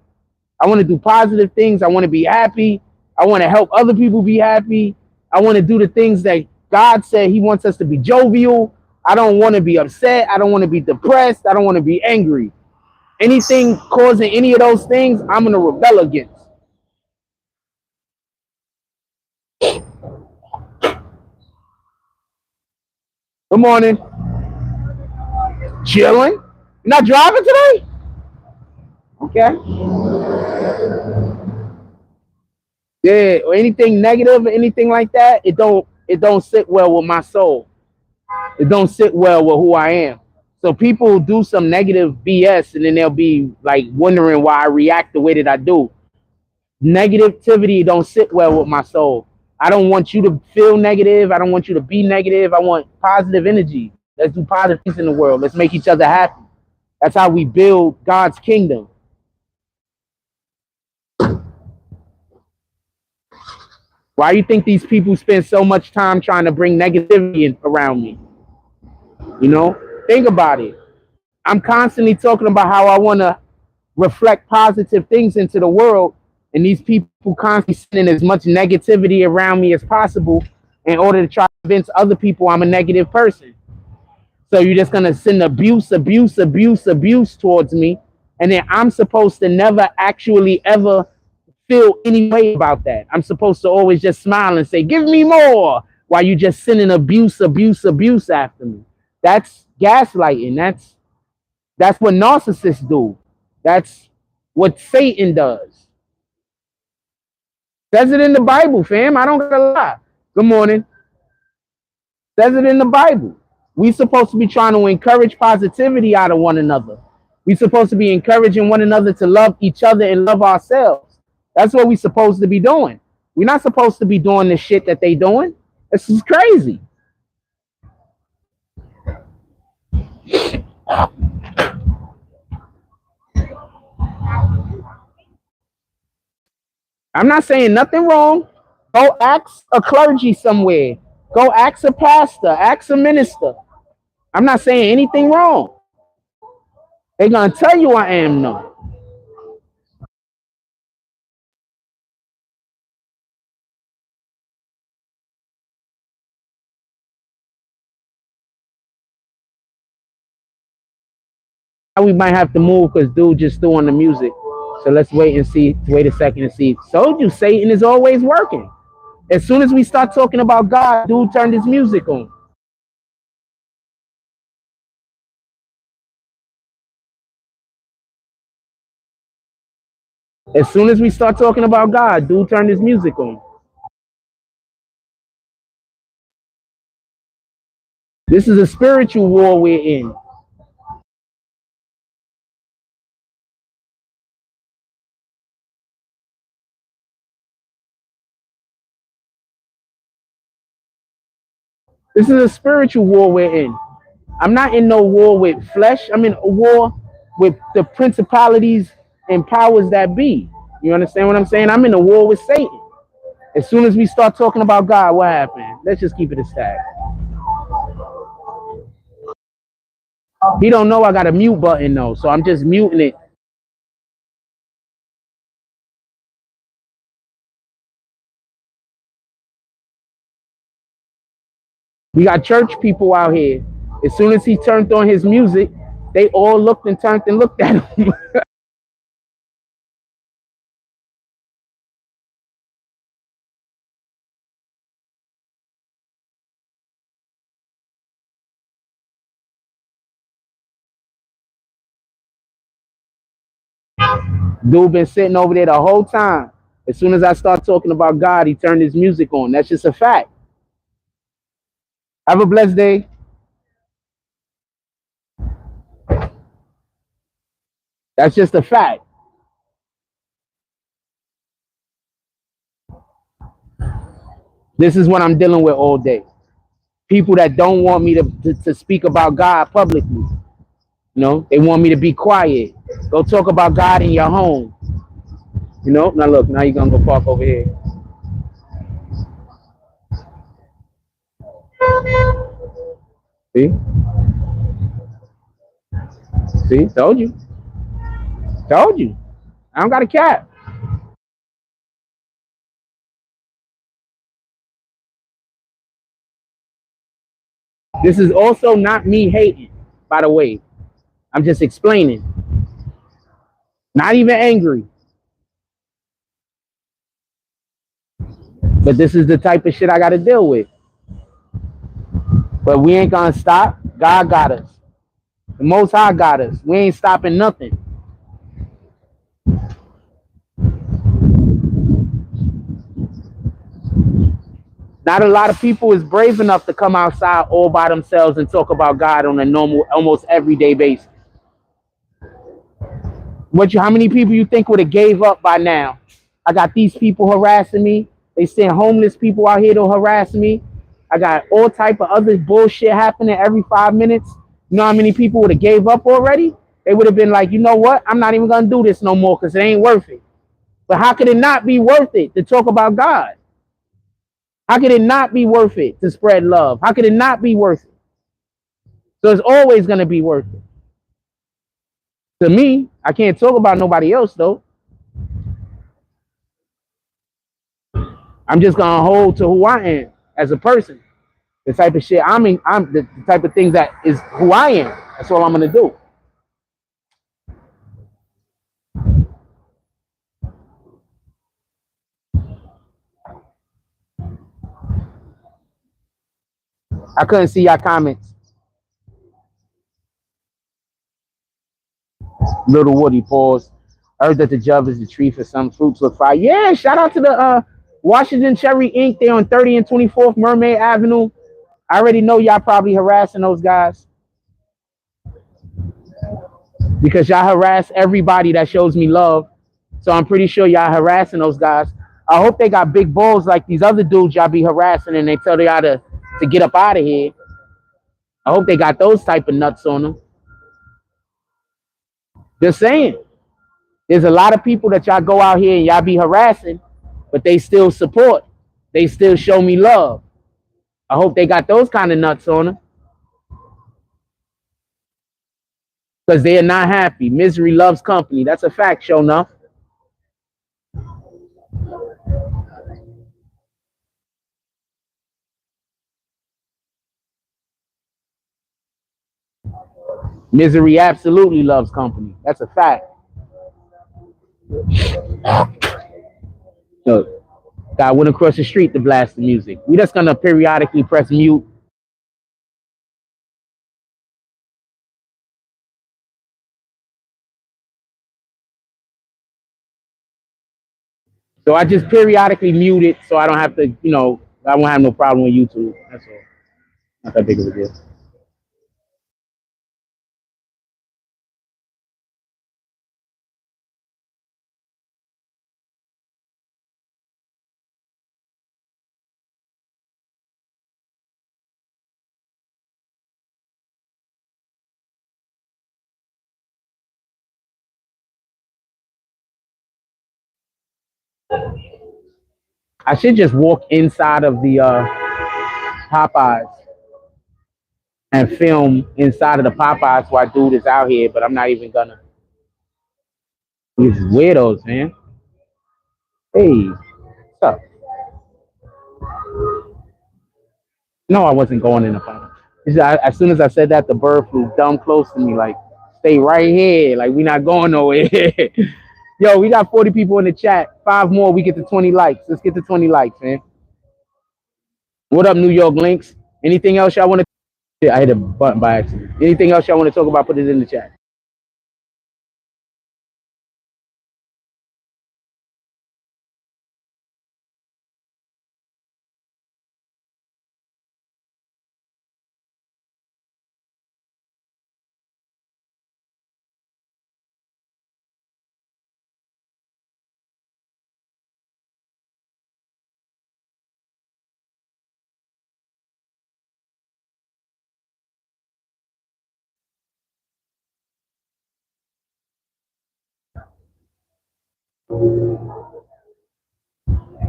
I want to do positive things. I want to be happy. I want to help other people be happy. I want to do the things that God said he wants us to be jovial. I don't want to be upset. I don't want to be depressed. I don't want to be angry. Anything causing any of those things, I'm going to rebel against. Good morning. Chilling. You're not driving today? Okay. Yeah, or anything negative or anything like that, it don't sit well with my soul. It don't sit well with who I am. So people do some negative BS and then they'll be like wondering why I react the way that I do. Negativity don't sit well with my soul. I don't want you to feel negative. I don't want you to be negative. I want positive energy. Let's do positive things in the world. Let's make each other happy. That's how we build God's kingdom. Why do you think these people spend so much time trying to bring negativity around me? You know, think about it. I'm constantly talking about how I want to reflect positive things into the world, and these people constantly sending as much negativity around me as possible in order to try to convince other people I'm a negative person. So you're just gonna send abuse towards me, and then I'm supposed to never actually ever feel any way about that. I'm supposed to always just smile and say, "Give me more," while you just sending abuse after me. That's gaslighting. That's what narcissists do. That's what Satan does. Says it in the Bible, fam. I don't gotta lie. Good morning. Says it in the Bible. We supposed to be trying to encourage positivity out of one another. We supposed to be encouraging one another to love each other and love ourselves. That's what we supposed to be doing. We're not supposed to be doing the shit that they doing. This is crazy. I'm not saying nothing wrong. Go ask a clergy somewhere. Go ask a pastor. Ask a minister. I'm not saying anything wrong. They're going to tell you I am none. We might have to move because dude just threw on the music. So let's wait and see. Wait a second and see. Told you Satan is always working. As soon as we start talking about God, dude turned his music on. As soon as we start talking about God, dude turned his music on. This is a spiritual war we're in. This is a spiritual war we're in. I'm not in no war with flesh. I'm in a war with the principalities and powers that be. You understand what I'm saying? I'm in a war with Satan. As soon as we start talking about God, what happened? Let's just keep it a stack. He don't know I got a mute button though, so I'm just muting it. We got church people out here. As soon as he turned on his music, they all looked and turned and looked at him. Dude been sitting over there the whole time. As soon as I start talking about God, he turned his music on. That's just a fact. Have a blessed day. That's just a fact. This is what I'm dealing with all day. People that don't want me to speak about God publicly. You know, they want me to be quiet. Go talk about God in your home. You know, now look, now you're gonna go park over here. See? See? Told you. Told you. I don't got a cap. This is also not me hating, by the way. I'm just explaining. Not even angry. But this is the type of shit I gotta deal with. But we ain't gonna stop. God got us. The Most High got us. We ain't stopping nothing. Not a lot of people is brave enough to come outside all by themselves and talk about God on a normal, almost everyday basis. How many people you think would have gave up by now? I got these people harassing me. They send homeless people out here to harass me. I got all type of other bullshit happening every 5 minutes. You know how many people would have gave up already? They would have been like, you know what? I'm not even gonna do this no more because it ain't worth it. But how could it not be worth it to talk about God? How could it not be worth it to spread love? How could it not be worth it? So it's always gonna be worth it. To me, I can't talk about nobody else though. I'm just gonna hold to who I am as a person. The type of shit I'm the type of things that is who I am. That's all I'm gonna do. I couldn't see your comments. Little Woody pause. I heard that the Jub is the tree for some fruits look fire. Yeah, shout out to the Washington Cherry Inc. They're on 30 and 24th Mermaid Avenue. I already know y'all probably harassing those guys because y'all harass everybody that shows me love. So I'm pretty sure y'all harassing those guys. I hope they got big balls like these other dudes y'all be harassing and they tell y'all to get up out of here. I hope they got those type of nuts on them. Just saying. There's a lot of people that y'all go out here and y'all be harassing, but they still support. They still show me love. I hope they got those kind of nuts on them because they are not happy. Misery loves company. That's a fact, sure enough. Misery absolutely loves company. That's a fact. So, I went across the street to blast the music. We just gonna periodically press mute. So I just periodically mute it so I don't have to, I won't have no problem with YouTube. That's all. Not that big of a deal. I should just walk inside of the Popeyes and film inside of the Popeyes while dude is out here, but I'm not even gonna. These weirdos, man. Hey, what's up? No, I wasn't going in the phone. As soon as I said that, the bird flew dumb close to me, like, stay right here. Like, we not going nowhere. Yo, we got 40 people in the chat. 5 more, we get to 20 likes. Let's get to 20 likes, man. What up, New York Links? Anything else y'all want to? Yeah, I hit a button by accident. Anything else y'all want to talk about? Put it in the chat.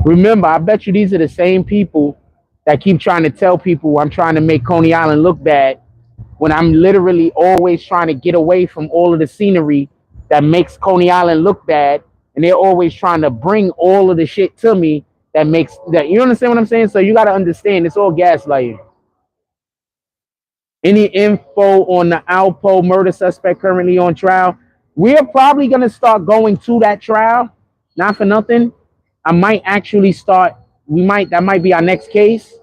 Remember, I bet you these are the same people that keep trying to tell people I'm trying to make Coney Island look bad when I'm literally always trying to get away from all of the scenery that makes Coney Island look bad. And they're always trying to bring all of the shit to me that makes that. You understand what I'm saying? So you got to understand it's all gaslighting. Any info on the Alpo murder suspect currently on trial? We're probably going to start going to that trial. Not for nothing. I might actually start. That might be our next case.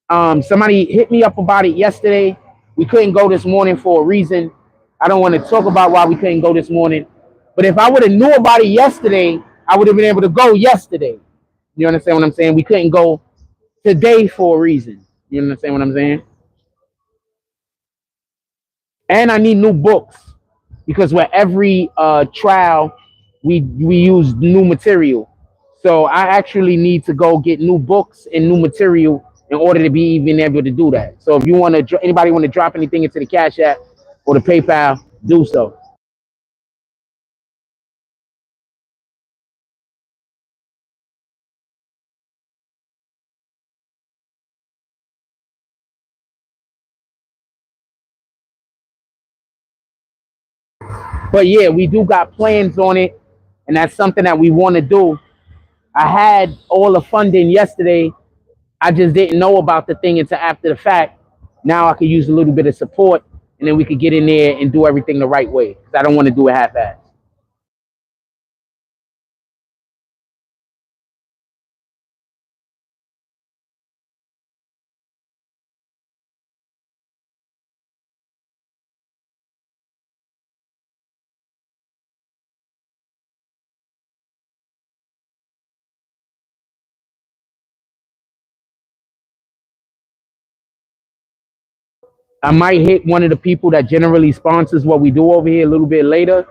Somebody hit me up about it yesterday. We couldn't go this morning for a reason. I don't want to talk about why we couldn't go this morning. But if I would have knew about it yesterday, I would have been able to go yesterday. You understand what I'm saying? We couldn't go today for a reason. You understand what I'm saying? And I need new books because with every trial, we use new material. So I actually need to go get new books and new material in order to be even able to do that. So if you want to, anybody want to drop anything into the Cash App or the PayPal, do so. But yeah, we do got plans on it, and that's something that we want to do. I had all the funding yesterday. I just didn't know about the thing until after the fact. Now I could use a little bit of support, and then we could get in there and do everything the right way. Because I don't want to do it half-assed. I might hit one of the people that generally sponsors what we do over here a little bit later,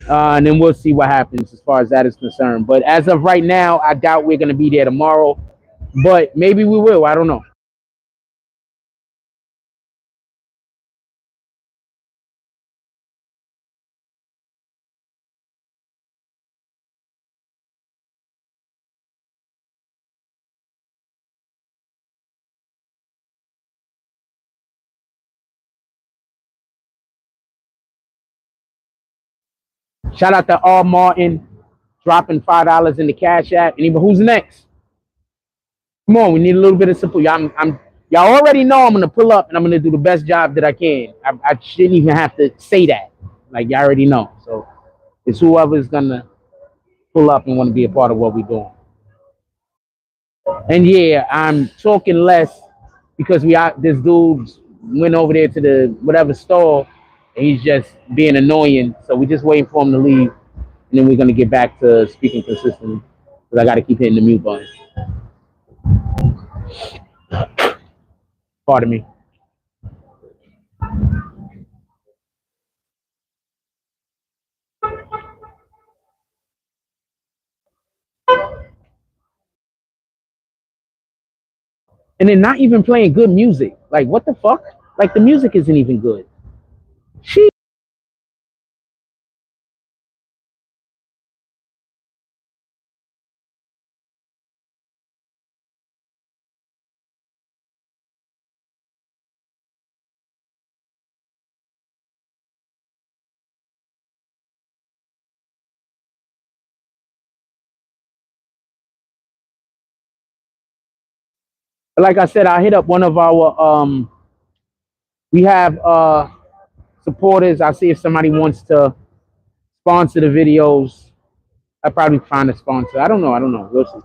and then we'll see what happens as far as that is concerned. But as of right now, I doubt we're going to be there tomorrow, but maybe we will. I don't know. Shout out to R. Martin dropping $5 in the Cash App. Anybody who's next? Come on, we need a little bit of support. Y'all already know I'm gonna pull up and I'm gonna do the best job that I can. I shouldn't even have to say that. Like y'all already know. So it's whoever's gonna pull up and want to be a part of what we're doing. And yeah, I'm talking less because this dude went over there to the whatever store and he's just being annoying. So we're just waiting for him to leave, and then we're gonna get back to speaking consistently. Because I gotta keep hitting the mute button. Pardon me. And then not even playing good music. Like what the fuck? Like the music isn't even good. She like I said, I hit up one of our we have supporters. I'll see if somebody wants to sponsor the videos. I'll probably find a sponsor. I don't know. We'll see.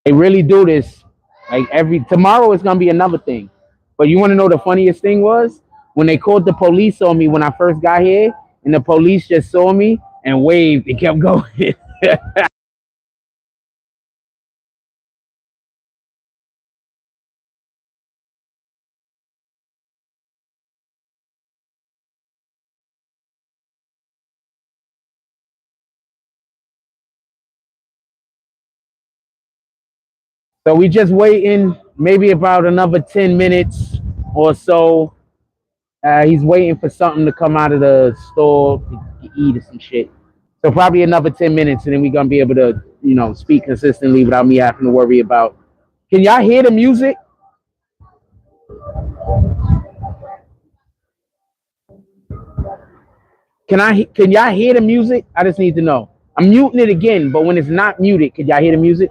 They really do this. Like every tomorrow is gonna be another thing. But you wanna know the funniest thing was when they called the police on me when I first got here, and the police just saw me and waved and kept going. So we just waiting, maybe about another 10 minutes or so. He's waiting for something to come out of the store to eat or some shit. So probably another 10 minutes, and then we're gonna be able to, speak consistently without me having to worry about. Can y'all hear the music? Can y'all hear the music? I just need to know. I'm muting it again, but when it's not muted, can y'all hear the music?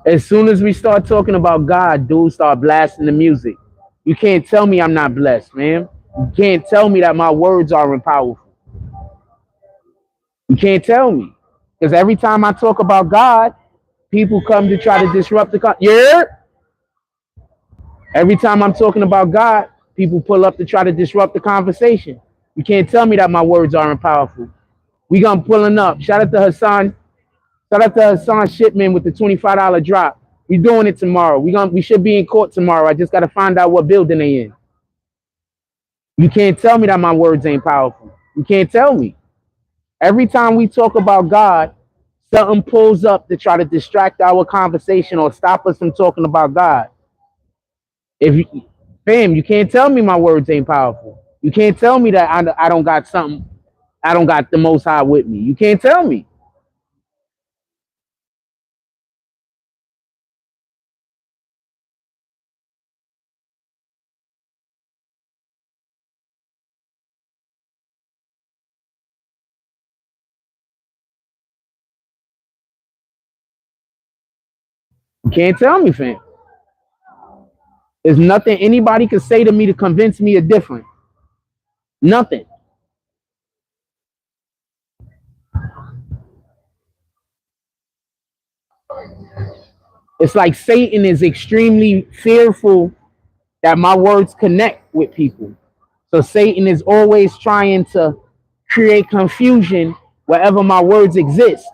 As soon as we start talking about God, dudes start blasting the music. You can't tell me I'm not blessed, man. You can't tell me that my words aren't powerful. You can't tell me. Because every time I talk about God, people come to try to disrupt yeah. Every time I'm talking about God, people pull up to try to disrupt the conversation. You can't tell me that my words aren't powerful. We gonna pulling up. Shout out to Hassan. Shout out to Hassan Shipman with the $25 drop. We doing it tomorrow. We should be in court tomorrow. I just gotta find out what building they in. You can't tell me that my words ain't powerful. You can't tell me. Every time we talk about God, something pulls up to try to distract our conversation or stop us from talking about God. If you, fam, you can't tell me my words ain't powerful. You can't tell me that I don't got something. I don't got the Most High with me. You can't tell me. You can't tell me, fam. There's nothing anybody could say to me to convince me of different. Nothing. It's like Satan is extremely fearful that my words connect with people. So Satan is always trying to create confusion wherever my words exist.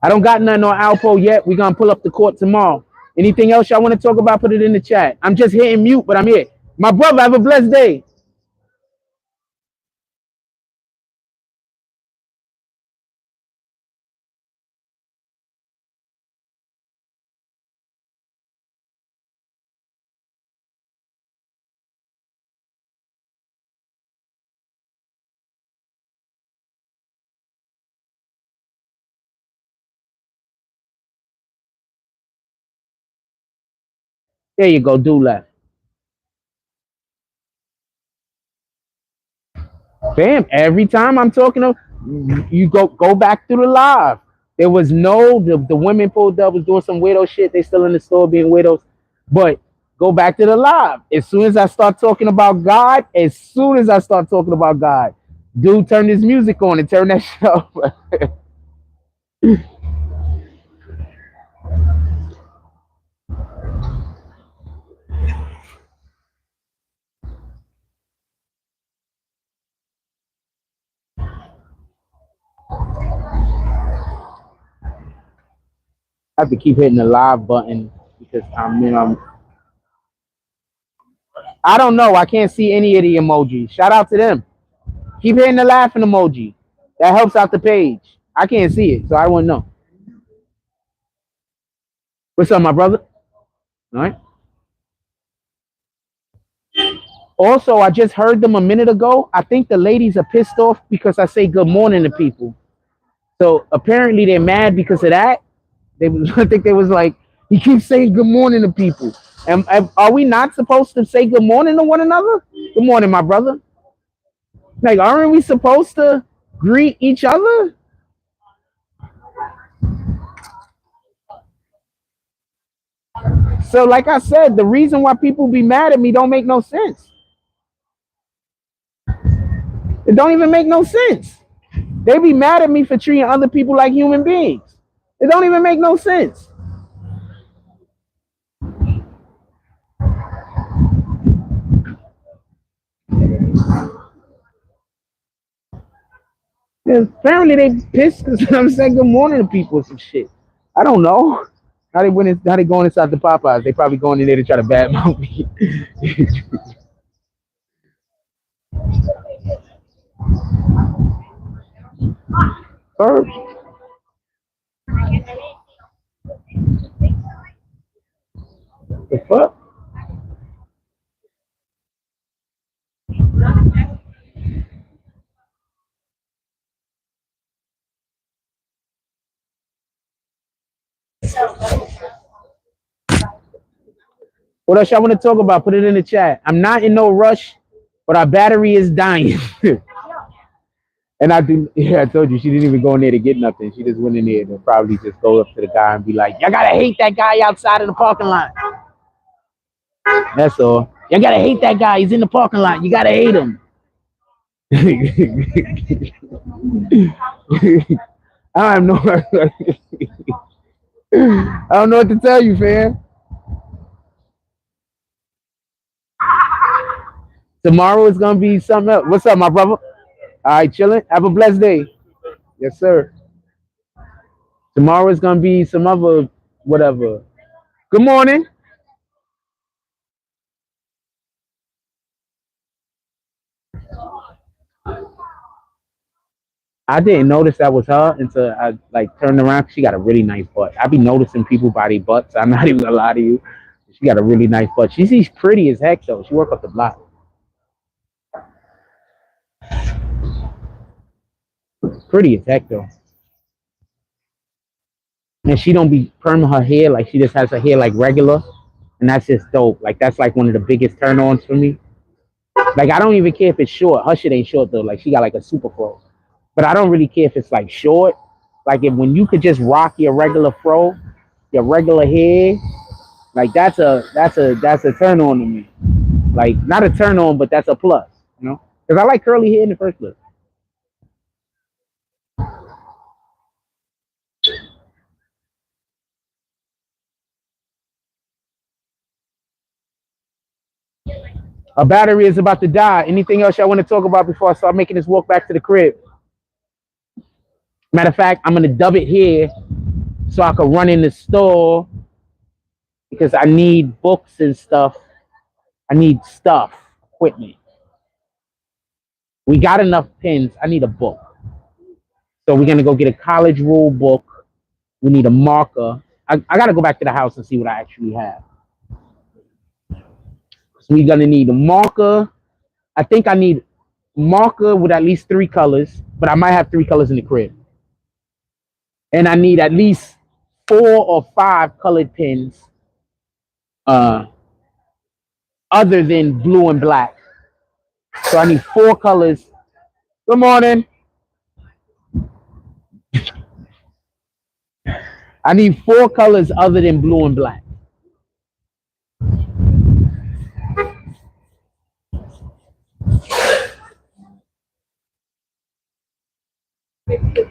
I don't got nothing on Alpo yet. We're gonna pull up the court tomorrow. Anything else y'all want to talk about, put it in the chat. I'm just hitting mute, but I'm here. My brother, have a blessed day. There you go, do left. Bam, every time I'm talking to you, go back through the live. There was the women pulled up was doing some weirdo shit. They still in the store being weirdos. But go back to the live. As soon as I start talking about God, dude turn his music on and turn that shit off. I have to keep hitting the live button because I don't know. I can't see any of the emojis. Shout out to them. Keep hitting the laughing emoji. That helps out the page. I can't see it, so I wouldn't know. What's up, my brother? All right. Also, I just heard them a minute ago. I think the ladies are pissed off because I say good morning to people. So apparently they're mad because of that. I think they was like, he keeps saying good morning to people. And are we not supposed to say good morning to one another? Good morning, my brother. Like, aren't we supposed to greet each other? So like I said, the reason why people be mad at me don't make no sense. It don't even make no sense. They be mad at me for treating other people like human beings. It don't even make no sense. Yeah, apparently they pissed because I'm saying good morning to people or some shit. I don't know. How they going inside the Popeyes? They probably going in there to try to badmouth me. Or, the fuck? What else y'all want to talk about? Put it in the chat. I'm not in no rush, but our battery is dying. And I do, yeah, I told you she didn't even go in there to get nothing. She just went in there to probably just go up to the guy and be like, "Y'all gotta hate that guy outside of the parking lot." That's all. Y'all gotta hate that guy. He's in the parking lot. You gotta hate him. I have no. I don't know what to tell you, fam. Tomorrow is gonna be something else. What's up, my brother? All right, chilling. Have a blessed day. Yes, sir. Tomorrow is gonna be some other whatever. Good morning. I didn't notice that was her until I like turned around. She got a really nice butt. I be noticing people by their butts. I'm not even gonna lie to you. She got a really nice butt. She's pretty as heck though. She work up the block. Pretty as heck though. And she don't be perming her hair, like she just has her hair like regular. And that's just dope. Like that's like one of the biggest turn ons for me. Like I don't even care if it's short. Her shit ain't short though. Like she got like a super fro. But I don't really care if it's like short. Like if when you could just rock your regular fro, your regular hair, like that's a turn on to me. Like not a turn on, but that's a plus, you know? Because I like curly hair in the first place. Our battery is about to die. Anything else y'all want to talk about before I start making this walk back to the crib? Matter of fact, I'm gonna dub it here so I can run in the store because I need books and stuff. I need stuff, equipment. We got enough pens. I need a book. So we're gonna go get a college rule book. We need a marker. I gotta go back to the house and see what I actually have. So we're gonna need a marker. I think I need marker with at least 3 colors, but I might have 3 colors in the crib. And I need at least 4 or 5 colored pens, other than blue and black. So I need 4 colors. Good morning. I need 4 colors other than blue and black.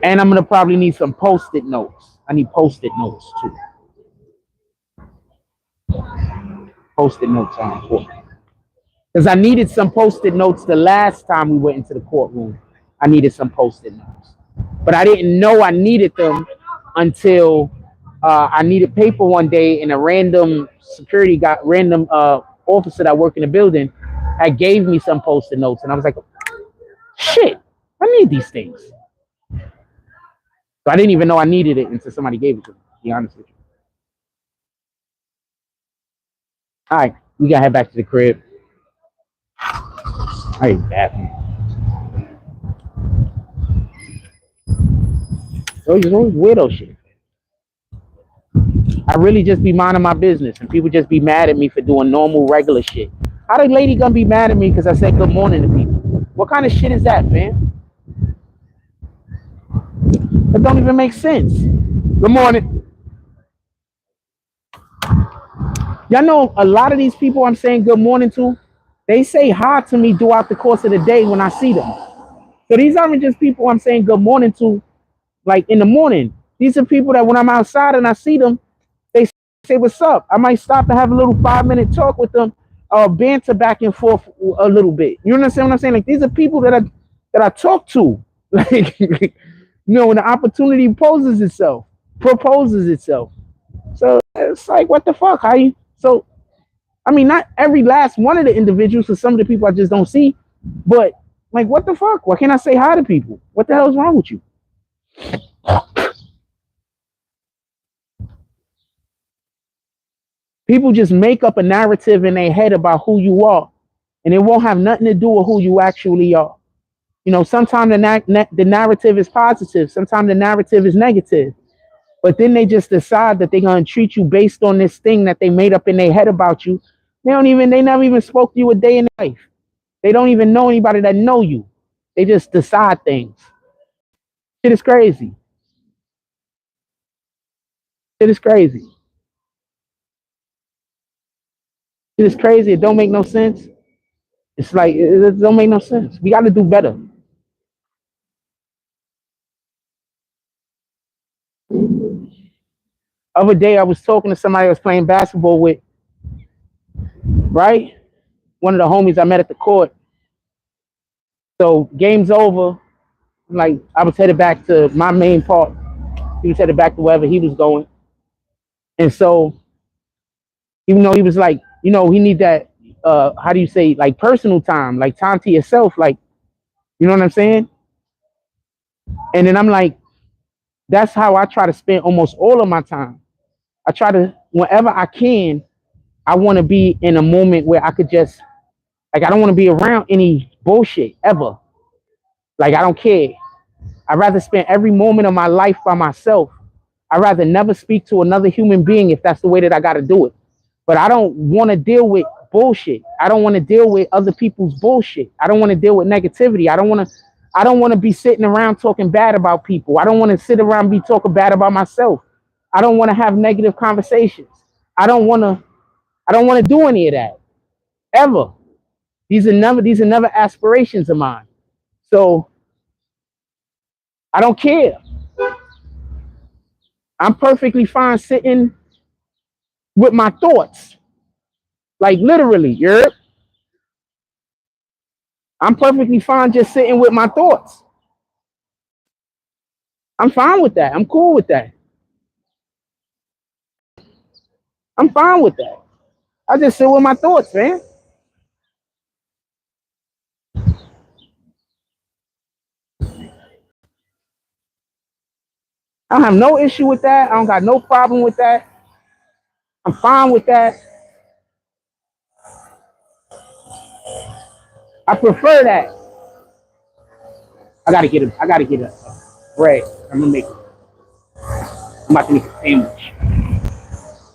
And I'm gonna probably need some post-it notes. I need post-it notes too. Post-it notes are important. Because I needed some post-it notes the last time we went into the courtroom. I needed some post-it notes. But I didn't know I needed them until I needed paper one day, and a random officer that worked in the building had gave me some post-it notes, and I was like, shit, I need these things. So I didn't even know I needed it until somebody gave it to me, to be honest with you. All right, we gotta head back to the crib. I ain't bathroom. Those weirdo shit. I really just be minding my business, and people just be mad at me for doing normal, regular shit. How the lady gonna be mad at me because I said good morning to people? What kind of shit is that, man? That don't even make sense. Good morning. Y'all know a lot of these people I'm saying good morning to, they say hi to me throughout the course of the day when I see them. So these aren't just people I'm saying good morning to like in the morning. These are people that when I'm outside and I see them, they say what's up. I might stop and have a little 5-minute talk with them, banter back and forth a little bit. You understand what I'm saying? Like these are people that I talk to. Like when the opportunity proposes itself. So it's like, what the fuck? How you? So I mean, not every last one of the individuals, so some of the people I just don't see, but like, what the fuck? Why can't I say hi to people? What the hell is wrong with you? People just make up a narrative in their head about who you are, and it won't have nothing to do with who you actually are. Sometimes the narrative is positive, sometimes the narrative is negative, but then they just decide that they're gonna treat you based on this thing that they made up in their head about you. They never even spoke to you a day in life. They don't even know anybody that know you. They just decide things. Shit is crazy. Shit is crazy. Shit is crazy. It don't make no sense. It's like it don't make no sense. We got to do better. Other day I was talking to somebody I was playing basketball with, right? One of the homies I met at the court. So game's over. Like I was headed back to my main part. He was headed back to wherever he was going. And so even though he was like, he need that how do you say, like personal time, like time to yourself, like, you know what I'm saying? And then I'm like, that's how I try to spend almost all of my time. I try to, whenever I can, I want to be in a moment where I could just, like, I don't want to be around any bullshit ever. Like, I don't care. I'd rather spend every moment of my life by myself. I'd rather never speak to another human being if that's the way that I got to do it. But I don't want to deal with bullshit. I don't want to deal with other people's bullshit. I don't want to deal with negativity. I don't want to be sitting around talking bad about people. I don't want to sit around and be talking bad about myself. I don't want to have negative conversations. I don't want to do any of that ever. These are never aspirations of mine. So I don't care. I'm perfectly fine sitting with my thoughts. Like literally, I'm perfectly fine just sitting with my thoughts. I'm fine with that. I'm cool with that. I'm fine with that. I just sit with my thoughts, man. I don't have no issue with that. I don't got no problem with that. I'm fine with that. I prefer that. I gotta get a bread. I'm about to make a sandwich.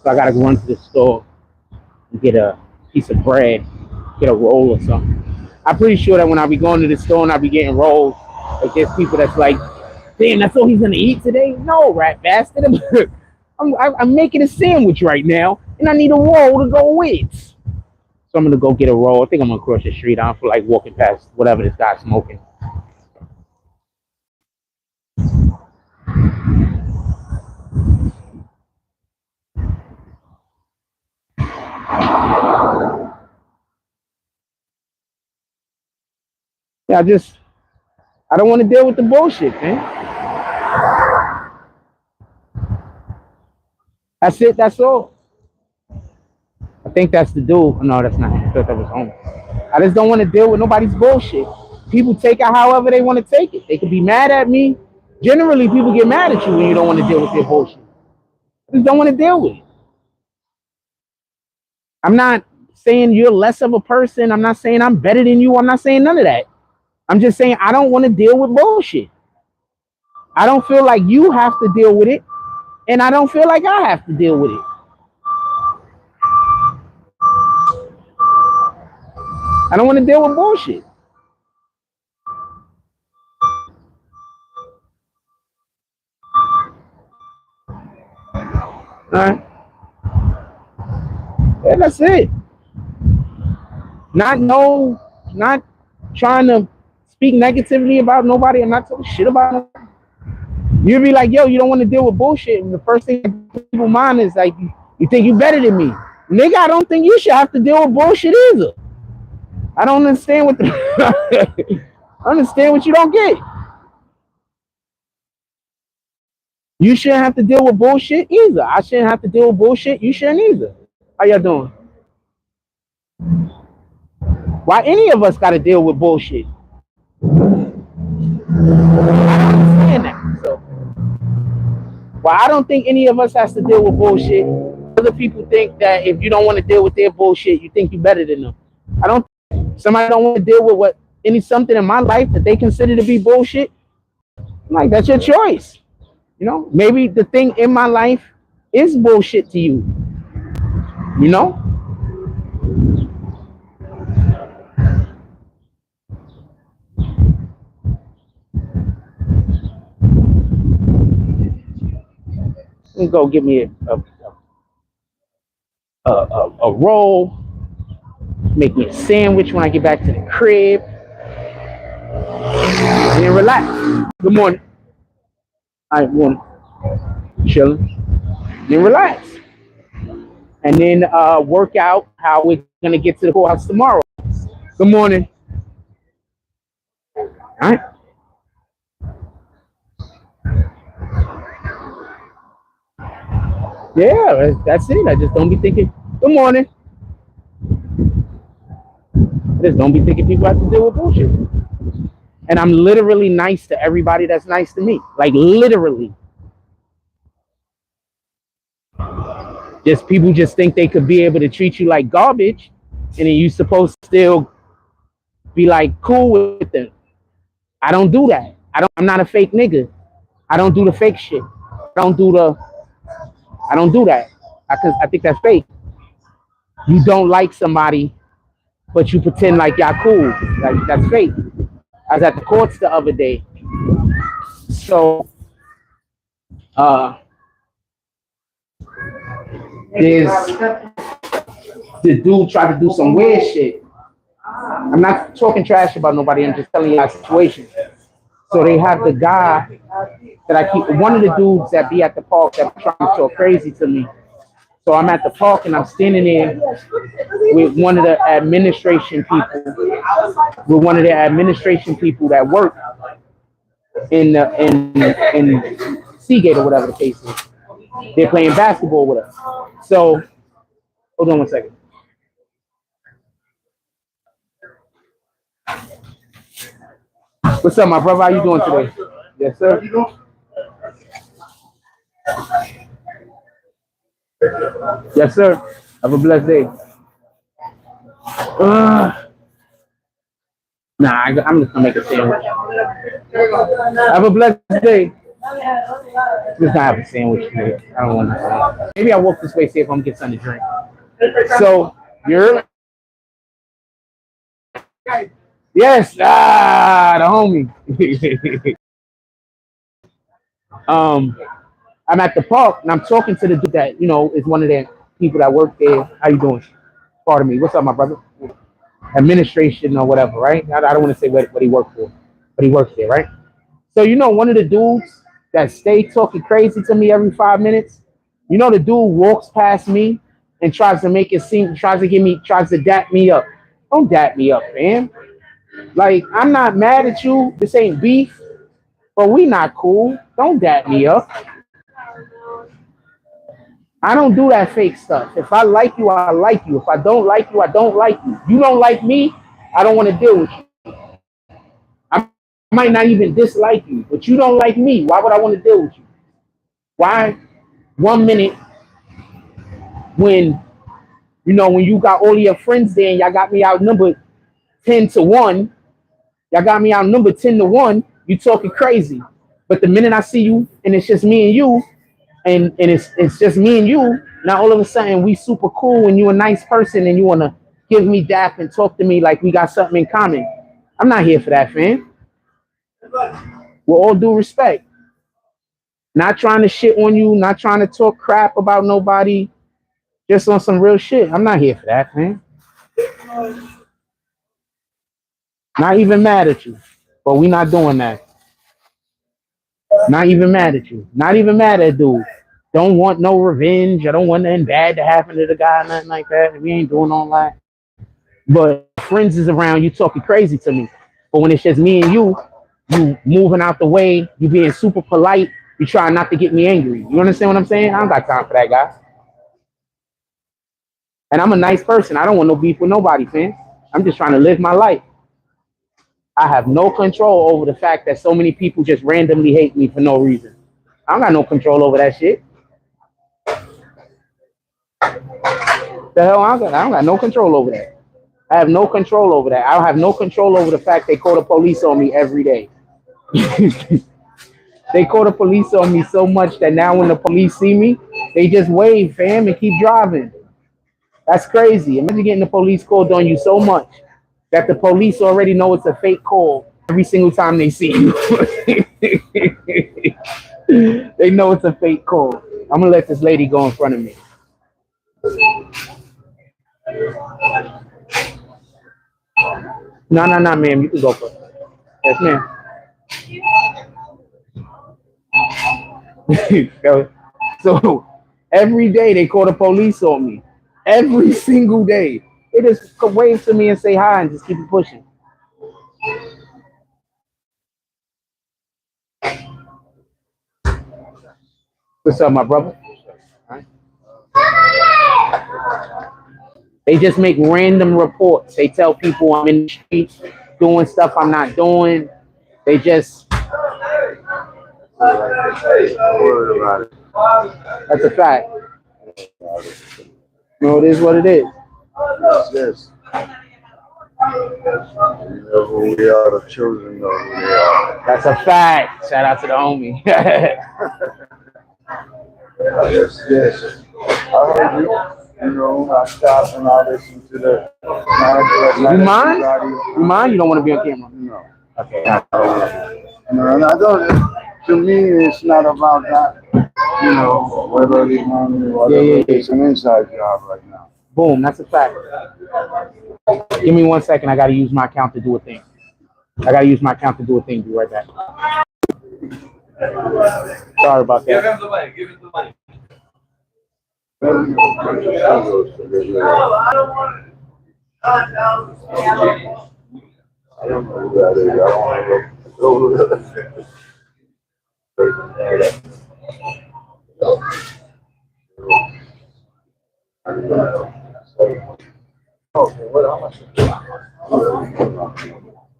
So I gotta go into the store and get a piece of bread, get a roll or something. I'm pretty sure that when I be going to the store and I be getting rolls, like there's people that's like, damn, that's all he's gonna eat today? No, rat bastard. I'm making a sandwich right now and I need a roll to go with. So I'm gonna go get a roll. I think I'm gonna cross the street. I don't feel like walking past whatever this guy's smoking. Yeah, I don't want to deal with the bullshit, man. That's it. That's all. I think that's the dude. No, that's not. I thought that was home. I just don't want to deal with nobody's bullshit. People take it however they want to take it. They could be mad at me. Generally, people get mad at you when you don't want to deal with their bullshit. I just don't want to deal with it. I'm not saying you're less of a person. I'm not saying I'm better than you. I'm not saying none of that. I'm just saying I don't want to deal with bullshit. I don't feel like you have to deal with it, and I don't feel like I have to deal with it. I don't want to deal with bullshit. All right. Yeah, that's it. Not trying to speak negatively about nobody. I'm not talking shit about nobody. You'd be like, yo, you don't want to deal with bullshit. And the first thing that people's mind is like, you think you better than me. Nigga, I don't think you should have to deal with bullshit either. I don't understand what I understand what you don't get. You shouldn't have to deal with bullshit either. I shouldn't have to deal with bullshit. You shouldn't either. How y'all doing? Why any of us got to deal with bullshit? I don't understand that. So, well, I don't think any of us has to deal with bullshit. Other people think that if you don't want to deal with their bullshit, you think you're better than them. I don't. Somebody don't want to deal with something in my life that they consider to be bullshit. I'm like, that's your choice. You know, maybe the thing in my life is bullshit to you. You know? Let me go get me a roll, make me a sandwich when I get back to the crib, and then relax. Good morning. All right, morning. Chilling. Then relax. And then work out how we're going to get to the courthouse tomorrow. Good morning. All right. Yeah, that's it. I just don't be thinking, good morning. I just don't be thinking people have to deal with bullshit. And I'm literally nice to everybody that's nice to me. Like, literally. Just people just think they could be able to treat you like garbage, and then you supposed to still be like cool with them. I don't do that. I'm not a fake nigga. I don't do the fake shit. I don't do that. I think that's fake. You don't like somebody, but you pretend like y'all cool. That's fake. I was at the courts the other day. So there's the dude tried to do some weird shit. I'm not talking trash about nobody. I'm just telling you our situation. So they have the guy that I keep, one of the dudes that be at the park that trying to talk crazy to me. So I'm at the park and I'm standing there with one of the administration people, that work in Seagate or whatever the case is. They're playing basketball with us. So hold on one second. What's up, my brother? How you doing today? Yes, sir. Yes, sir. Have a blessed day. I'm just gonna make a sandwich. Have a blessed day. Just gonna have a sandwich today. I don't want to. Maybe I'll walk this way, see if I'm gonna get something to drink. So you're. Yes, the homie. I'm at the park and I'm talking to the dude that is one of the people that work there. How you doing? Pardon me. What's up, my brother? Administration or whatever, right? I don't want to say what he worked for, but he works there, right? So one of the dudes that stay talking crazy to me every 5 minutes. The dude walks past me and tries to dap me up. Don't dap me up, man. Like, I'm not mad at you. This ain't beef, but we not cool. Don't dap me up. I don't do that fake stuff. If I like you, I like you. If I don't like you, I don't like you. You don't like me, I don't want to deal with you. I might not even dislike you, but you don't like me. Why would I want to deal with you? Why? 1 minute when you got all your friends there and y'all got me outnumbered 10-1, y'all got me outnumbered 10-1, you talking crazy. But the minute I see you and it's just me and you, and it's just me and you, now all of a sudden we super cool and you a nice person and you want to give me dap and talk to me like we got something in common. I'm not here for that, fam. With all due respect. Not trying to shit on you, not trying to talk crap about nobody. Just on some real shit. I'm not here for that, man. Not even mad at you. But we not doing that. Not even mad at you. Not even mad at dude. Don't want no revenge. I don't want nothing bad to happen to the guy, nothing like that. We ain't doing all that. But friends is around, you talking crazy to me. But when it's just me and you moving out the way, you being super polite, you trying not to get me angry. You understand what I'm saying? I don't got time for that guy. And I'm a nice person. I don't want no beef with nobody, man. I'm just trying to live my life. I have no control over the fact that so many people just randomly hate me for no reason. I don't got no control over that shit. The hell, I don't got no control over that. I have no control over that. I have no control over the fact they call the police on me every day. They call the police on me so much that now when the police see me, they just wave, fam, and keep driving. That's crazy. Imagine getting the police called on you so much that the police already know it's a fake call every single time they see you. They know it's a fake call. I'm gonna let this lady go in front of me. No, ma'am. You can go first. Yes, ma'am. So every day they call the police on me. Every single day. They just wave to me and say hi and just keep it pushing. What's up, my brother? Right. They just make random reports. They tell people I'm in the street doing stuff I'm not doing. They just... That's a fact. No, it is what it is. Yes. You know who we are, the children know who they are. That's a fact. Shout out to the homie. Yes. I heard you. You know, I stopped and I listened to the... You mind? You mind? You don't want to be on camera? No. Okay. No, I don't. To me, it's not about that. You know, whether they want me or whatever. Yeah. It's an inside job right now. Boom, that's a fact. Give me 1 second. I got to use my account to do a thing. Be right back. Sorry about that. Give him the money. Give him the money. I don't know who that is. I don't know who that is. Okay, what? How much?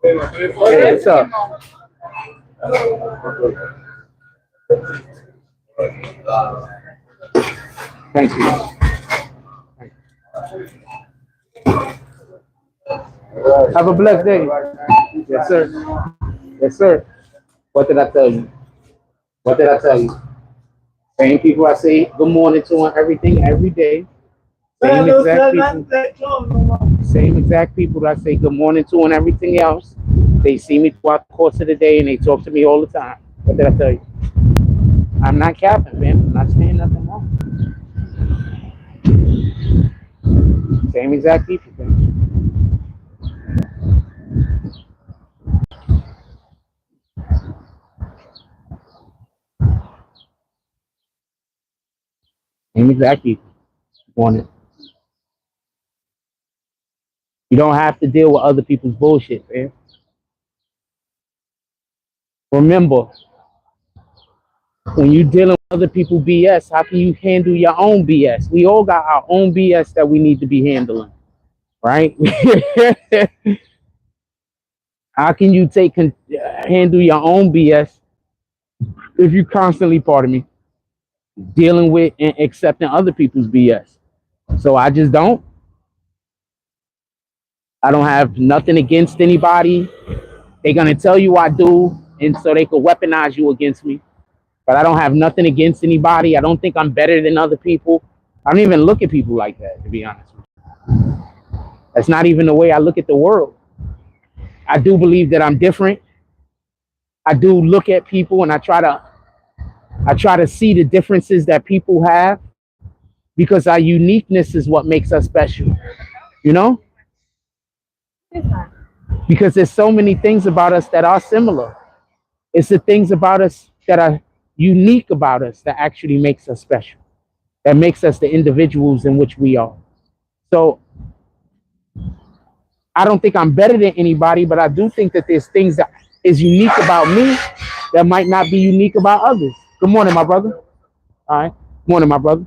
Hey, what's up? Thank you. Have a blessed day. Yes, sir. Yes, sir. What did I tell you? Same people I say good morning to and everything every day. Same exact people that I say good morning to and everything else. They see me throughout the course of the day and they talk to me all the time. What did I tell you? I'm not capping, man. I'm not saying nothing wrong. Same exact people, man. Same exact people. On it. You don't have to deal with other people's bullshit, man. Remember, when you're dealing with other people's BS, how can you handle your own BS? We all got our own BS that we need to be handling, right? How can you handle your own BS if you constantly, dealing with and accepting other people's BS? So I just don't. I don't have nothing against anybody. They're going to tell you I do, and so they could weaponize you against me. But I don't have nothing against anybody. I don't think I'm better than other people. I don't even look at people like that, to be honest with you. That's not even the way I look at the world. I do believe that I'm different. I do look at people and I try to see the differences that people have. because our uniqueness is what makes us special, you know? Because there's so many things about us that are similar. It's the things about us that are unique about us that actually makes us special, that makes us the individuals in which we are. So I don't think I'm better than anybody, but I do think that there's things that is unique about me that might not be unique about others. Good morning, my brother. All right. Morning, my brother.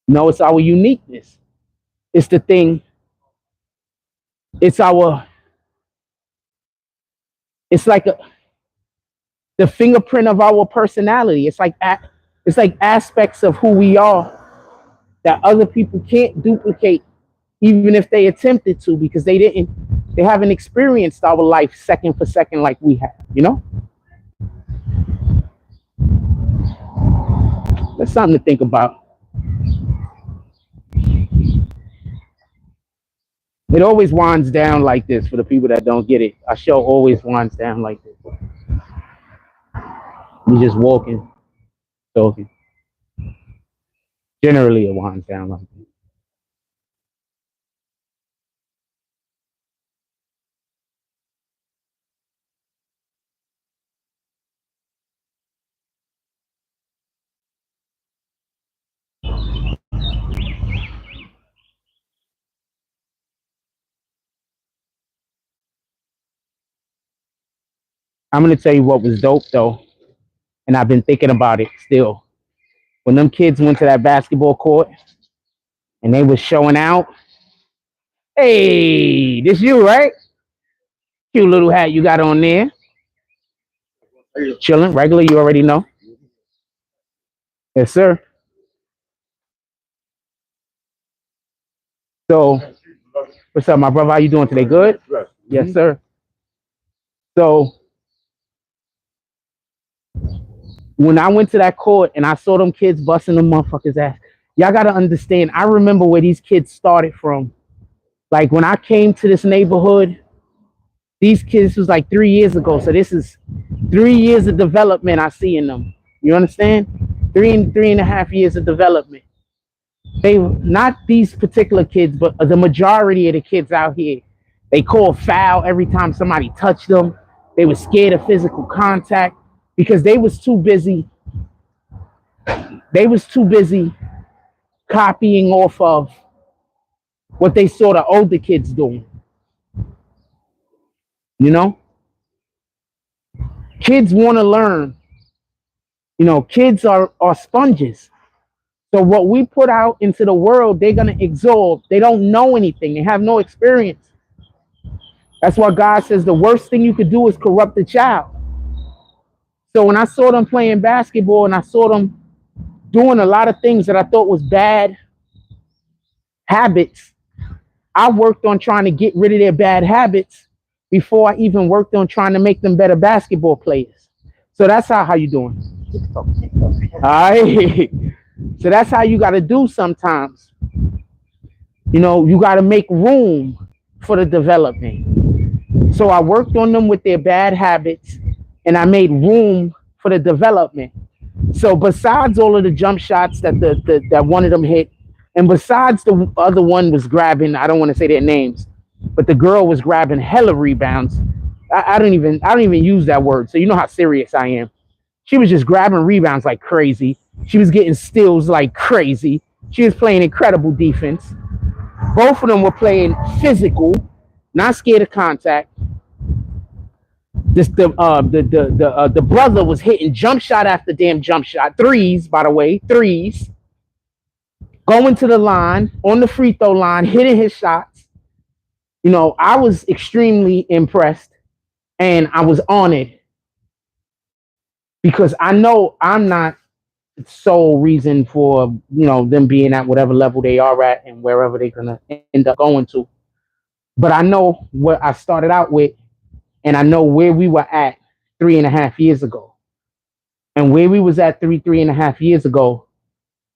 No, it's our uniqueness. It's the thing. It's like the fingerprint of our personality. It's like aspects of who we are that other people can't duplicate, even if they attempted to, because they haven't experienced our life second for second like we have, you know? That's something to think about. It always winds down like this for the people that don't get it. Our show always winds down like this. We're just walking, talking. Generally, it winds down like this. I'm going to tell you what was dope, though, and I've been thinking about it still. When them kids went to that basketball court and they was showing out, hey, this you, right? Cute little hat you got on there. Chilling, regular, you already know. Yes, sir. So, what's up, my brother? How you doing today? Good? Yes, sir. So, when I went to that court and I saw them kids busting them motherfuckers' ass, y'all got to understand, I remember where these kids started from. Like, when I came to this neighborhood, these kids was like 3 years ago. So this is 3 years of development I see in them. You understand? Three and a half years of development. They, not these particular kids, but the majority of the kids out here, they call foul every time somebody touched them. They were scared of physical contact because they was too busy. They was too busy copying off of what they saw the older kids doing. You know? Kids want to learn. You know, kids are sponges. So what we put out into the world, they're going to absorb. They don't know anything. They have no experience. That's why God says the worst thing you could do is corrupt a child. So when I saw them playing basketball and I saw them doing a lot of things that I thought was bad habits, I worked on trying to get rid of their bad habits before I even worked on trying to make them better basketball players. So that's how you doing. All right. So that's how you got to do sometimes. You know, you got to make room for the development. So I worked on them with their bad habits and I made room for the development. So besides all of the jump shots that that one of them hit, and besides the other one was grabbing, I don't want to say their names, but the girl was grabbing hella rebounds. I don't even use that word. So you know how serious I am. She was just grabbing rebounds like crazy. She was getting steals like crazy. She was playing incredible defense. Both of them were playing physical, not scared of contact. The brother was hitting jump shot after damn jump shot. Threes, by the way, threes. Going to the line, on the free throw line, hitting his shots. You know, I was extremely impressed and I was honored because I know I'm not the sole reason for, you know, them being at whatever level they are at and wherever they're going to end up going to. But I know what I started out with and I know where we were at 3.5 years ago. And where we was at 3.5 years ago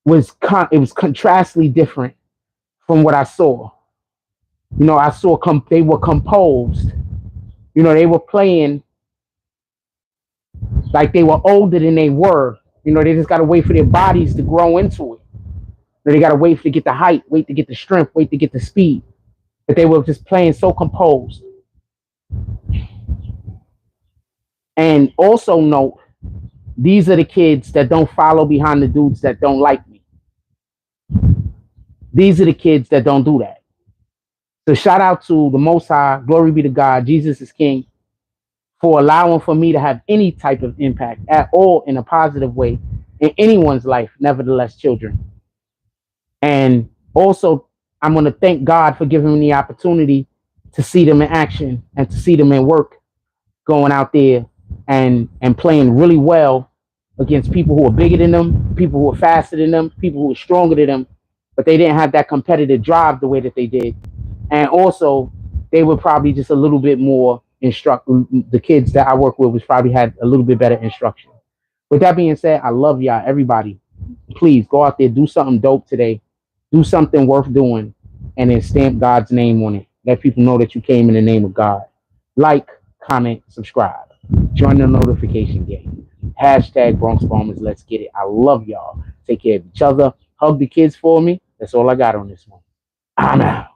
was contrastly different from what I saw. You know, I saw they were composed. You know, they were playing like they were older than they were. You know, they just gotta wait for their bodies to grow into it. They gotta wait to get the height, wait to get the strength, wait to get the speed. But they were just playing so composed. And also note, these are the kids that don't follow behind the dudes that don't like me. These are the kids that don't do that. So shout out to the Most High, glory be to God, Jesus is King, for allowing for me to have any type of impact at all in a positive way in anyone's life, nevertheless children. And also, I'm going to thank God for giving me the opportunity to see them in action and to see them in work, going out there and playing really well against people who are bigger than them, people who are faster than them, people who are stronger than them, but they didn't have that competitive drive the way that they did. And also, they were probably just a little bit more the kids that I work with was probably had a little bit better instruction. With that being said, I love y'all, everybody. Please go out there, do something dope today, do something worth doing, and then stamp God's name on it. Let people know that you came in the name of God. Like, comment, subscribe. Join the notification game. Hashtag Bronx Bombers. Let's get it. I love y'all. Take care of each other. Hug the kids for me. That's all I got on this one. I'm out.